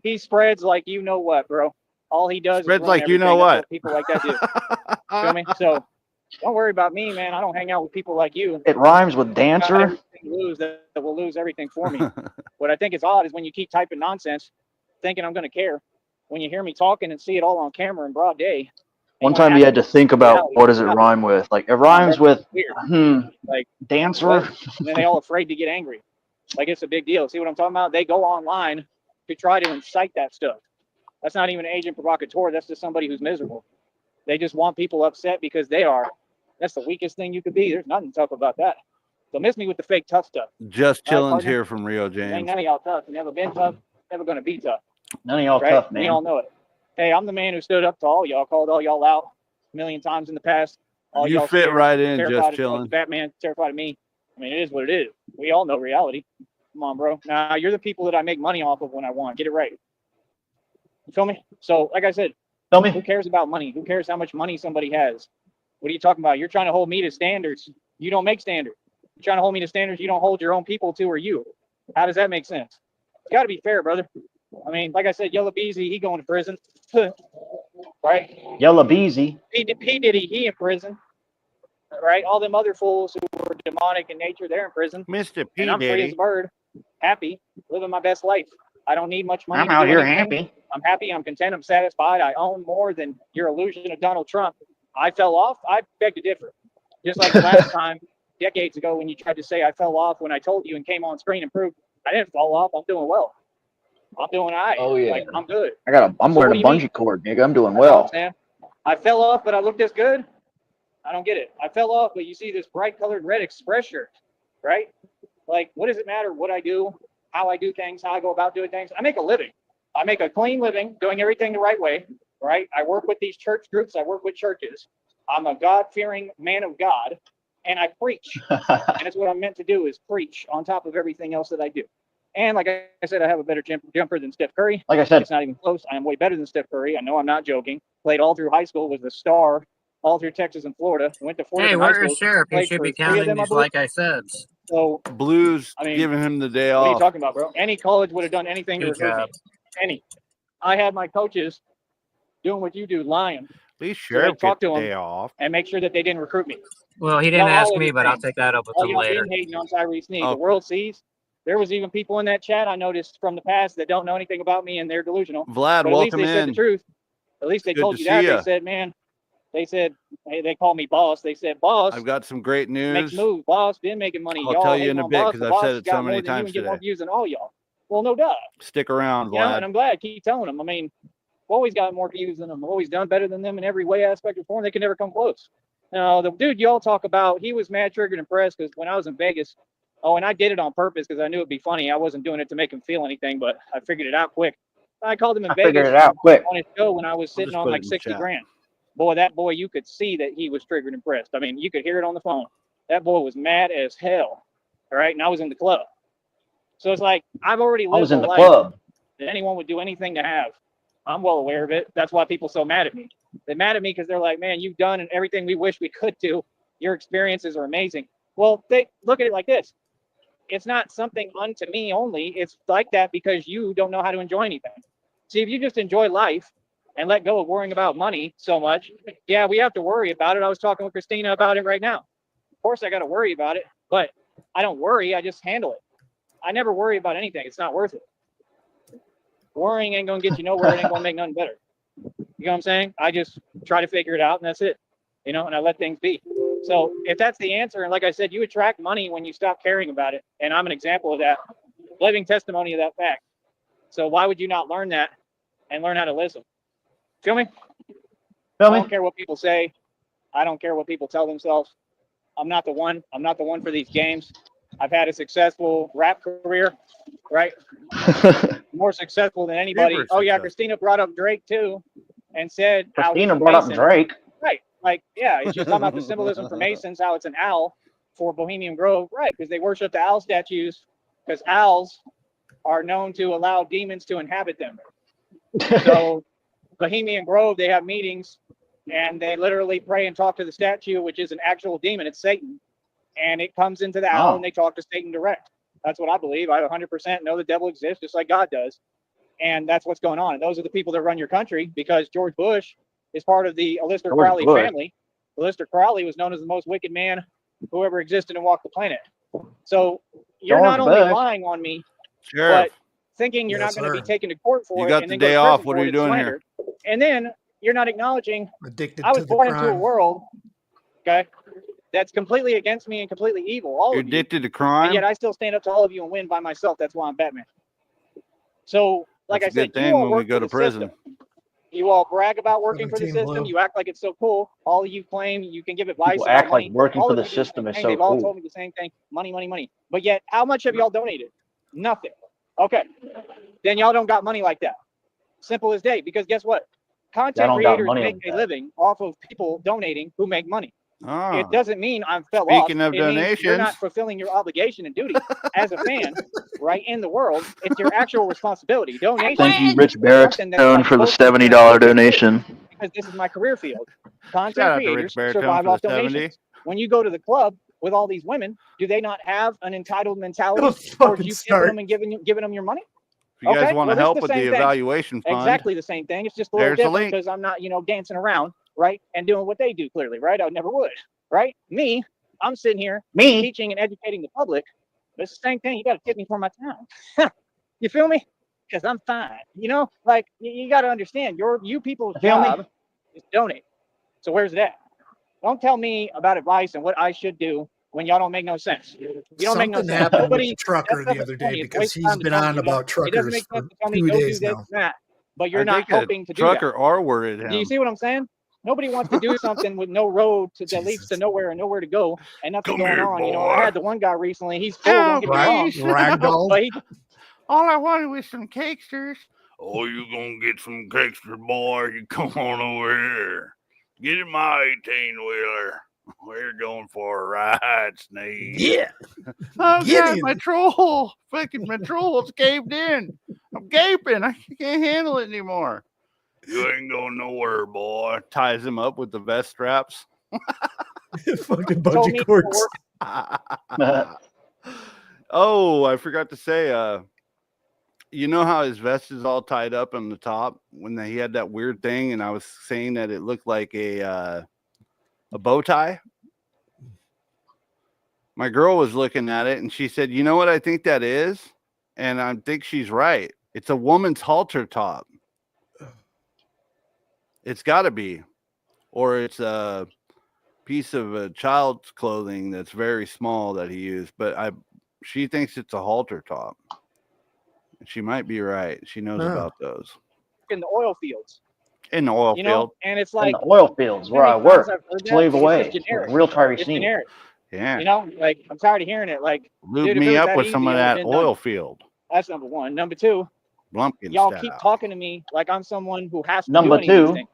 He spreads like you know what, bro. All he does Spreads is ruin like you know everything. That's what. People like that do. Feel me? So don't worry about me, man. I don't hang out with people like you. It rhymes with Got dancer. everything to lose that will lose everything for me. What I think is odd is when you keep typing nonsense, thinking I'm going to care. When you hear me talking and see it all on camera in broad day. One and time wanna you act had to like think it's about reality, what does it no. rhyme with. Like it Come on, rhymes bro. with It's weird. Like dancer. what? And then they all afraid to get angry. Like it's a big deal. See what I'm talking about? They go online to try to incite that stuff. That's not even an agent provocateur. That's just somebody who's miserable. They just want people upset because they are. That's the weakest thing you could be. There's nothing tough about that. So miss me with the fake tough stuff. Just All right, chilling's partner? here from Rio Ain't James. none of y'all tough. Never been tough. Never gonna be tough. None of y'all Right? tough, We man. all know it. Hey, I'm the man who stood up to all y'all, called all y'all out a million times in the past. All You y'all fit scared, right in, terrified just of chilling. Batman, terrified of me. I mean, it is what it is. We all know reality. Come on, bro. Now you're the people that I make money off of when I want. Get it right. You feel me? So, like I said, Tell me. who cares about money? Who cares how much money somebody has? What are you talking about? You're trying to hold me to standards. You don't make standards. You're trying to hold me to standards you don't hold your own people to, or you. How does that make sense? It's got to be fair, brother. I mean, like I said, Yellow Beezy, he going to prison. Right? Yellow Beezy. P. Diddy, he in prison. Right? All them other fools who were demonic in nature, they're in prison. Mr. P. And I'm free as a Diddy. bird, happy, living my best life. I don't need much money. I'm to out do here anything. happy. I'm happy. I'm content. I'm satisfied. I own more than your illusion of Donald Trump. I fell off. I beg to differ. Just like the last time, decades ago, when you tried to say I fell off when I told you and came on screen and proved I didn't fall off. I'm doing well. I'm doing all right. Oh, yeah. Like, I'm good. I'm So what wearing do a you mean? bungee cord, nigga. I'm doing That's all I'm well. saying. I fell off, but I look this good. I don't get it. I fell off, but you see this bright colored red express shirt, right? Like, what does it matter what I do, how I do things, how I go about doing things? I make a living. I make a clean living doing everything the right way, right? I work with these church groups. I work with churches. I'm a God-fearing man of God, and I preach. And that's what I'm meant to do is preach on top of everything else that I do. And like I said, I have a better jumper than Steph Curry. Like I said, It's not even close. I am way better than Steph Curry. I know I'm not joking. Played all through high school, was the star all through Texas and Florida. Went to Florida Hey, high we're school. a sheriff. You Played should for be 3 of counting them, I these believe. like I said. So, Blues I mean, giving him the day what are you off. talking about, bro? Any college would have done anything to Good recruit job. me. Any. I had my coaches doing what you do, lying, At least so they sheriff talk get to the them day off. and make sure that they didn't recruit me. Well, he didn't Y'all ask all me, but I'll anything. take that up with All him y'all later. been hating on Tyree Sneed. Oh. The world sees. There was even people in that chat I noticed from the past that don't know anything about me and they're delusional. Vlad, But at least welcome they said the in. truth. At least they Good told to you that. see They ya. said, man, they said, hey, they call me boss. They said, boss I've got some great makes news. moves. Boss been making money. I'll Y'all tell you hating in a on bit boss. because The I've boss said has it so got more many than you times and get more today. views than all y'all. Well, no doubt. Stick around, You know, Vlad. and I'm glad. Keep telling them. I mean, I've always got more views than them. I've always done better than them in every way, aspect, or form. They can never come close. Now, the dude y'all talk about, he was mad, triggered, and pressed because when I was in Vegas, oh, and I did it on purpose because I knew it'd be funny. I wasn't doing it to make him feel anything, but I figured it out quick. I called him in I figured Vegas it out quick. on his show when I was I'll sitting just on put it like in the 60 chat. grand. Boy, that boy, you could see that he was triggered and pressed. I mean, you could hear it on the phone. That boy was mad as hell. All right. And I was in the club. So it's like, I've already I lived was in a the life club. that anyone would do anything to have. I'm well aware of it. That's why people so mad at me. They're mad at me because they're like, man, you've done everything we wish we could do. Your experiences are amazing. Well, they look at it like this. it's not something unto me only. It's like that because you don't know how to enjoy anything. See, if you just enjoy life and let go of worrying about money so much, yeah, we have to worry about it. I was talking with Christina about it right now. Of course, I got to worry about it, but I don't worry. I just handle it. I never worry about anything. It's not worth it. Worrying ain't going to get you nowhere. It ain't going to make nothing better. You know what I'm saying? I just try to figure it out, and that's it. You know, and I let things be. So if that's the answer, and like I said, you attract money when you stop caring about it. And I'm an example of that, living testimony of that fact. So why would you not learn that and learn how to listen? Feel me? I don't care what people say. I don't care what people tell themselves. I'm not the one. I'm not the one for these games. I've had a successful rap career, right? More successful than anybody. Super Oh yeah, successful. Christina brought up Drake too, and said how he's Christina a brought up Mason. Drake. Right. Like, yeah, she's talking about the symbolism for Masons, how it's an owl for Bohemian Grove, right? Because they worship the owl statues, because owls are known to allow demons to inhabit them. So Bohemian Grove, they have meetings and they literally pray and talk to the statue, which is an actual demon. It's Satan. And it comes into the owl and they talk to Satan direct. That's what I believe. I 100% know the devil exists just like God does. And that's what's going on. And those are the people that run your country, because George Bush is part of the Aleister Crowley family. Aleister Crowley was known as the most wicked man who ever existed and walked the planet. So you're not only lying on me, but thinking you're not going to be taken to court for it, and then go to prison for it, it's slander. And then you're not acknowledging I was born into a world, okay, that's completely against me and completely evil. All You're of you. addicted to crime. And yet I still stand up to all of you and win by myself. That's why I'm Batman. So, like That's I a said, good you thing all when work we go for to the prison. system. You all brag about working for the 17 system. blue. You act like it's so cool. All of you claim you can give advice People about act money. like working All for of the you do the system same is thing. so They've all cool. told me the same thing. Money, money, money. But yet, how much have y'all donated? Nothing. Okay. Then y'all don't got money like that. Simple as day. Because guess what? Content don't got creators money make like a that. living off of people donating who make money. Ah, It doesn't mean I'm fell off. speaking of It means you're donations, not fulfilling your obligation and duty as a fan, right, in the world. It's your actual responsibility. Donation. Thank you, Rich is something that's Baritone, like for the supposed to be $70 done donation. because this is my career field. shout Content out to Rich creators Baritone survive for the off 70. donations. When you go to the club with all these women, do they not have an entitled mentality Don't towards fucking you tipping start. them and giving them your money? If you guys Okay, want well, to this is help the with the same thing. evaluation fund, Exactly the same thing. It's just a little There's the different link. because I'm not, dancing around, right, and doing what they do. Clearly, right? I never would, right? Me, I'm sitting here teaching and educating the public. But it's the same thing. You got to tip me for my time. You feel me? Because I'm fine. Like you got to understand, you people's job is to donate. So where's it at? Don't tell me about advice and what I should do when y'all don't make no sense. You don't make no Something sense. happened with Nobody. the trucker That stuff the is other day funny. It's a because waste of he's time to been tell me, on about It doesn't truckers make sense for to tell me 2 go do days this now. and that, but you're I not think a hoping to do that. trucker R-worded him. Do you see what I'm saying? Nobody wants to do something with no road that leads to nowhere and nowhere to go and nothing Come going here, on. boy. I had the one guy recently. He's full. Don't get me wrong. Ragdoll. But he, All I wanted was some cakesters. Oh, you gonna get some cakesters, boy? You come on over here. Get in my 18-wheeler. We're going for a ride, Sneed. Yeah. Oh, Get God, in. my troll's caved in. I'm gaping. I can't handle it anymore. You ain't going nowhere, boy. Ties him up with the vest straps. Fucking told me bungee to cords. work. Oh, I forgot to say, you know how his vest is all tied up on the top when he had that weird thing, and I was saying that it looked like a bow tie. My girl was looking at it and she said, "You know what I think that is?" And I think she's right. It's a woman's halter top. It's got to be, or it's a piece of a child's clothing that's very small that he used. But she thinks it's a halter top. She might be right. She knows about those. In the oil fields. In the oil field. And it's In like the oil fields where I work, slave away, It's just generic. real Tyree It's Sneed. generic. Yeah. Like I'm tired of hearing it. Like, Lube dude, if it me was up that with easy, some of it would've that been done. oil field. That's number one. Number two, Blumpkin y'all style. keep talking to me like I'm someone who has to Number do any of these two. things.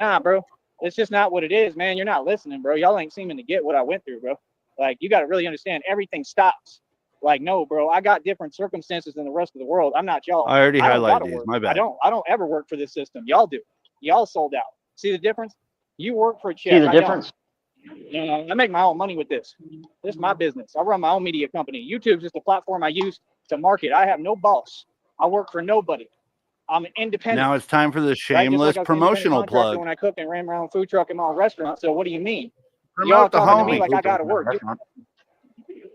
Nah, bro. It's just not what it is, man. You're not listening, bro. Y'all ain't seeming to get what I went through, bro. Like, you got to really understand everything stops. Like, no, bro, I got different circumstances than the rest of the world. I'm not y'all. I already don't highlighted gotta these. work. My bad. I don't ever work for this system. Y'all do. Y'all sold out. See the difference? You work for a check. See the I don't. difference? You know, I make my own money with this. This is my business. I run my own media company. YouTube's just a platform I use to market. I have no boss. I work for nobody. I'm independent. Now it's time for the Right? Just shameless like I was an independent promotional contractor plug. when I cooked and ran my own food truck and my own restaurant. So what do you mean? Promote Y'all the talking to me homie. like I gotta work.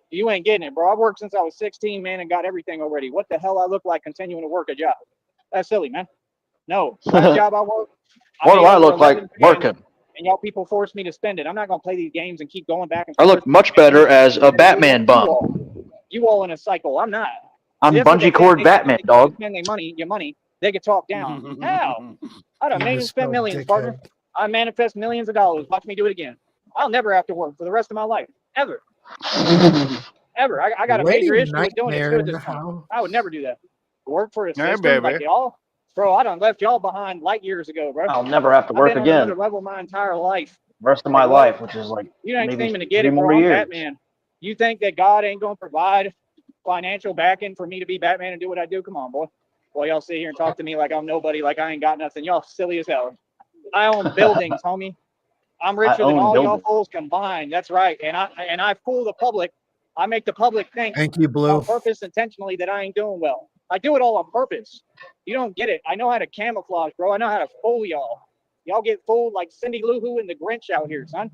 You ain't getting it, bro. I've worked since I was 16, man, and got everything already. What the hell I look like continuing to work a job? That's silly, man. No, last job I worked. What do made I over look like 11 grand, working? and y'all people forced me to spend it. I'm not gonna play these games and keep going back and I forth. look much better as a Batman bum. You all in a cycle. I'm not. I'm That's what they bungee cord think. They Batman, think they dog. spend your money. They can talk down. How? I done You made and spent misspelled millions, dickhead. partner. I manifest millions of dollars. Watch me do it again. I'll never have to work for the rest of my life. Ever. Ever. I got a major Lady issue with doing it Nightmare too at in this the point. house. I would never do that. Work for a Hey, system like baby. y'all? Bro, I done left y'all behind light years ago, bro. I'll never have to I've work been on again. another level my entire life. Rest of my And what? life, which is like You ain't maybe seeming to get 3 it, bro. more I'm years. Batman. You think that God ain't gonna provide financial backing for me to be Batman and do what I do? Come on, boy. Boy, y'all sit here and talk to me like I'm nobody, like I ain't got nothing. Y'all silly as hell. I own buildings, homie. I'm richer than own all y'all buildings. fools combined. That's right. And I fool the public. I make the public think Thank you, Blue. on purpose intentionally that I ain't doing well. I do it all on purpose. You don't get it. I know how to camouflage, bro. I know how to fool y'all. Y'all get fooled like Cindy Lou Who and the Grinch out here, son.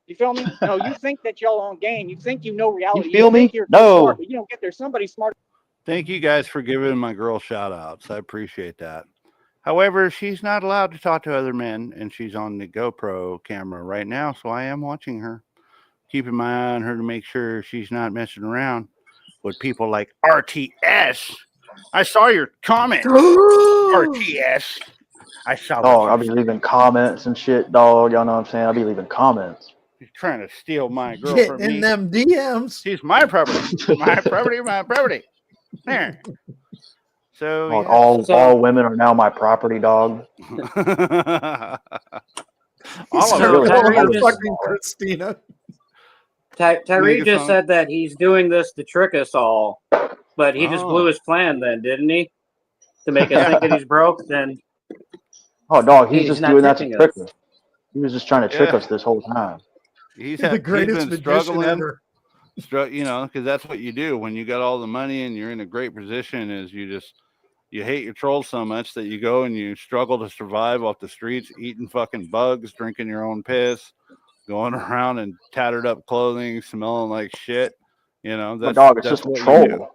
You feel me? No, you think that y'all on game. You think you know reality. You feel me? think you're No. smart, but you don't get there. Somebody smart. Thank you guys for giving my girl shout outs. I appreciate that. However, she's not allowed to talk to other men, and she's on the GoPro camera right now, so I am watching her, keeping my eye on her to make sure she's not messing around with people like RTS. I saw your comment, RTS. I saw Dog, what I'll be leaving comments and shit, dog. Y'all know what I'm saying? I'll be leaving comments. you're trying to steal my girl Get from in me. them DMs. She's my property. My property, my property. There. So, Dog, yeah. all women are now my property, dog. All of So them. really calling all her of them. fucking Christina. Tyree just Megaphone. said that he's doing this to trick us all, but he just blew Oh. his plan then, didn't he? To make us think that he's broke, then Oh, dog, he's he's just not doing that to tricking trick us. us. He was just trying to trick Yeah. us this whole time. He's The greatest been magician struggling. ever. You know, because that's what you do when you got all the money and you're in a great position. Is you hate your trolls so much that you go and you struggle to survive off the streets, eating fucking bugs, drinking your own piss, going around in tattered up clothing, smelling like shit. You know, But dog, it's that's just a what you troll. do.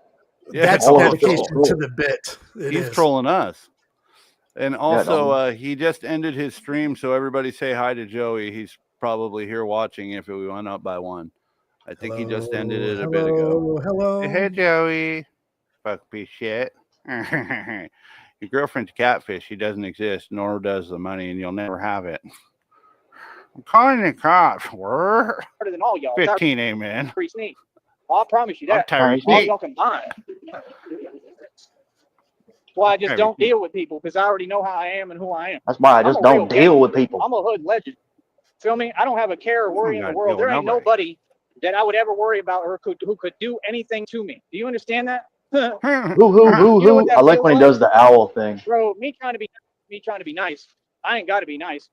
Yeah, That's all of us dedication troll. to the bit. It he's is. trolling us. And also, dog. he just ended his stream, so everybody say hi to Joey. He's probably here watching if we went up by one. I think he just ended it a bit ago. Hello. Hey, Joey. Fuck piece of shit. Your girlfriend's a catfish. She doesn't exist, nor does the money, and you'll never have it. I'm calling the cops. We're Harder than all y'all. 15, amen. Tyree Sneed. I promise you I'm that. Tyree All Sneed. y'all combined. That's why I just don't deal with people, because I already know how I am and who I am. That's why I I'm just a real don't deal with gangster. people. I'm a hood legend. Feel me? I don't have a care or worry in the gotta world. deal with There ain't nobody that I would ever worry about or who could do anything to me. Do you understand that? Who? You know what that I like feel when he like? does the owl thing. Bro, me trying to be nice. I ain't got to be nice.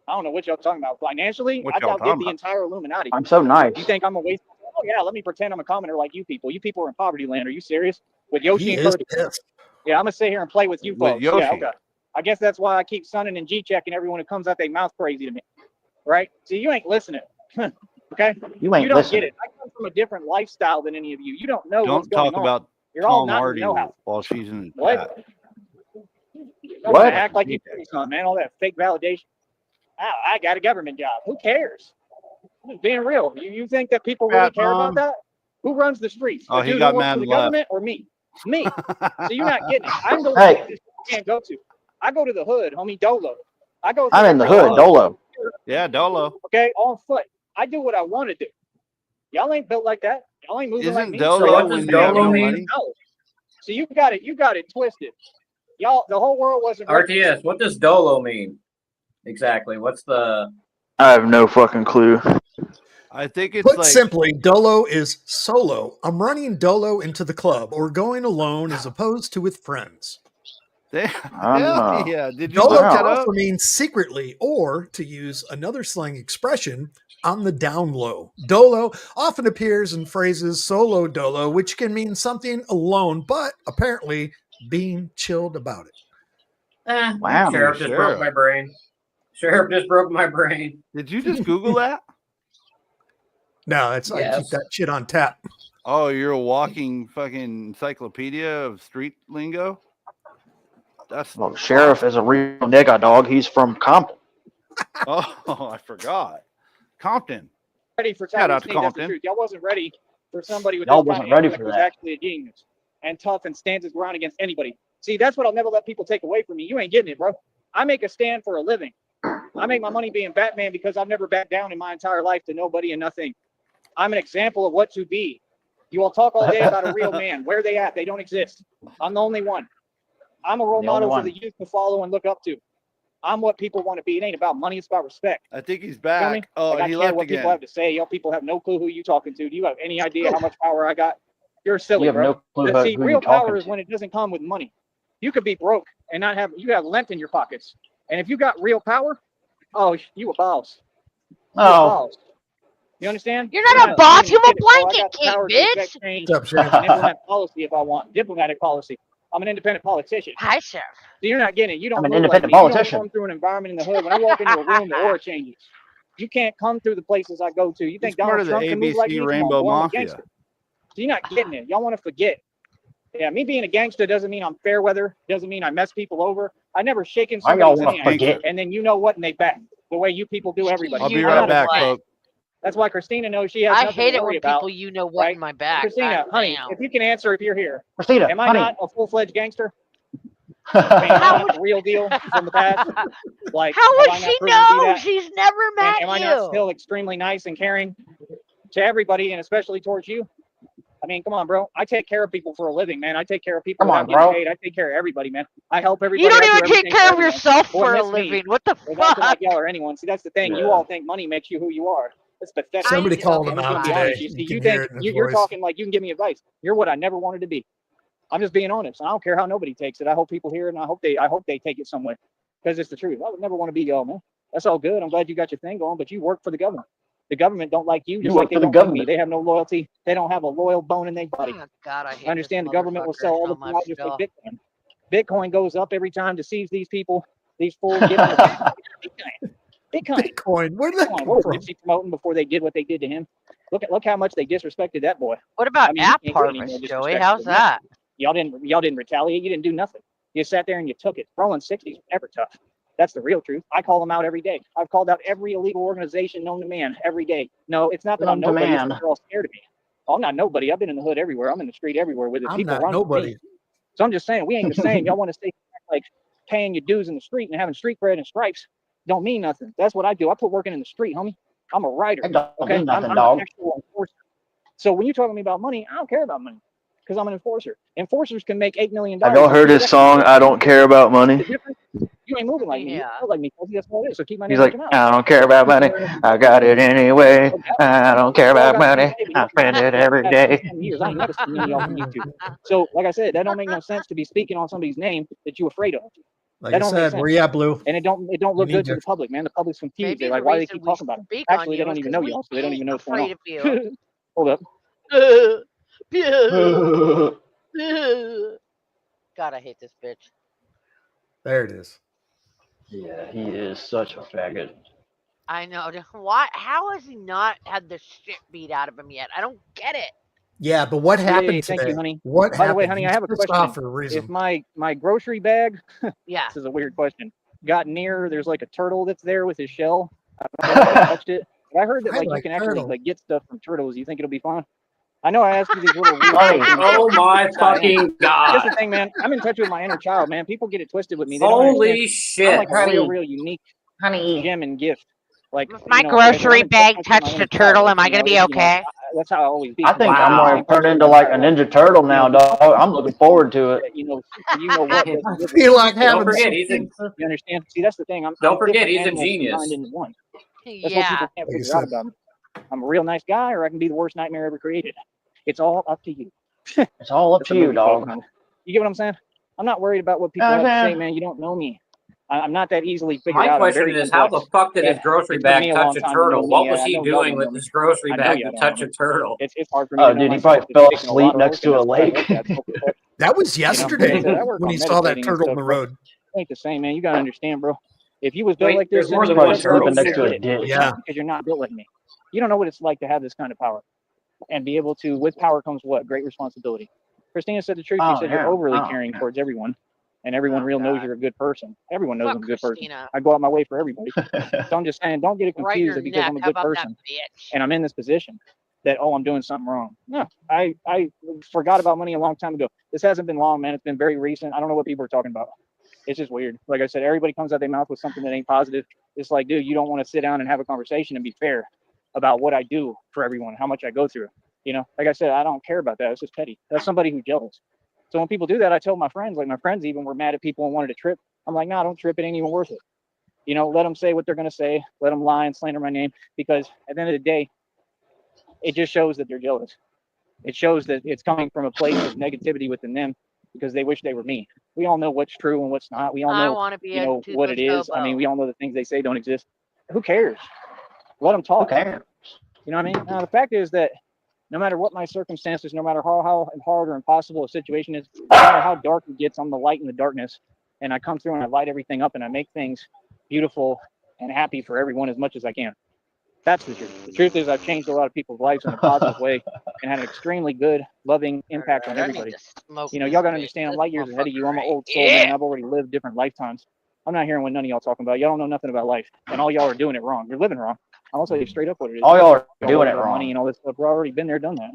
I don't know what y'all talking about. Financially, What I y'all outdid talking the about? entire Illuminati. I'm so nice. You think I'm a waste? Oh yeah, let me pretend I'm a commoner like you people. You people are in poverty land. Are you serious? With Yoshi He and is Kirby. pissed. Yeah, I'm gonna sit here and play with you With folks. Yoshi. Yeah, okay. I guess that's why I keep sunning and G-checking everyone who comes out their mouth crazy to me. Right? See, you ain't listening. Okay? You ain't don't listening. get it. I come from a different lifestyle than any of you. You don't know what's Don't going talk on. about You're all Tom not in Hardy the know-how. while she's in the What? chat. Don't What? act like you do something, man. All that fake validation. I got a government job. Who cares? I'm just being real. You think that people really Fat care Mom. about that? Who runs the streets? Oh, The he dude got who works mad for the and left. government or me? Me. So you're not getting it. I'm the Hey. one that you can't go to. I go to the hood, homie, Dolo. I go. I'm in the through hood, Dolo. Yeah, Dolo. Okay, on foot. I do what I want to do. Y'all ain't built like that. Y'all ain't moving like Isn't me. Dolo So what does when you have Dolo no mean? money? No. So you got it twisted. Y'all, the whole world wasn't ready. RTS, what does Dolo mean? Exactly. What's the I have no fucking clue. I think it's Put like simply, Dolo is solo. I'm running Dolo into the club or going alone as opposed to with friends. Hell yeah. Did you Dolo look can that up? also mean secretly, or to use another slang expression, on the down low. Dolo often appears in phrases solo dolo, which can mean something alone, but apparently being chilled about it. Wow. Sheriff just broke Sheriff. my brain. Sheriff just broke my brain. Did you just Google that? No, I keep Yes. that shit on tap. Oh, you're a walking fucking encyclopedia of street lingo? That's Well, the sheriff is a real nigga, dog. He's from Compton. Oh, I forgot. Compton. Ready for Shout telling out to Sneed, that's the Compton. truth. Y'all wasn't ready for somebody with Y'all this kind wasn't of ready intellect for who's that. actually a genius and tough and stands his ground against anybody. See, that's what I'll never let people take away from me. You ain't getting it, bro. I make a stand for a living. I make my money being Batman because I've never backed down in my entire life to nobody and nothing. I'm an example of what to be. You all talk all day about a real man. Where are they at? They don't exist. I'm the only one. I'm a role The only model for one. the youth to follow and look up to. I'm what people want to be. It ain't about money. It's about respect. I think he's Feel me? back. Oh, Like, I he care left what people again. have to say. Y'all people have no clue who you talking to. Do you have any idea how much power I got? You're silly, You have bro. no clue But see, who real you're power talking is to. when it doesn't come with money. You could be broke and not have, you have length in your pockets. And if you got real power, oh, you a boss. You a Oh, boss. You understand? You're not a boss. You're a blanket I got the cake, power to bitch. affect change What's up, Sheriff? and implement policy if I want. Diplomatic policy. I'm an independent politician. Hi, Sheriff. So you're not getting it. You don't I'm an move like independent me. You don't politician. come through an environment in the hood. When I walk into a room, the aura changes. You can't come through the places I go to. You He's think part Donald of the Trump can move like ABC me? Come on, Rainbow boy, I'm a Mafia. gangster. So you're not getting it. Y'all want to forget. Yeah, me being a gangster doesn't mean I'm fair weather. Doesn't mean I mess people over. I never shaken why y'all somebody's want to hand. forget? And then you know what, and they back the way you people do everybody. I'll be You right know back, what? folks. That's why Christina knows she has I nothing hate to it worry when about. people you know what right? in my back. Christina, God honey, damn. if you can answer if you're here, Christina, am I honey. not a full-fledged gangster? I mean, am I How not the real deal from the past? Like, How have would I not she proven to be know? that? She's never And met am I not you. still extremely nice and caring to everybody, and especially towards you? I mean, come on, bro. I take care of people for a living, man. I take care of people Come on, without getting bro. paid. I take care of everybody, man. I help everybody. You don't I do even take everything for care of everyone. yourself Boy, for a miss me. living. What the With acting fuck? like y'all or anyone. See, that's the thing. You Yeah. all think money makes you who you are. It's pathetic. Somebody I- called okay, him I'm just out gonna be fine. honest. today. You see, You you can hear think it in his you're voice. talking like you can give me advice. You're what I never wanted to be. I'm just being honest. I don't care how nobody takes it. I hope people hear it, and I hope they take it some way, because it's the truth. I would never want to be y'all, man. That's all good. I'm glad you got your thing going, but you work for the government. The government don't like you, just work like they for the don't like me. government. They have no loyalty. They don't have a loyal bone in their body. Oh, God, I hate I understand this the government will motherfucker sell all so the much commodities still. like Bitcoin. Bitcoin goes up every time to seize these people, these fools. Give them the Bitcoin. Bitcoin. Where did that Bitcoin. come What was from? Nipsey promoting before they did what they did to him? Look how much they disrespected that boy. What about I mean, app you can't get any more harvest, Joey? disrespectful How's than that. that? Y'all didn't retaliate. You didn't do nothing. You sat there and you took it. Rolling 60s ever tough. That's the real truth. I call them out every day. I've called out every illegal organization known to man every day. No, it's not that I'm Known to nobody. It's that man. they're all scared of me. I'm not nobody. I've been in the hood everywhere. I'm in the street everywhere with it. I'm People not run from nobody. me. So I'm just saying, we ain't the same. Y'all want to stay like paying your dues in the street and having street cred and stripes. Don't mean nothing. That's what I do. I put working in the street, homie. I'm a writer. It don't Okay, mean nothing, I'm dog. an actual enforcer. So when you're talking to me about money, I don't care about money because I'm an enforcer. Enforcers can make $8 million. Have y'all heard his song, I Don't Care About Money? You ain't moving like me. You Yeah. don't look like me, Fuzzy. That's what it is. So keep my He's name out like, your mouth. I don't care about money. I got it anyway. I don't care about money. I spend it every day. Years. I ain't never seen any of y'all from YouTube. So, like I said, that don't make no sense to be speaking on somebody's name that you're afraid of. Like That I don't make said, sense. where you at, Blue? And it don't look You good need to the public, man. The public's confused. Maybe They're the like, why do they reason keep we talking about it? speak on Actually, they you don't is even 'cause know we y'all, so they don't even know what's going ain't on. afraid of Hold up. God, I hate this bitch. There it is. Yeah, he is such a faggot. I know. Why? How has he not had the shit beat out of him yet? I don't get it. Yeah, but what happened Hey, today? thank you, honey. What By happened? the way, honey, I He's have a pissed question. off for a reason. If my grocery bag, Yeah. this is a weird question, got near, there's like a turtle that's there with his shell. I don't know if I touched it. But I heard that I like you like can actually turtle. like get stuff from turtles. You think it'll be fun? I know I asked you these little weird Funny. questions. Oh my fucking Here's god. the thing, man. I'm in touch with my inner child, man. People get it twisted with me. They don't Holy understand. I'm shit. like a real unique Honey. gem and gift. Like If my you know, like, grocery I'm in bag touch with my touched inner a turtle, child, like, am I gonna be okay? That's how I always be. I think I'm Wow. going to turn into like a Ninja Turtle now, dog. I'm looking forward to it. You know what? I feel like Don't having forget, some he's a pizza. You understand? See, that's the thing. I'm don't forget different he's a animals genius. combined into one. That's what Yeah. people can't Like you figure out said. about me. I'm a real nice guy, or I can be the worst nightmare ever created. It's all up to you. It's all up That's to a you, movie quote, dog. man. You get what I'm saying? I'm not worried about what people have to say, man. You don't know me. I'm not that easily figured My out. I'm question very is, how the complex. fuck did his Yeah, grocery it took me bag a long touch a time to know turtle? me. What was I he know y'all doing don't with know me. his grocery I know bag y'all to don't know touch a me. turtle? It's hard for me to know Dude, he myself. probably It's fell taken a asleep lot of next work, and to a that's why I lake. look at self-reflection. That was You know, like I yesterday said, I work when on he saw that meditating and turtle in stuff, the bro. road. It ain't the same, man. You gotta understand, bro. If you was built Wait, like there's this, more Cindy, than Probably one bro, sleeping turtle you next would to a get there. it. ditch. It's Yeah. not because you're not built like me. You don't know what it's like to have this kind of power. And be able to, with power comes what? Great responsibility. Christina said the truth. She Oh, said you're yeah. overly Oh, caring yeah. towards everyone, and everyone Oh, real knows God. you're a good person. Everyone knows Fuck I'm a good person. Christina. I go out my way for everybody. So I'm just saying, don't get it Right in confused her that because neck. I'm a How good about that person bitch? and I'm in this position that, oh, I'm doing something wrong. No, I forgot about money a long time ago. This hasn't been long, man. It's been very recent. I don't know what people are talking about. It's just weird. Like I said, everybody comes out their mouth with something that ain't positive. It's like, dude, you don't want to sit down and have a conversation and be fair about what I do for everyone, how much I go through. You know, like I said, I don't care about that. It's just petty. That's somebody who's jealous. So when people do that, I tell my friends, like my friends even were mad at people and wanted to trip. I'm like, nah, don't trip. It ain't even worth it. You know, let them say what they're going to say. Let them lie and slander my name, because at the end of the day, it just shows that they're jealous. It shows that it's coming from a place of negativity within them because they wish they were me. We all know what's true and what's not. We all I know, want to be you a know, what toothless it is. I mean, hobo. we all know the things they say don't exist. Who cares? Let them Who talk. cares? You know what I mean? Now, the fact is that no matter what my circumstances, no matter how hard or impossible a situation is, no matter how dark it gets, I'm the light in the darkness. And I come through and I light everything up and I make things beautiful and happy for everyone as much as I can. That's the truth. The truth is I've changed a lot of people's lives in a positive way and had an extremely good, loving impact on Alright, I need everybody. to smoke You know, this y'all gotta bitch. understand I'm This light years ahead of you. motherfucker I'm an ain't old soul, man. it. I've already lived different lifetimes. I'm not hearing what none of y'all talking about. Y'all don't know nothing about life. And all y'all are doing it wrong. You're living wrong. I'm gonna tell you straight up what it is. All y'all are Y'all doing worry it about money wrong. and all this stuff. We've already been there, done that.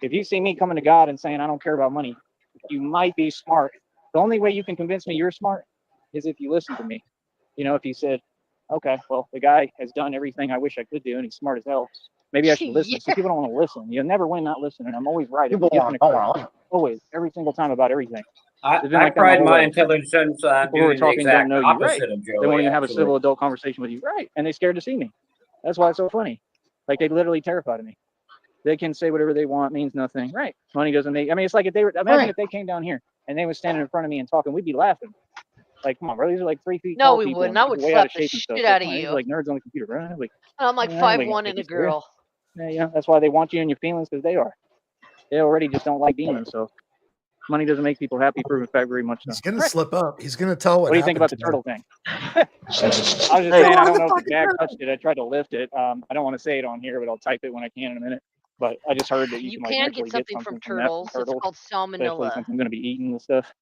If you see me coming to God and saying I don't care about money, you might be smart. The only way you can convince me you're smart is if you listen to me. You know, if you said, okay, well, the guy has done everything I wish I could do and he's smart as hell. Maybe I should listen. Yeah. See, people don't want to listen. You'll never win not listening. I'm always right. Every People gift and a don't curse. want to listen. Always. Every single time about everything. It's been I like that my pride whole my life. intelligence on People who are doing the talking don't exact know you. Right. opposite of They won't Joey, even have a actually. civil adult conversation with you. Right. And they're scared to see me. That's why it's so funny. Like they literally terrified of me. They can say whatever they want, means nothing. Right. Money doesn't make, I mean, it's like if they were, imagine Right. if they came down here and they was standing in front of me and talking, we'd be laughing. Like, come on, bro. These are like 3 feet No, tall we people wouldn't. and I people would way out slap of the shape and stuff. shit Like, out of come on, these are you. like nerds on the computer, bro. Like, I'm like yeah, anybody 5'1" gonna and take a you serious? girl. Yeah, you know, that's why they want you in your feelings because they are. They already just don't like being themselves. Money doesn't make people happy, proven fact, very much so. He's gonna Right. slip up. He's gonna tell What what do you think happened about the to turtle thing? Hey, I was just saying, I don't know if the bag touched it. I tried to lift it. I don't want to say it on here, but I'll type it when I can in a minute. But I just heard that you You can like can actually get get something from something from that from turtles. It's turtles, called especially salmonella since I'm going to be eating and stuff.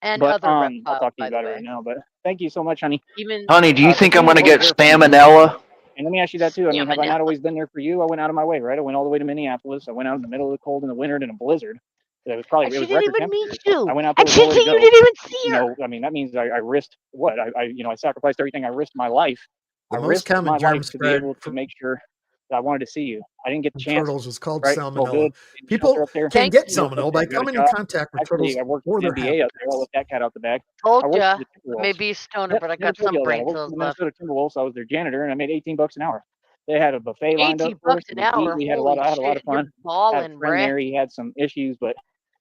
and But other I'll reptiles, talk to you by the about it right way. now. But thank you so much, honey. Even honey, do you think I'm Christina, gonna I'm always get there for you. salmonella? And let me ask you that too. I mean, have I not salmonella. always been there for you? I went out of my way, right? I went all the way to Minneapolis. I went out in the middle of the cold in the winter in a blizzard. It was And she record didn't even temperature. meet you. I went out there And with she nowhere to you go. didn't even see You her. know, I mean, that means I risked what? I sacrificed everything. I risked my life. The I most risked common my germ life to be spread able to from make sure that I wanted to see you. I didn't get the chance. turtles is called Right? It's all salmonella. good. In the shelter People up there. can Thank get you. Up salmonella there. by I got a coming in job. contact with turtles Actually, I worked or for their the NBA up there. habitats. I'll let that cat out the bag. I Told worked for ya. the I Timberwolves. may be a stoner, Yep, but I never got told you some all that. I brain worked for cells the left. Minnesota Timberwolves. I was their janitor, and I made $18 an hour. They had a buffet lined up for us. $18 It an was neat. hour. We had Holy I had a lot shit. of You're fun. I had a balling, friend bruh. there. He had some issues, but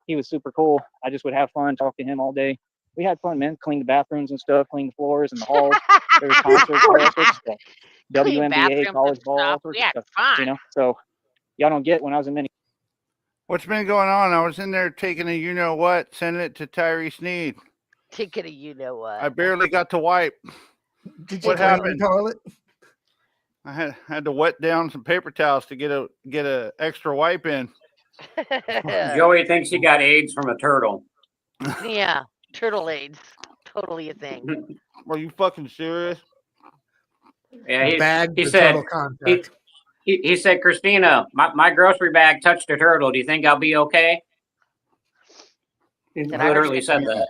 he was super cool. I just would have fun, talk to him all day. We had fun, man. Clean the bathrooms and stuff, clean the floors and the halls. There was concerts, all sorts of stuff. Clean WNBA, bathrooms and college ball, all stuff. sorts We of had stuff. fun. You know, so y'all don't get when I was in Minnesota. What's been going on? I was in there taking a you know what, sending it to Tyree Sneed. Ticket of you know what. I barely got to wipe. Did you What clean happened? the toilet? I had to wet down some paper towels to get a extra wipe in. Joey thinks he got AIDS from a turtle. Yeah, turtle AIDS. Totally a thing. Are you fucking serious? Yeah, Bag he the said turtle contact. he said, Christina, my grocery bag touched a turtle. Do you think I'll be okay? He And I heard literally said that.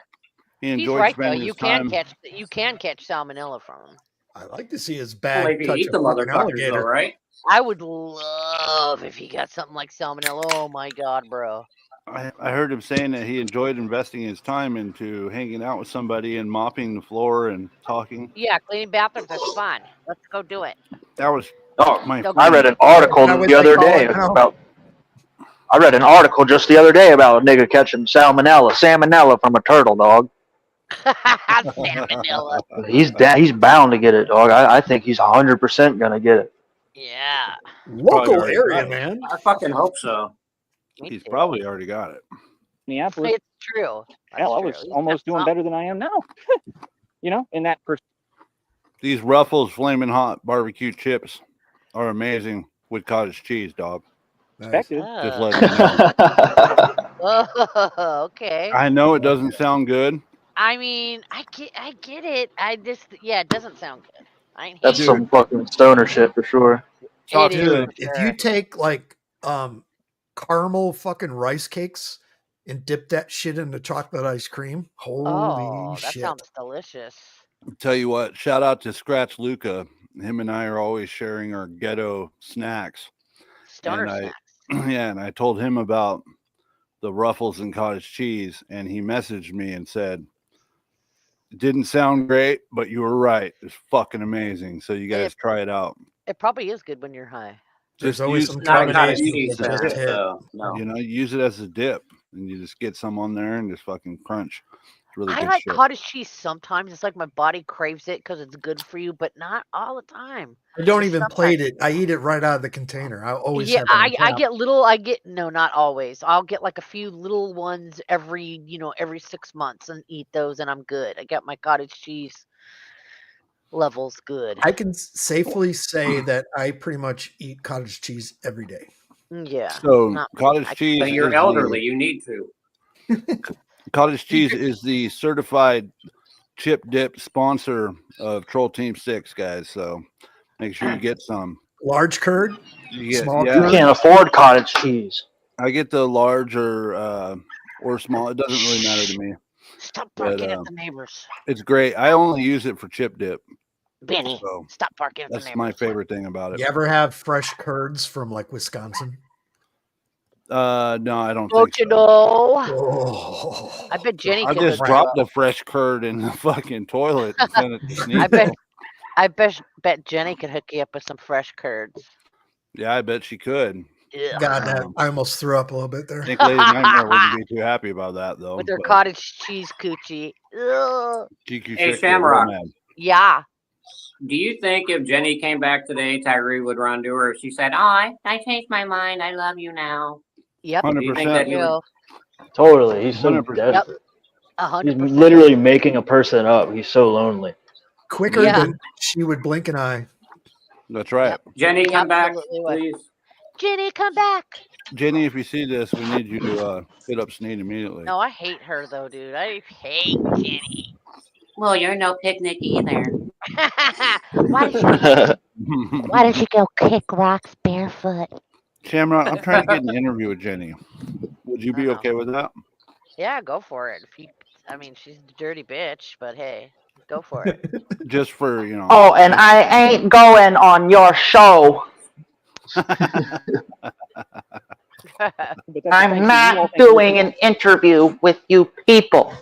He he's enjoyed right though. spending You his can time. catch salmonella from him. I'd like to see his Well, bag if you touch eat a the fucking motherfuckers, though, alligator. right? I would love if he got something like salmonella. Oh my god, bro. I heard him saying that he enjoyed investing his time into hanging out with somebody and mopping the floor and talking. Yeah, cleaning bathrooms, that's fun. Let's go do it. That was Oh, my Go I get read friend. an article Is that what the they other call day it now? about. I read an article just the other day about a nigga catching salmonella from a turtle, dog. Salmonella. He's bound to get it, dog. I think he's 100% gonna get it. Yeah. Probably Local already area, got it. man. I fucking hope so. Me He's too. probably already got it. Minneapolis. It's true. That's Hell, I true. was He's almost got doing something. better than I am now. In that These Ruffles Flaming Hot barbecue chips are amazing with cottage cheese, dog. perspective. Just Oh. letting you know. Oh, okay. I know it doesn't sound good. I mean, I get it. It doesn't sound good. I ain't That's hating on some fucking stoner shit for sure. it. Talk It is to for Dude, if sure. you take like caramel fucking rice cakes and dip that shit into chocolate ice cream, holy Oh, that shit. sounds delicious. tell you what, shout out to Scratch Luca. Him and I are always sharing our ghetto snacks. Stoner And I snacks. yeah, and I told him about the Ruffles and cottage cheese, and he messaged me and said, it didn't sound great, but you were right. It's fucking amazing. So you guys try it out. It probably is good when you're high. There's Just always use some Not a cottage combinations cheese that fan, just hit. so no. you know, use it as a dip, and you just get some on there and just fucking crunch. It's really I good like shit. cottage cheese sometimes. It's like my body craves it because it's good for you, but not all the time. I don't Just even sometimes. plate it. I eat it right out of the container. I always Yeah, have it on I tap. get no, not always. I'll get like a few little ones every 6 months and eat those, and I'm good. I got my cottage cheese levels good. I can safely say that I pretty much eat cottage cheese every day. Yeah, So not me. cottage I cheese But you're is elderly. You need to. cottage cheese is the certified chip dip sponsor of Troll Team 6, guys. So make sure you get some. Large curd, You get small You yeah. curd. can't afford cottage cheese. I get the large or small. It doesn't really matter to me. Stop But barking at the neighbors. it's great. I only use it for chip dip. Benny, So stop barking at the that's my neighbors. favorite thing about it. You ever have fresh curds from like Wisconsin? No, I don't Don't think you so. know? Oh, I bet Jenny I can just hook you dropped up. the fresh curd in the fucking toilet and sent it to Sneed. I bet Jenny could hook you up with some fresh curds. Yeah, I bet she could. Ugh. God, that I almost threw up a little bit there. I think Lady Nightmare wouldn't be too happy about that though. With her but cottage cheese coochie. Ugh. GQ Hey, Six get real Shamrock. mad. Yeah. Do you think if Jenny came back today, Tyree would run to her if she said, "I changed my mind. I love you now"? Yep. Do you think that 100%. he would? Totally. He's so 100%. Yep. desperate. He's 100%. literally making a person up. He's so lonely. Quicker Yeah. than she would blink an eye. That's right. Yep. Jenny, come back, Absolutely would. please. Jenny, come back. Jenny, if you see this, we need you to hit up Sneed immediately. No, I hate her though, dude. I hate Jenny. Well, you're no picnic either. Why did she go kick rocks barefoot? Shamrock, I'm trying to get an interview with Jenny. Would you be Uh-oh. okay with that? Yeah, go for it. She's a dirty bitch, but hey, go for it. Just for, Oh, and I ain't going on your show. But that's the thing, I'm so you all not think you're doing an interview with you people.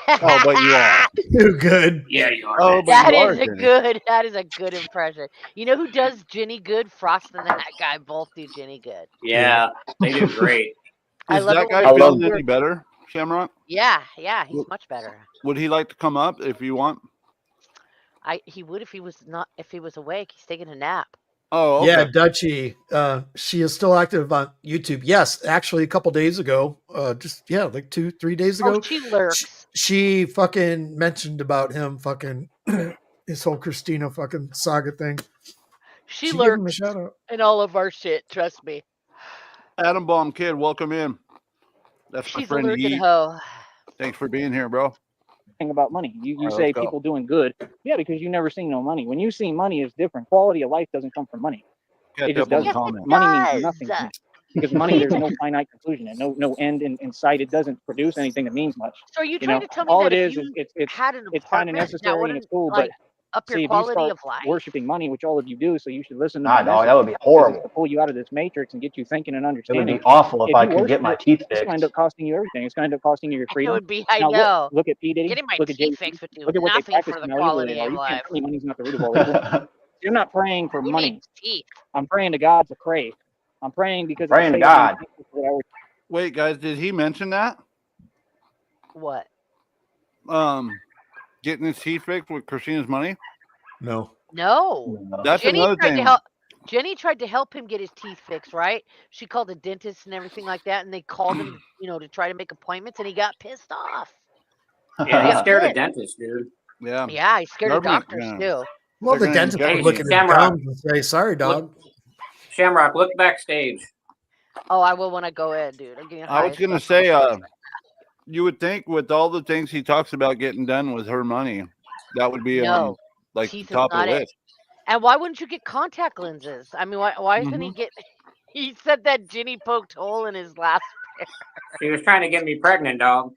Oh, but you are. Too good. Yeah, you are. Oh, but That you are, is a Jenny. good impression. You know who does Jenny good? Frost and that guy both do Jenny good. Yeah, they do great. I Is love that it when guy they feeling do- any better, Shamrock? Yeah, he's much better. Would he like to come up if you want? He would if he was awake. He's taking a nap. Oh, okay. Yeah, Dutchie. She is still active on YouTube. Yes, actually, a couple days ago, like 2-3 days ago, Oh, she lurks. she fucking mentioned about him fucking this whole Christina fucking saga thing. She She gave him a lurks shout out. in all of our shit. Trust me. Adam Bomb Kid, welcome in. That's my She's a friend lurking Yeet. hoe. Thanks for being here, bro. thing about money. You All right, say let's go. people doing good. Yeah, because you never seen no money. When you see money, it's different. Quality of life doesn't come from money. Catch It just up on the doesn't. comments. Money does. means nothing to me. Because money, there's no finite conclusion and no end in sight. It doesn't produce anything that means much. So are you You trying know, to tell me all that it if is you it's had an it's kind of apartment, that necessary and wouldn't it's cool, like but up your see, if you quality start of life? worshiping money, which all of you do, so you should listen to Nah, my dog, message. that would be Because it's horrible. to pull you out of this matrix and get you thinking and It would understanding. be awful if If I you could worship get my it, teeth it's going to end fixed. up costing you everything. It's going to end up costing you your It freedom. would be, I Now know. look at P Diddy. Getting my Look at teeth Jay-Z. fixed would do Look at what they nothing practice for the and how evil they quality are. of You can't life. tell me money's not the root of all evil. You're not praying for Who money. needs teeth? I'm praying to God to crave. I'm praying because Praying to it's the same God. thing that I was Wait, guys, did he mention that? What? getting his teeth fixed with Christina's money? No. No. That's Jenny another tried thing. to help. Jenny tried to help him get his teeth fixed, right? She called a dentist and everything like that, and they called him, to try to make appointments, and he got pissed off. Yeah, He he's got scared of pissed. dentists, dude. Yeah. Yeah, he's scared of Government, doctors yeah. too. Well, They're the gonna dentist inject would Hey, look at his Shamrock. gums and say, "Sorry, dog." Shamrock, look backstage. Oh, I will when I go in, dude. I'm getting I high was as gonna fuck. say, you would think with all the things he talks about getting done with her money, that would be on No, like teeth the is top of not the it. list. And why wouldn't you get contact lenses? I mean, why isn't he Mhm. getting? He said that Jenny poked hole in his last pair. She was trying to get me pregnant, dog.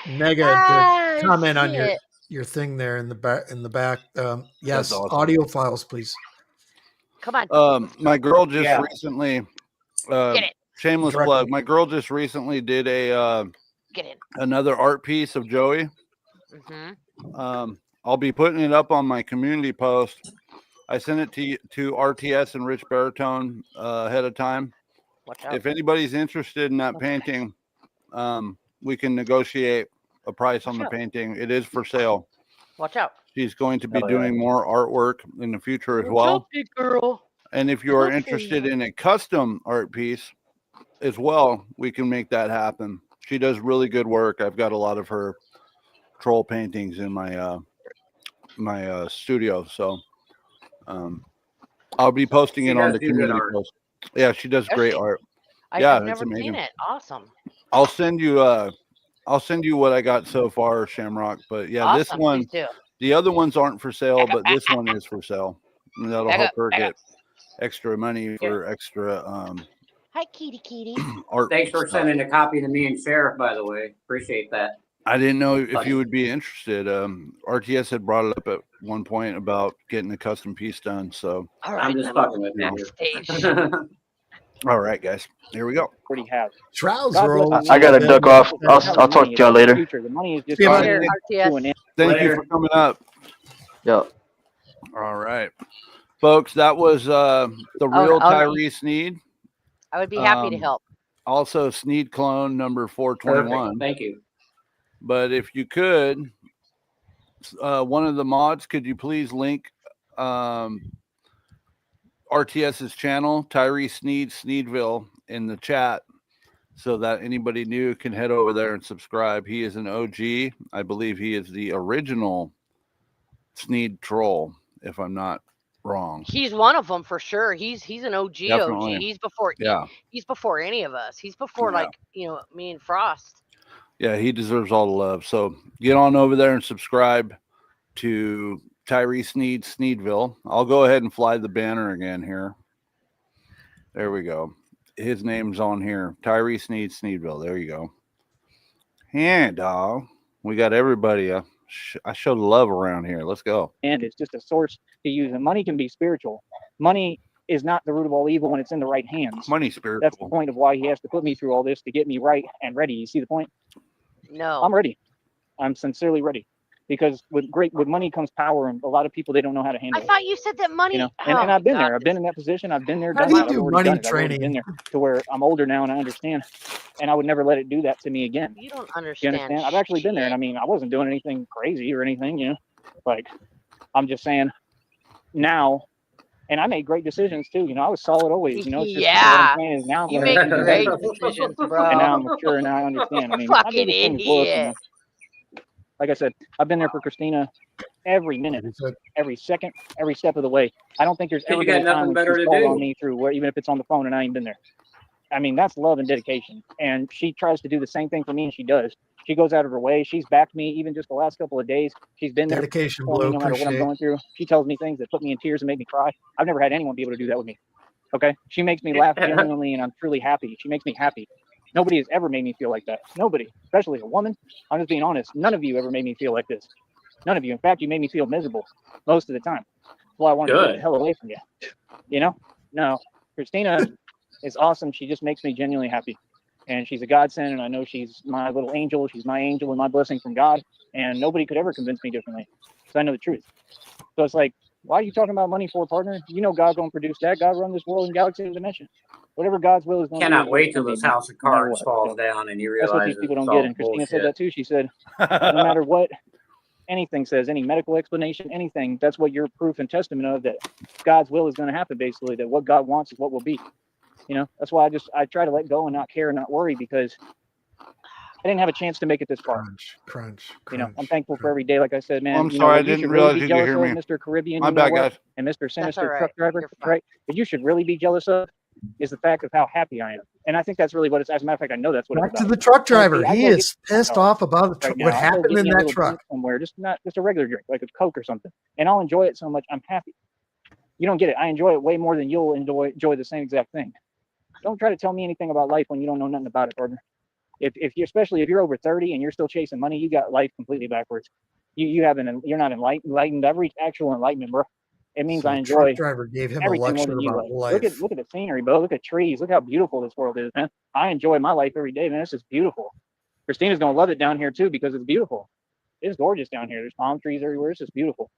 Mega, to Ah, comment on shit. your thing there in the back. Yes, awesome. audio files, please. Come on, My girl just Yeah. recently, get it, shameless Directly. plug. My girl just recently did get in. another art piece of Joey. Mm-hmm. I'll be putting it up on my community post. I sent it to RTS and Rich Baritone ahead of time. Watch out. If anybody's interested in that painting, we can negotiate a price on the painting. It is for sale. Watch out. She's going to be Hell yeah. doing more artwork in the future as Watch well. out, big girl. And if you are Look for interested you. in a custom art piece as well, we can make that happen. She does really good work. I've got a lot of her troll paintings in my studio, so I'll be posting She it on does the do good community art. post. Yeah, she does Does great she? art. I've Yeah, it's never seen amazing. it. Awesome. I'll send you what I got so far, Shamrock. But yeah, this Awesome. one, Please do. the other ones aren't for sale, but this one is for sale. And that'll Back help up, her back get extra money for extra Hi, kitty. art. Thanks for stuff. sending a copy to me and Sheriff, by the way. Appreciate that. I didn't know if you would be interested. RTS had brought it up at one point about getting a custom piece done. So All right, I'm just I'm fucking with you. backstage. all right, guys, here we go. Already have. Trouser God bless rolls. the I gotta money. duck off. It's not I'll the talk money, to y'all it's the later. future. The money is just See you, going buddy. Here, to an RTS. end. Thank Later. you for coming up. Yeah. All right, folks, that was the real no. Tyree Sneed. I would be happy to Um, help. Also, Sneed clone number 421. Perfect. Thank you. But if you could, one of the mods, could you please link RTS's channel, Tyree Sneed, Sneedville, in the chat so that anybody new can head over there and subscribe. He is an OG. I believe he is the original Sneed troll, if I'm not wrong. He's one of them for sure. He's an OG. Definitely. OG. He's before. Yeah. He's before any of us. He's before Yeah. me and Frost. Yeah, he deserves all the love. So get on over there and subscribe to Tyree Sneed, Sneedville. I'll go ahead and fly the banner again here. There we go. His name's on here. Tyree Sneed, Sneedville. There you go. Yeah, dog. We got everybody. I show love around here. Let's go. And it's just a source to use. And money can be spiritual. Money is not the root of all evil when it's in the right hands. Money spiritual. That's the point of why he has to put me through all this to get me right and ready. You see the point? No. I'm ready. I'm sincerely ready. Because with money comes power, and a lot of people, they don't know how to handle I it. thought you said that money. And Oh I've been my there. God. I've been in that position. I've been there, How done do you that. I've do already money done it. I've already training? been there to where I'm older now and I understand. And I would never let it do that to me again. You don't You understand. understand? I've actually been there, and I mean, I wasn't doing anything crazy or anything, Like, I'm just saying now, and I made great decisions too. I was solid always. It's just, what Yeah. I'm saying is now I'm You learning make to be great better. decisions, bro. And now I'm mature and now I understand. I mean, I do Fucking this thing with book, idiot. like I said, I've been there for Christina every minute, every second, every step of the way. I don't think there's ever You been got a time nothing when better she's to called do. on me through where, even if it's on the phone and I ain't been there. I mean, that's love and dedication. And she tries to do the same thing for me, and she does. She goes out of her way. She's backed me even just the last couple of days. She's been there Dedication, for me Blue. no matter what I'm Appreciate. going through. She tells me things that put me in tears and make me cry. I've never had anyone be able to do that with me. Okay? She makes me laugh genuinely, and I'm truly happy. She makes me happy. Nobody has ever made me feel like that. Nobody, especially a woman. I'm just being honest. None of you ever made me feel like this. None of you. In fact, you made me feel miserable most of the time. That's why I wanted to get the hell away from you. No, Christina is awesome. She just makes me genuinely happy. And she's a godsend, and I know she's my little angel. She's my angel and my blessing from God. And nobody could ever convince me differently, because I know the truth. So it's like, why are you talking about money for a partner? God gonna produce that. God run this world and galaxy and dimension. Whatever God's will is going to be. Cannot is what it's wait till gonna this be, man, house of no matter cards what. falls So down and you that's what realize these people it's don't get. all And Christina said bullshit. that too. She said, no matter what anything says, any medical explanation, anything, that's what your proof and testament of that God's will is going to happen, basically, that what God wants is what will be. You know, that's why I try to let go and not care and not worry, because I didn't have a chance to make it this far. Crunch. You know, I'm thankful for every day. Like I said, man, I'm you know sorry, I what you didn't should realize really be you could jealous hear of, me. Mr. Caribbean, My you know bad, what? guys. And Mr. Sinister all right. Truck Driver, You're fine. right? But you should really be jealous of is the fact of how happy I am. And I think that's really what it's, as a matter of fact, I know that's what Back it's to about. the truck So, driver. see, I He go get is pissed no, off about right what now. I'll go happened get in me a that little truck. drink somewhere, just a regular drink, like a Coke or something. And I'll enjoy it so much, I'm happy. You don't get it. I enjoy it way more than you'll enjoy the same exact thing. Don't try to tell me anything about life when you don't know nothing about it, partner. If you, especially if you're over 30 and you're still chasing money, you got life completely backwards. You're not enlightened. I've reached actual enlightenment, bro. It means So I the truck enjoy driver gave him a everything more lecture than you. about Like, life. look at the scenery, bro. Look at trees. Look how beautiful this world is, man. I enjoy my life every day, man. This is beautiful. Christina's gonna love it down here too because it's beautiful. It's gorgeous down here. There's palm trees everywhere. It's just beautiful.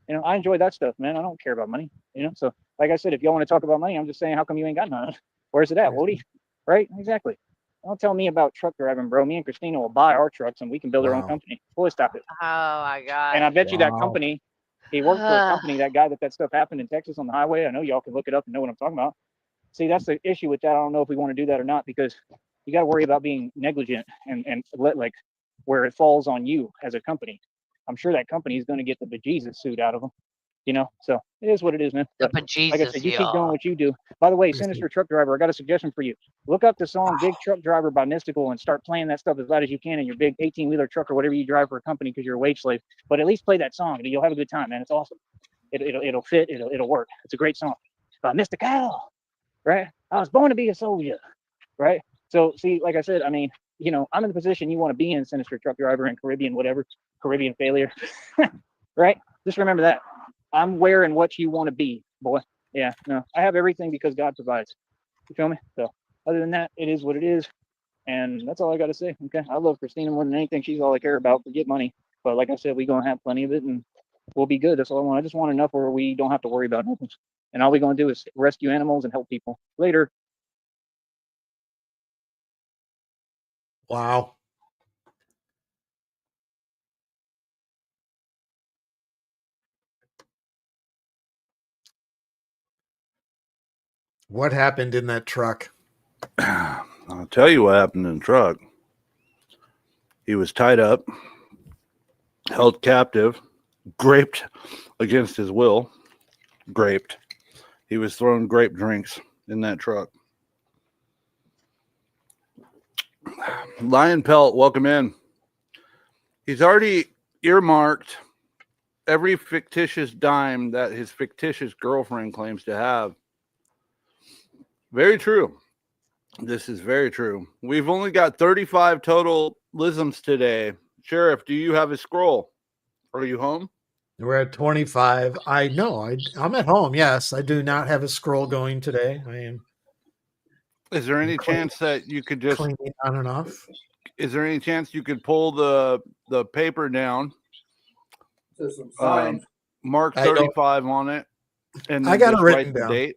You know, I enjoy that stuff, man. I don't care about money. You know, so like I said, if y'all want to talk about money, I'm just saying, how come you ain't got none? Where's it at, Woody? Right? Exactly. Don't tell me about truck driving, bro. Me and Christina will buy our trucks and we can build our own company. Boy, stop it. Oh my god. And I bet you that company, he worked for a company, that guy that stuff happened in Texas on the highway. I know y'all can look it up and know what I'm talking about. See, that's the issue with that. I don't know if we want to do that or not, because you got to worry about being negligent and let, like, where it falls on you as a company. I'm sure that company is going to get the bejesus suit out of them. You know, so it is what it is, man. But like I said, you keep doing what you do. By the way, Sinister Truck Driver, I got a suggestion for you. Look up the song Big Truck Driver by Mystical and start playing that stuff as loud as you can in your big 18-wheeler truck or whatever you drive for a company, because you're a wage slave. But at least play that song. You'll have a good time, man. It's awesome. It'll fit. It'll work. It's a great song by Mystical, right? I was born to be a soldier, right? So see, like I said, I mean, you know, I'm in the position you want to be in, Sinister Truck Driver and Caribbean, whatever, Caribbean failure, right? Just remember that. I'm wearing what you want to be, boy. Yeah, no, I have everything because God provides. You feel me? So other than that, it is what it is. And that's all I got to say. Okay. I love Christina more than anything. She's all I care about. Forget money. But like I said, we're going to have plenty of it and we'll be good. That's all I want. I just want enough where we don't have to worry about nothing. And all we're going to do is rescue animals and help people. Later. Wow. What happened in that truck? I'll tell you what happened in the truck. He was tied up, held captive, graped against his will. Graped. He was throwing grape drinks in that truck. Lion Pelt, welcome in. He's already earmarked every fictitious dime that his fictitious girlfriend claims to have. Very true. This is very true. We've only got 35 total lisms today. Sheriff, do you have a scroll? Are you home? We're at 25. I'm at home. Yes, I do not have a scroll going today. I am. Is there any chance that you could just cleaning on and off? Is there any chance you could pull the paper down? Mark 35 on it, and then I got it just written write the down. date.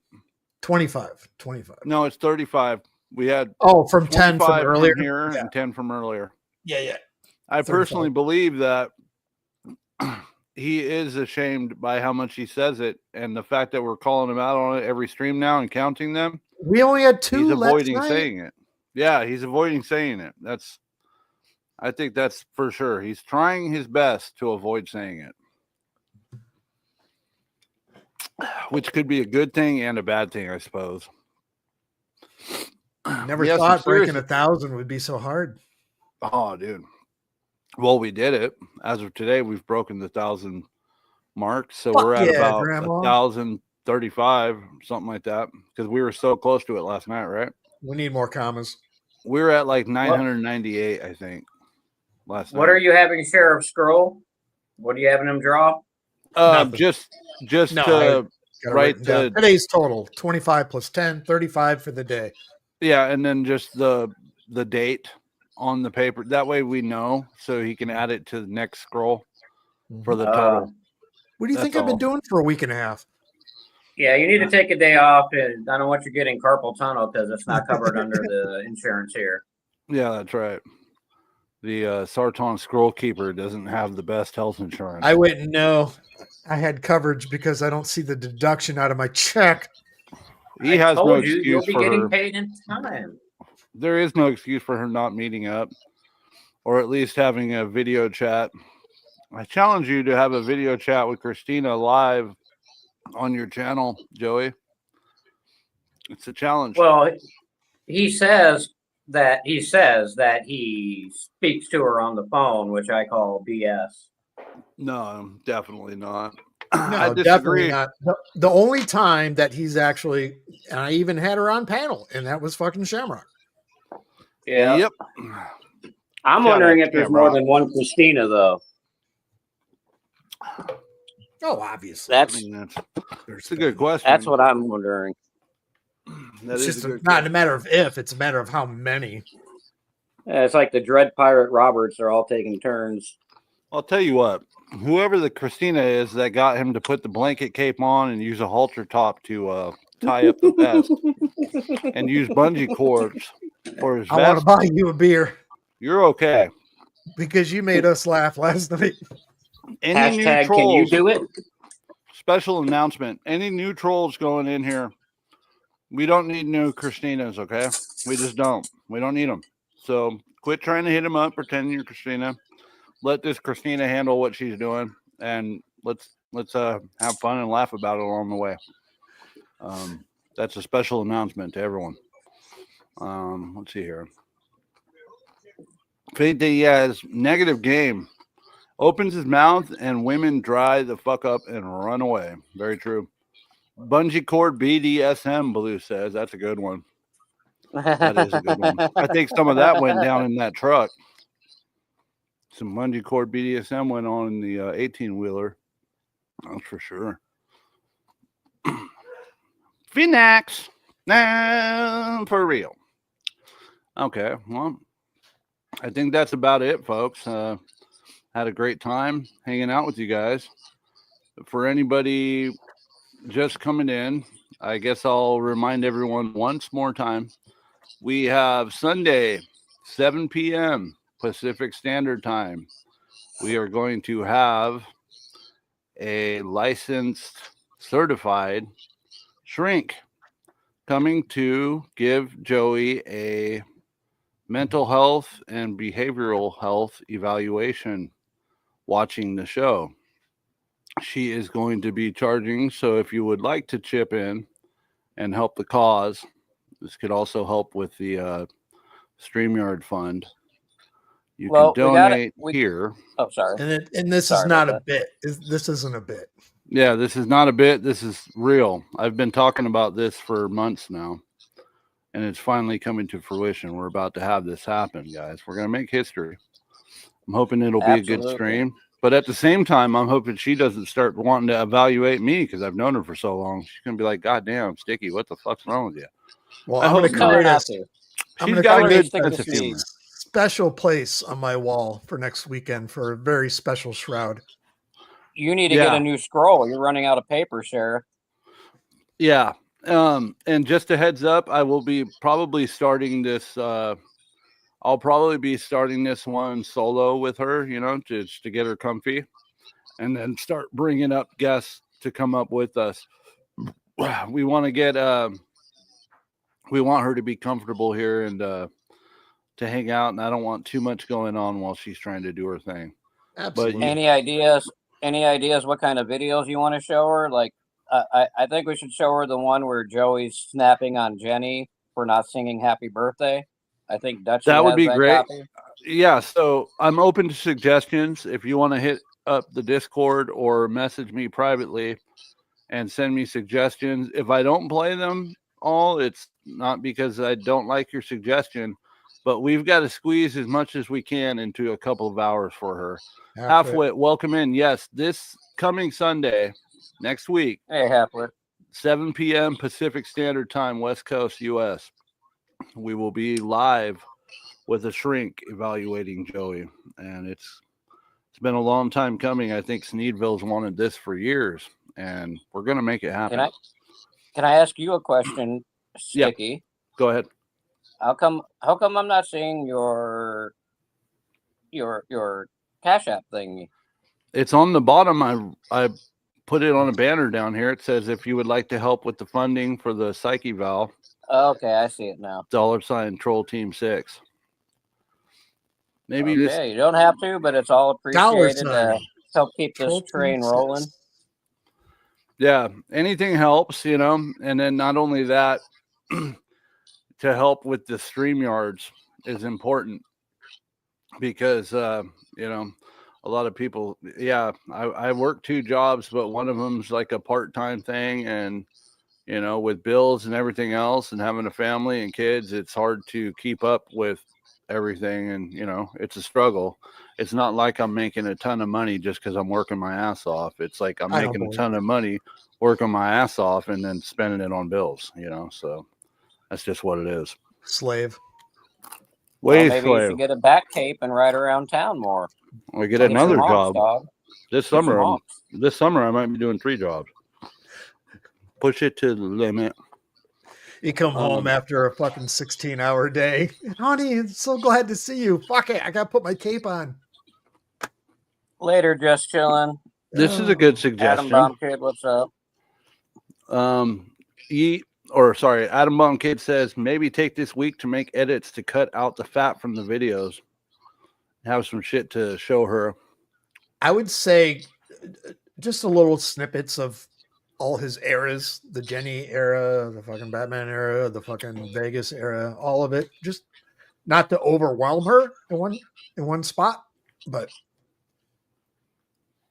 25. No, it's 35. We had from 10 from earlier here and 10 from earlier. Yeah. I personally believe that he is ashamed by how much he says it, and the fact that we're calling him out on it every stream now and counting them. We only had 2 He's last avoiding night. saying it. Yeah, he's avoiding saying it. I think that's for sure. He's trying his best to avoid saying it, which could be a good thing and a bad thing, I suppose. Never thought breaking 1,000 would be so hard. Oh, dude. Well, we did it. As of today, we've broken the 1,000 mark. So we're at about 1,035, something like that, because we were so close to it last night, right? We need more commas. We were at like 998, I think, last night. What are you having Sheriff scroll? What are you having him draw? Just to write today's total 25 plus 10, 35 for the day. Yeah, and then just the date on the paper. That way we know, so he can add it to the next scroll for the total. What do you think I've been doing for a week and a half? Yeah, you need to take a day off, and I don't want you getting carpal tunnel because it's not covered under the insurance here. Yeah, that's right. The Sarton Scroll Keeper doesn't have the best health insurance. I wouldn't know. I had coverage because I don't see the deduction out of my check. He has no Told you, you'll excuse be for getting her. paid in time. There is no excuse for her not meeting up, or at least having a video chat. I challenge you to have a video chat with Christina live on your channel, Joey. It's a challenge. Well, he says that he speaks to her on the phone, which I call BS. No, definitely not. No, I definitely disagree. not. The only time that he's actually, and I even had her on panel, and that was fucking Shamrock. Yeah. Yep. I'm Shout wondering out if there's Shamrock. more than one Christina, though. Oh, obviously. That's It's a good question. That's what I'm wondering. That It's is just a good not a matter of if, it's a matter of how many. Yeah, it's like the Dread Pirate Roberts are all taking turns. I'll tell you what, whoever the Christina is that got him to put the blanket cape on and use a halter top to tie up the vest and use bungee cords for his I want to vest, buy you a beer you're okay. because you made us laugh last night. Any new Hashtag, trolls, can you do it? special announcement, any new trolls going in here, we don't need new Christinas, okay? We just don't. We don't need them. So quit trying to hit them up, pretending you're Christina. Let this Christina handle what she's doing, and let's have fun and laugh about it along the way. That's a special announcement to everyone. Let's see here. Fate Diaz, negative game. Opens his mouth and women dry the fuck up and run away. Very true. Bungee cord BDSM, Blue says. That's a good one. That is a good one. I think some of that went down in that truck. Some bungee cord BDSM went on in the 18-wheeler. That's for sure. Phoenix. Nah, for real. Okay, well, I think that's about it, folks. Had a great time hanging out with you guys. For anybody just coming in, I guess I'll remind everyone once more time. We have Sunday, 7 p.m. Pacific Standard Time. We are going to have a licensed, certified shrink coming to give Joey a mental health and behavioral health evaluation watching the show. She is going to be charging, so if you would like to chip in and help the cause, this could also help with the StreamYard fund. You can donate here. Oh, sorry. And this Sorry is not about a bit. This isn't a bit. Yeah, this is not a bit. This is real. I've been talking about this for months now, and it's finally coming to fruition. We're about to have this happen, guys. We're going to make history. I'm hoping it'll be a good Absolutely. stream. But at the same time, I'm hoping she doesn't start wanting to evaluate me because I've known her for so long. She's going to be like, God damn, Sticky, what the fuck's wrong with you? Well, I I'm going hope to not. create She's got a good stick sense with of humor. special place on my wall for next weekend for a very special shroud. You need to Yeah. get a new scroll. You're running out of paper, Sheriff. Yeah. And just a heads up, I will be probably starting this. I'll probably be starting this one solo with her, just to get her comfy, and then start bringing up guests to come up with us. We want to get, we want her to be comfortable here and to hang out, and I don't want too much going on while she's trying to do her thing. Absolutely. But Any ideas? Any ideas what kind of videos you want to show her? Like, I think we should show her the one where Joey's snapping on Jenny for not singing "Happy Birthday." I think Dutch. that would be great. Copy. Yeah, so I'm open to suggestions. If you want to hit up the Discord or message me privately and send me suggestions. If I don't play them all, it's not because I don't like your suggestion, but we've got to squeeze as much as we can into a couple of hours for her. Halfwit, welcome in. Yes, this coming Sunday, next week. Hey, Halfwit. 7 p.m. Pacific Standard Time, West Coast, U.S. We will be live with a shrink evaluating Joey, and it's been a long time coming. I think Sneedville's wanted this for years, and we're going to make it happen. Can I ask you a question, Yeah. Sticky? Go ahead. How come I'm not seeing your Cash App thingy? It's on the bottom. I put it on a banner down here. It says if you would like to help with the funding for the psyche Val, Okay, I see it now. $ Troll Team 6. Maybe Okay, this. you don't have to, but it's all appreciated to $. help keep this Troll train Team rolling. 6. Yeah, anything helps, you know. And then not only that, to help with the StreamYards is important because you know, a lot of people. Yeah, I work 2 jobs, but one of them's like a part-time thing, and you know, with bills and everything else, and having a family and kids, it's hard to keep up with everything, and you know, it's a struggle. It's not like I'm making a ton of money just because I'm working my ass off. It's like I'm I don't making a believe ton of money working my ass off and then spending it on bills, you know. So that's just what it is. Slave. Well, Way maybe you slave. should get a back cape and ride around town more. I get Get some another honks, job dog. this Get some summer. honks. This summer I might be doing 3 jobs. Push it to the limit. You come home after a fucking 16-hour day. Honey, I'm so glad to see you. Fuck it. I got to put my cape on. Later, just chilling. This is a good Adam suggestion. Bomb Kid, what's up? Adam Bomb Kid says maybe take this week to make edits to cut out the fat from the videos. Have some shit to show her. I would say just a little snippets of all his eras, the Jenny era, the fucking Batman era, the fucking Vegas era, all of it. Just not to overwhelm her in one spot, but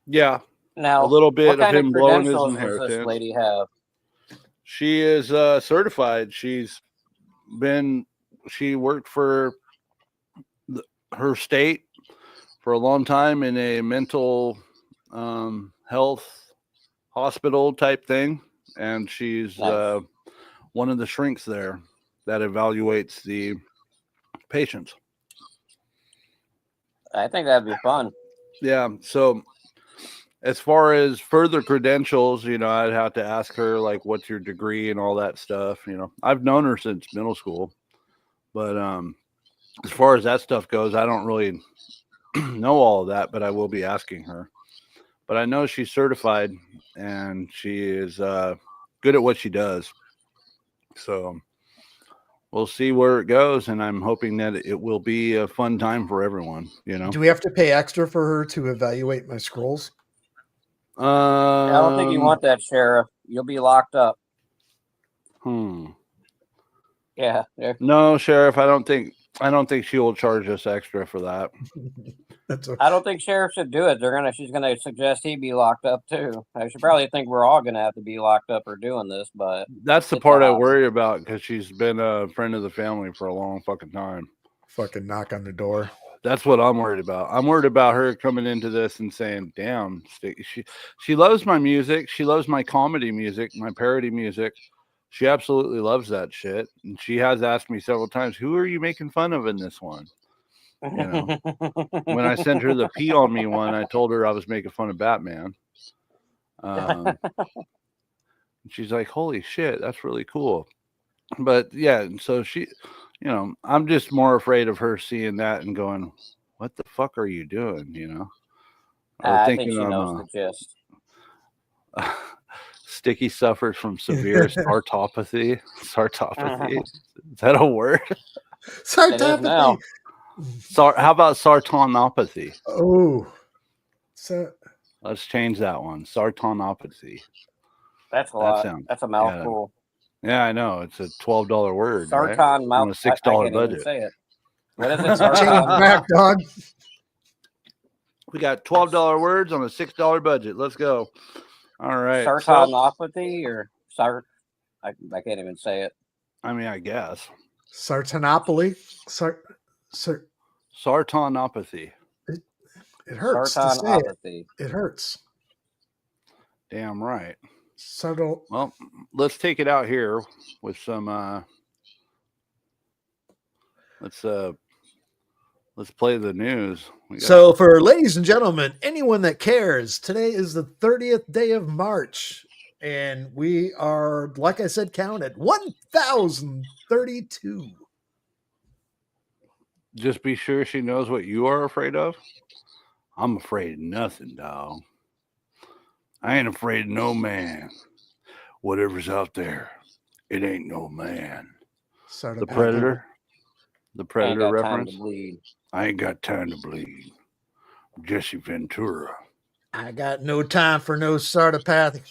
Yeah, Now, a little bit what of kind of him blowing his credentials does this inheritance. lady have? She is certified. She worked for her state for a long time in a mental health hospital type thing, and she's Nice. one of the shrinks there that evaluates the patients. I think that'd be fun. Yeah, so as far as further credentials, you know, I'd have to ask her like, what's your degree and all that stuff. You know, I've known her since middle school, but as far as that stuff goes, I don't really know all of that, but I will be asking her. But I know she's certified and she is good at what she does. So we'll see where it goes, and I'm hoping that it will be a fun time for everyone. You know, do we have to pay extra for her to evaluate my scrolls? I don't think you want that, Sheriff. You'll be locked up. Yeah. No, Sheriff, I don't think she will charge us extra for that. I don't think Sheriff should do it. She's gonna suggest he be locked up too. I should probably think we're all gonna have to be locked up or doing this, but that's the part I worry about because she's been a friend of the family for a long fucking time. Fucking knock on the door. That's what I'm worried about. I'm worried about her coming into this and saying, damn, she loves my music. She loves my comedy music, my parody music. She absolutely loves that shit. And she has asked me several times, who are you making fun of in this one? You know, when I sent her the pee on me one, I told her I was making fun of Batman. She's like, holy shit, that's really cool. But yeah, so she, you know, I'm just more afraid of her seeing that and going, what the fuck are you doing? You know, I think she knows the gist. Sticky suffers from severe sartopathy. Sartopathy. Is that a word? Sartopathy. How about sartonopathy? Oh, so let's change that one. Sartonopathy. That's a lot. That's a mouthful. Yeah, I know. It's a $12 word. Sarton right? mouth. On a $6 budget. Say it. What is it? Sarton back, dog. We got $12 words on a $6 budget. Let's go. All right. Sartonopathy or sart. I can't even say it. I mean, I guess. Sartonopoly. Sartonopathy. It hurts to say it. It hurts. Damn right. Subtle. Well, let's take it out here with some. Let's play the news. So, for ladies and gentlemen, anyone that cares, today is the 30th day of March, And we are, like I said, counted 1,032. Just be sure she knows what you are afraid of. I'm afraid of nothing, dog. I ain't afraid of no man. Whatever's out there, it ain't no man. The Predator. The Predator reference. I ain't got time to bleed. Jesse Ventura. I got no time for no sartopathy.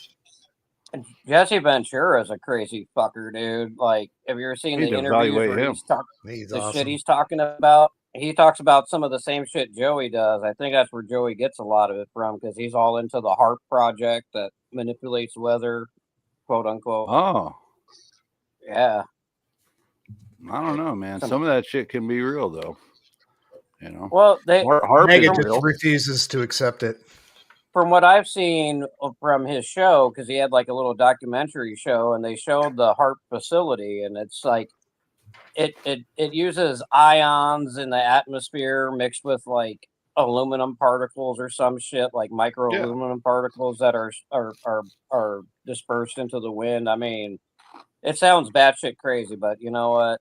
Jesse Ventura is a crazy fucker, dude. Like, have you ever seen the interviews where He's the awesome. shit he's talking about? He talks about some of the same shit Joey does. I think that's where Joey gets a lot of it from, because he's all into the HARP project that manipulates weather, quote unquote. Oh, yeah. I don't know, man. Some of that shit can be real, though. You know. Well, HARP is Mega real. just refuses to accept it. From what I've seen from his show, because he had like a little documentary show, and they showed the HARP facility, and it's like it uses ions in the atmosphere mixed with like aluminum particles or some shit, like micro aluminum particles that are dispersed into the wind. I mean, it sounds batshit crazy, but you know what?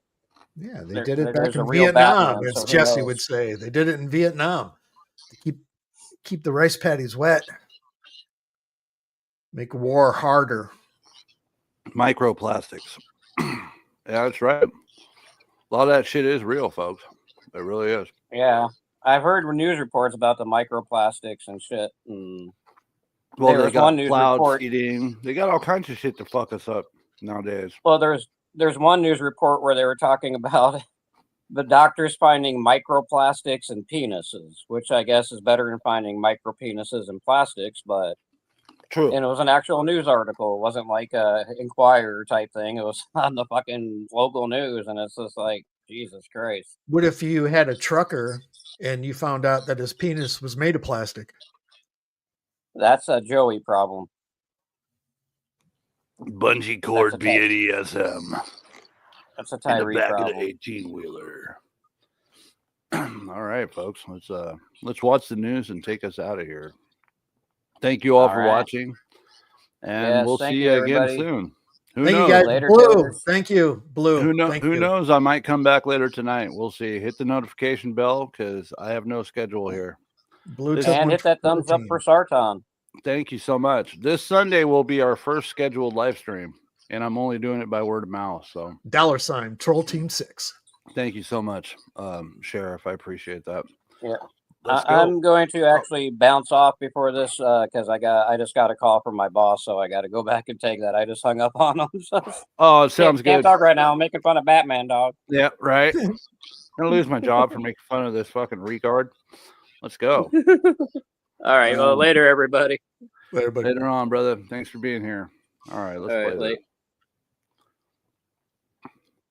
Yeah, they did it back there's a in real Vietnam, Batman, as so who Jesse knows? would say. They did it in Vietnam to keep the rice paddies wet. Make war harder. Microplastics. Yeah, that's right. A lot of that shit is real, folks. It really is. Yeah. I've heard news reports about the microplastics and shit. And well, they got one news cloud report. seeding. They got all kinds of shit to fuck us up nowadays. Well, there's one news report where they were talking about the doctors finding microplastics in penises, which I guess is better than finding micropenises in plastics, but true. And it was an actual news article. It wasn't like a Inquirer type thing. It was on the fucking local news, and it's just like, Jesus Christ. What if you had a trucker and you found out that his penis was made of plastic? That's a Joey problem. Bungee cord BDSM. That's a Tyree in the back problem. of the 18-wheeler. All right, folks. Let's watch the news and take us out of here. Thank you all for watching, and we'll see you again soon. Who knows? You guys. Later, Blue. Taylors. Thank you, Blue. Who knows? I might come back later tonight. We'll see. Hit the notification bell because I have no schedule here. Blue and hit that thumbs up for Sarton. Thank you so much. This Sunday will be our first scheduled live stream, and I'm only doing it by word of mouth. So $ Troll Team 6. Thank you so much, Sheriff. I appreciate that. Yeah. I'm going to actually bounce off before this because I just got a call from my boss, so I got to go back and take that. I just hung up on him. So oh, it sounds good. Can't talk right now. I'm making fun of Batman, dog. Yeah, right. I'm gonna lose my job for making fun of this fucking retard. Let's go. All right. Well, later, everybody. Later on, brother. Thanks for being here. All right, let's play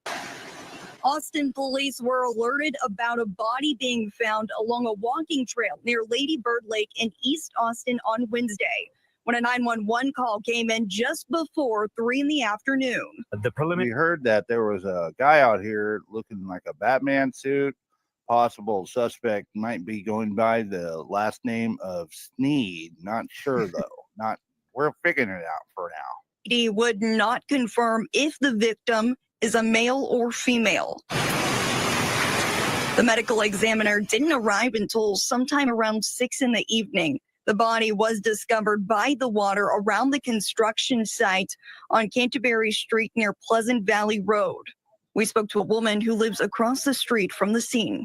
that. Austin police were alerted about a body being found along a walking trail near Lady Bird Lake in East Austin on Wednesday, when a 911 call came in just before 3 in the afternoon. We heard that there was a guy out here looking like a Batman suit. Possible suspect might be going by the last name of Sneed. Not sure though. We're figuring it out for now. He would not confirm if the victim is a male or female. The medical examiner didn't arrive until sometime around 6 in the evening. The body was discovered by the water around the construction site on Canterbury Street near Pleasant Valley Road. We spoke to a woman who lives across the street from the scene.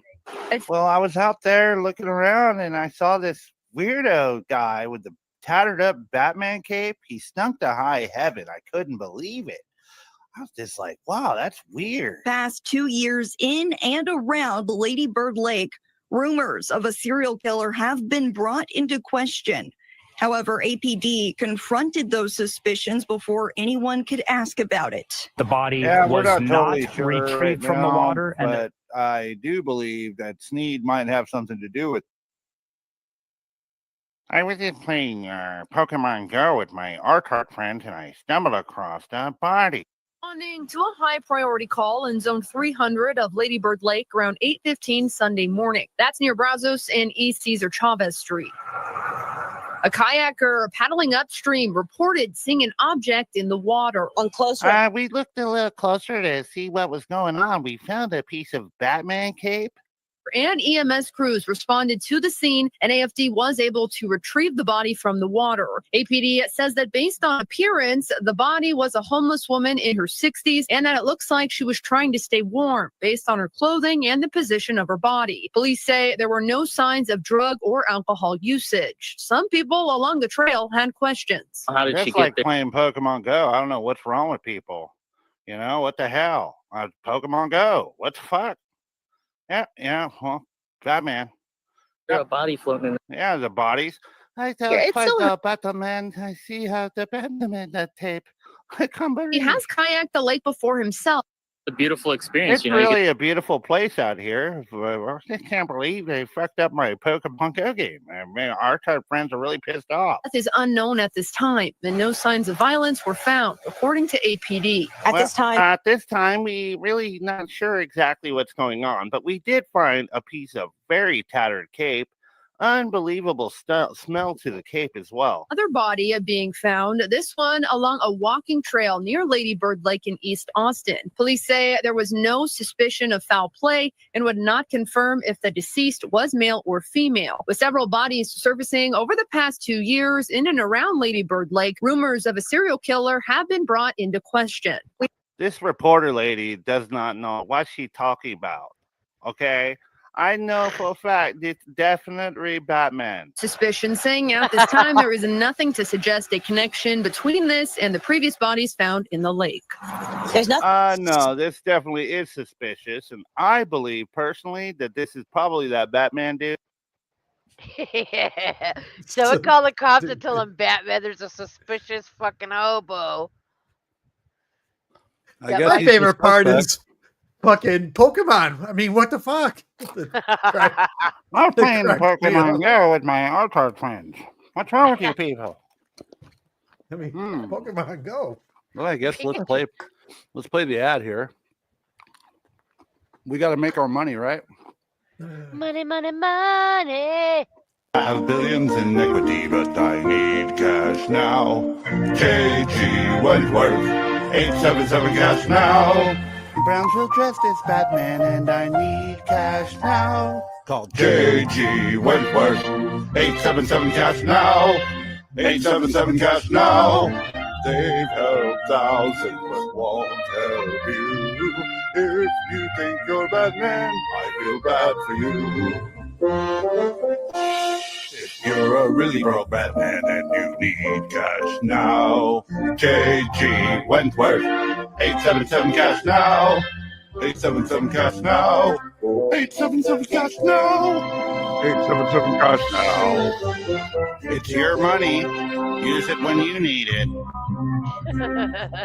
Well, I was out there looking around and I saw this weirdo guy with the tattered up Batman cape. He stunk to high heaven. I couldn't believe it. I was just like, wow, that's weird. Past 2 years in and around Lady Bird Lake, rumors of a serial killer have been brought into question. However, APD confronted those suspicions before anyone could ask about it. The body was not totally sure retrieved right from the now, water. But I do believe that Sneed might have something to do with it. I was just playing Pokemon Go with my Arcart friend and I stumbled across a body. Responding to a high priority call in zone 300 of Lady Bird Lake around 8:15 Sunday morning. That's near Brazos and East Cesar Chavez Street. A kayaker paddling upstream reported seeing an object in the water. On close We looked a little closer to see what was going on. We found a piece of Batman cape. And EMS crews responded to the scene, and AFD was able to retrieve the body from the water. APD says that based on appearance, the body was a homeless woman in her 60s, and that it looks like she was trying to stay warm based on her clothing and the position of her body. Police say there were no signs of drug or alcohol usage. Some people along the trail had questions. How did she get like there? Playing Pokemon Go. I don't know what's wrong with people. You know, what the hell? Pokemon Go. What the fuck? Yeah, well, Batman. There's a body floating in there. Yeah, the bodies. I thought the Batman. I see how the Batman that tape. I can't believe He has kayaked the lake before himself. A beautiful experience. It's really a beautiful place out here. I can't believe they fucked up my Pokemon Go game. I mean, our friends are really pissed off. Death is unknown at this time, and no signs of violence were found, according to APD. At this time, we really not sure exactly what's going on, but we did find a piece of very tattered cape. Unbelievable smell to the cape as well. Other body being found, this one along a walking trail near Lady Bird Lake in East Austin. Police say there was no suspicion of foul play and would not confirm if the deceased was male or female. With several bodies surfacing over the past 2 years in and around Lady Bird Lake, rumors of a serial killer have been brought into question. This reporter lady does not know what she's talking about, okay? I know for a fact it's definitely Batman. Suspicion saying at this time there is nothing to suggest a connection between this and the previous bodies found in the lake. There's nothing. No, this definitely is suspicious, and I believe personally that this is probably that Batman dude. Yeah. Someone call the cops and tell them Batman, there's a suspicious fucking hobo. I guess my he's favorite part suspect. is fucking Pokemon. I mean, what the fuck? I'm playing Pokemon Go with my Arcard friends. What's wrong with you people? I mean, Pokemon Go. Well, I guess let's play the ad here. We got to make our money, right? Money, money, money. I have billions in equity, but I need cash now. KG Wentworth, 877 cash now. Brownsville dressed as Batman, and I need cash now. Call KG Wentworth, 877 cash now. 877 cash now. They've helped thousands, but won't help you. If you think you're Batman, I feel bad for you. If you're a really broke Batman and you need cash now, KG Wentworth, 877 cash now. 877 cash now. 877 cash now. 877 cash now. It's your money. Use it when you need it.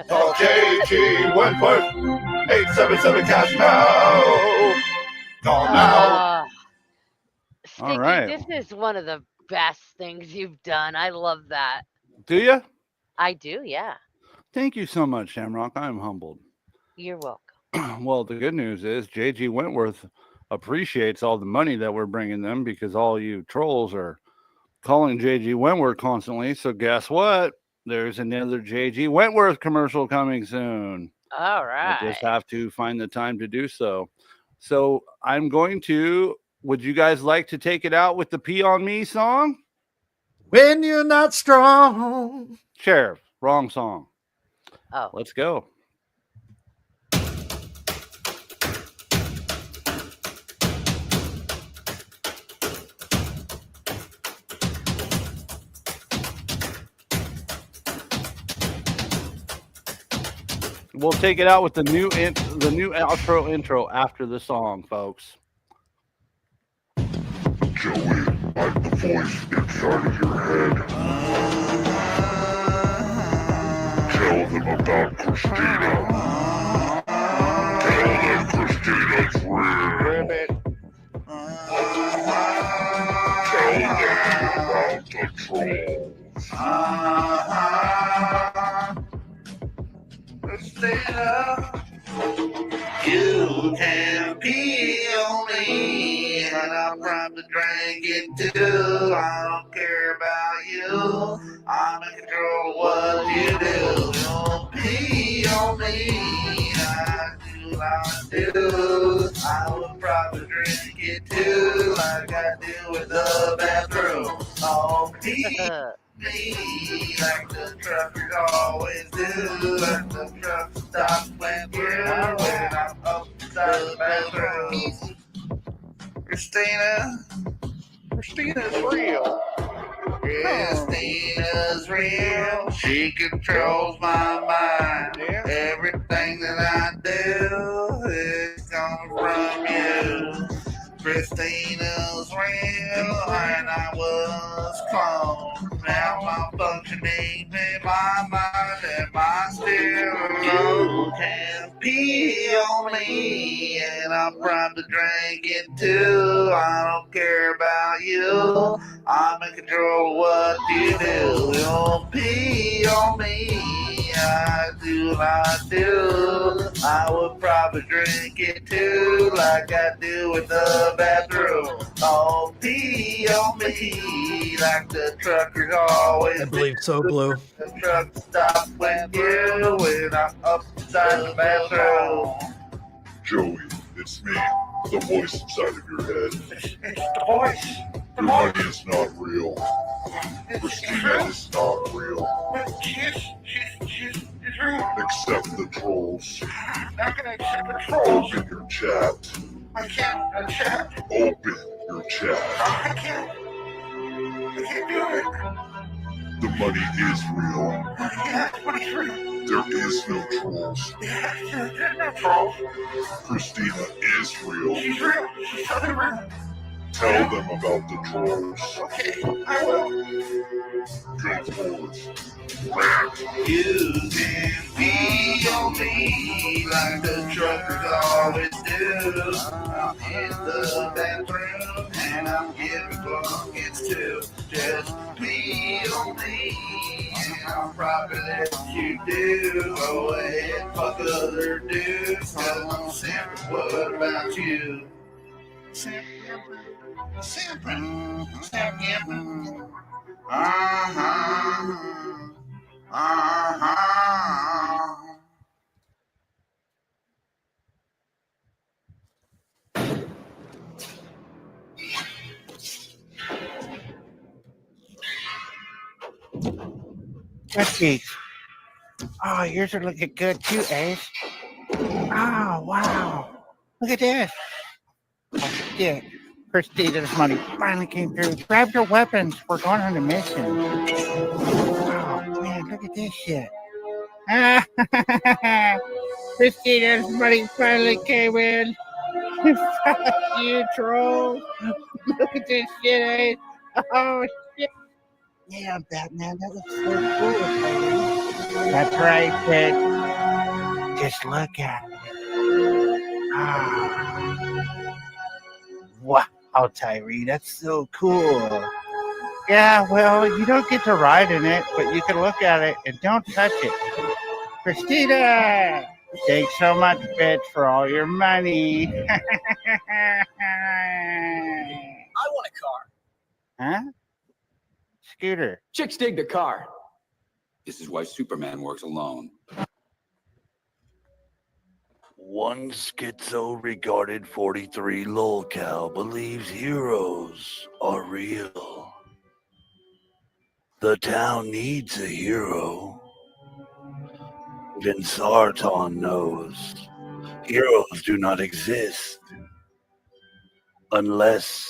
Call KG Wentworth, 877 cash now. Call now. Sticky, right. This is one of the best things you've done. I love that. Do you? I do, yeah. Thank you so much, Shamrock. I'm humbled. You're welcome. Well, the good news is JG Wentworth appreciates all the money that we're bringing them because all you trolls are calling JG Wentworth constantly. So guess what? There's another JG Wentworth commercial coming soon. All right. I just have to find the time to do so. So I'm going to. Would you guys like to take it out with the Pee on Me song? When you're not strong. Sheriff, wrong song. Oh. Let's go. We'll take it out with the new outro intro after the song, folks. Joey, I'm the voice inside of your head. Tell them about Christina. Tell them Christina's real. Tell them about the trolls. Christina, you can pee on me. and I'm from to drink it too. I don't care about you. I'm in control of what you do. Don't pee on me. I do what I do. I would probably drink it too, like I do in the bathroom. Don't pee me like the truckers always do. Like the truck stops when you're when I'm upside the bathroom. Christina's real. Christina's real. She controls my mind. Everything that I do is coming from you. Christina's real, and I was cloned. Now I'm functioning in my mind, and my still you can pee on me, and I'm primed to drink it too. I don't care about you. I'm in control of what you do. Don't pee on me. I do what I do. I would probably drink it too, like I do in the bathroom. Don't pee on me, like the truckers always. I believe so, Blue. The truck stops when when I'm upside the bathroom. Joey, it's me, the voice inside of your head. It's the voice. Your money is not real. Christina is not real. She's real. Accept the trolls. I'm not gonna accept the trolls. Open your chat. I can't chat. Open your chat. I can't do it. The money is real. Yeah, the money's real. There is no trolls. Yeah, there's no trolls. Christina is real. She's real. She's totally real. Tell them about the trolls. Okay, I will. Go forward. Rant. You can pee on me like the truckers always do. I'm in the bathroom and I'm giving buckets too. Just pee on me and I'll probably let you do. Go ahead, fuck other dudes. Cause I'm simple. What about you? Simple. Let's see. Oh, yours are looking good too, Ace. Oh, wow. Look at this. Oh, shit. Christina's money finally came through. Grab your weapons. We're going on a mission. Oh, man, look at this shit. Christina's money finally came in. Fuck you, troll. Look at this shit, Ace. Oh, shit. Yeah, Batman, that looks so cool. That's right, kid. Just look at it. Ah. Wow, Tyree, that's so cool. Yeah, well, you don't get to ride in it, but you can look at it and don't touch it. Christina, thanks so much, bitch, for all your money. I want a car. Huh? Scooter. Chicks dig the car. This is why Superman works alone. One schizo-regarded 43 lolcow believes heroes are real. The town needs a hero. Even Sarton knows heroes do not exist unless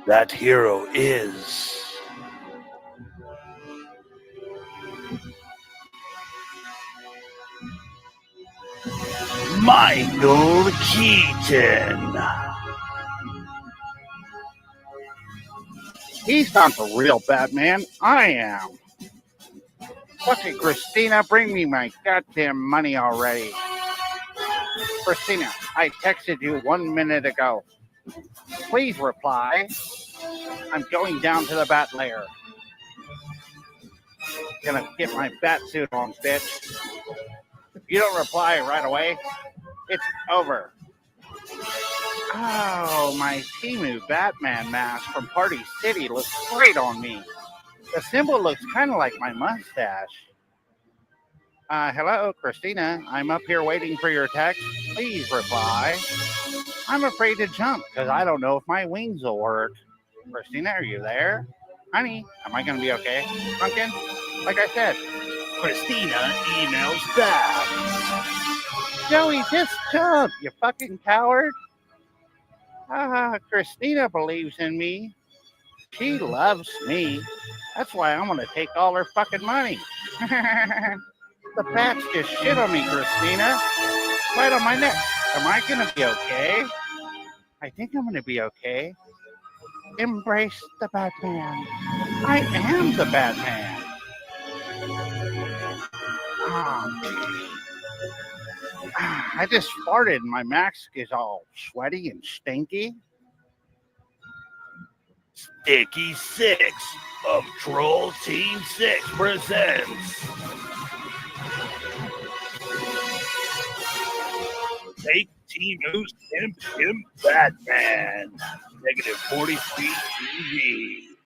that hero is Michael Keaton. He's not the real Batman. I am. Fucking Christina, bring me my goddamn money already. Christina, I texted you 1 minute ago. Please reply. I'm going down to the bat lair. Gonna get my bat suit on, bitch. If you don't reply right away, it's over. Oh, my Timu Batman mask from Party City looks great on me. The symbol looks kind of like my mustache. Hello, Christina. I'm up here waiting for your text. Please reply. I'm afraid to jump because I don't know if my wings will work. Christina, are you there? Honey, am I going to be okay? Pumpkin, like I said. Christina emails back. Joey, just jump, you fucking coward. Christina believes in me. She loves me. That's why I'm going to take all her fucking money. The bats just shit on me, Christina. Right on my neck. Am I going to be okay? I think I'm going to be okay. Embrace the Batman. I am the Batman. I just farted and my mask is all sweaty and stinky. Sticky 6 of Troll Team 6 presents Take Timu's Imp Batman. -43 TV.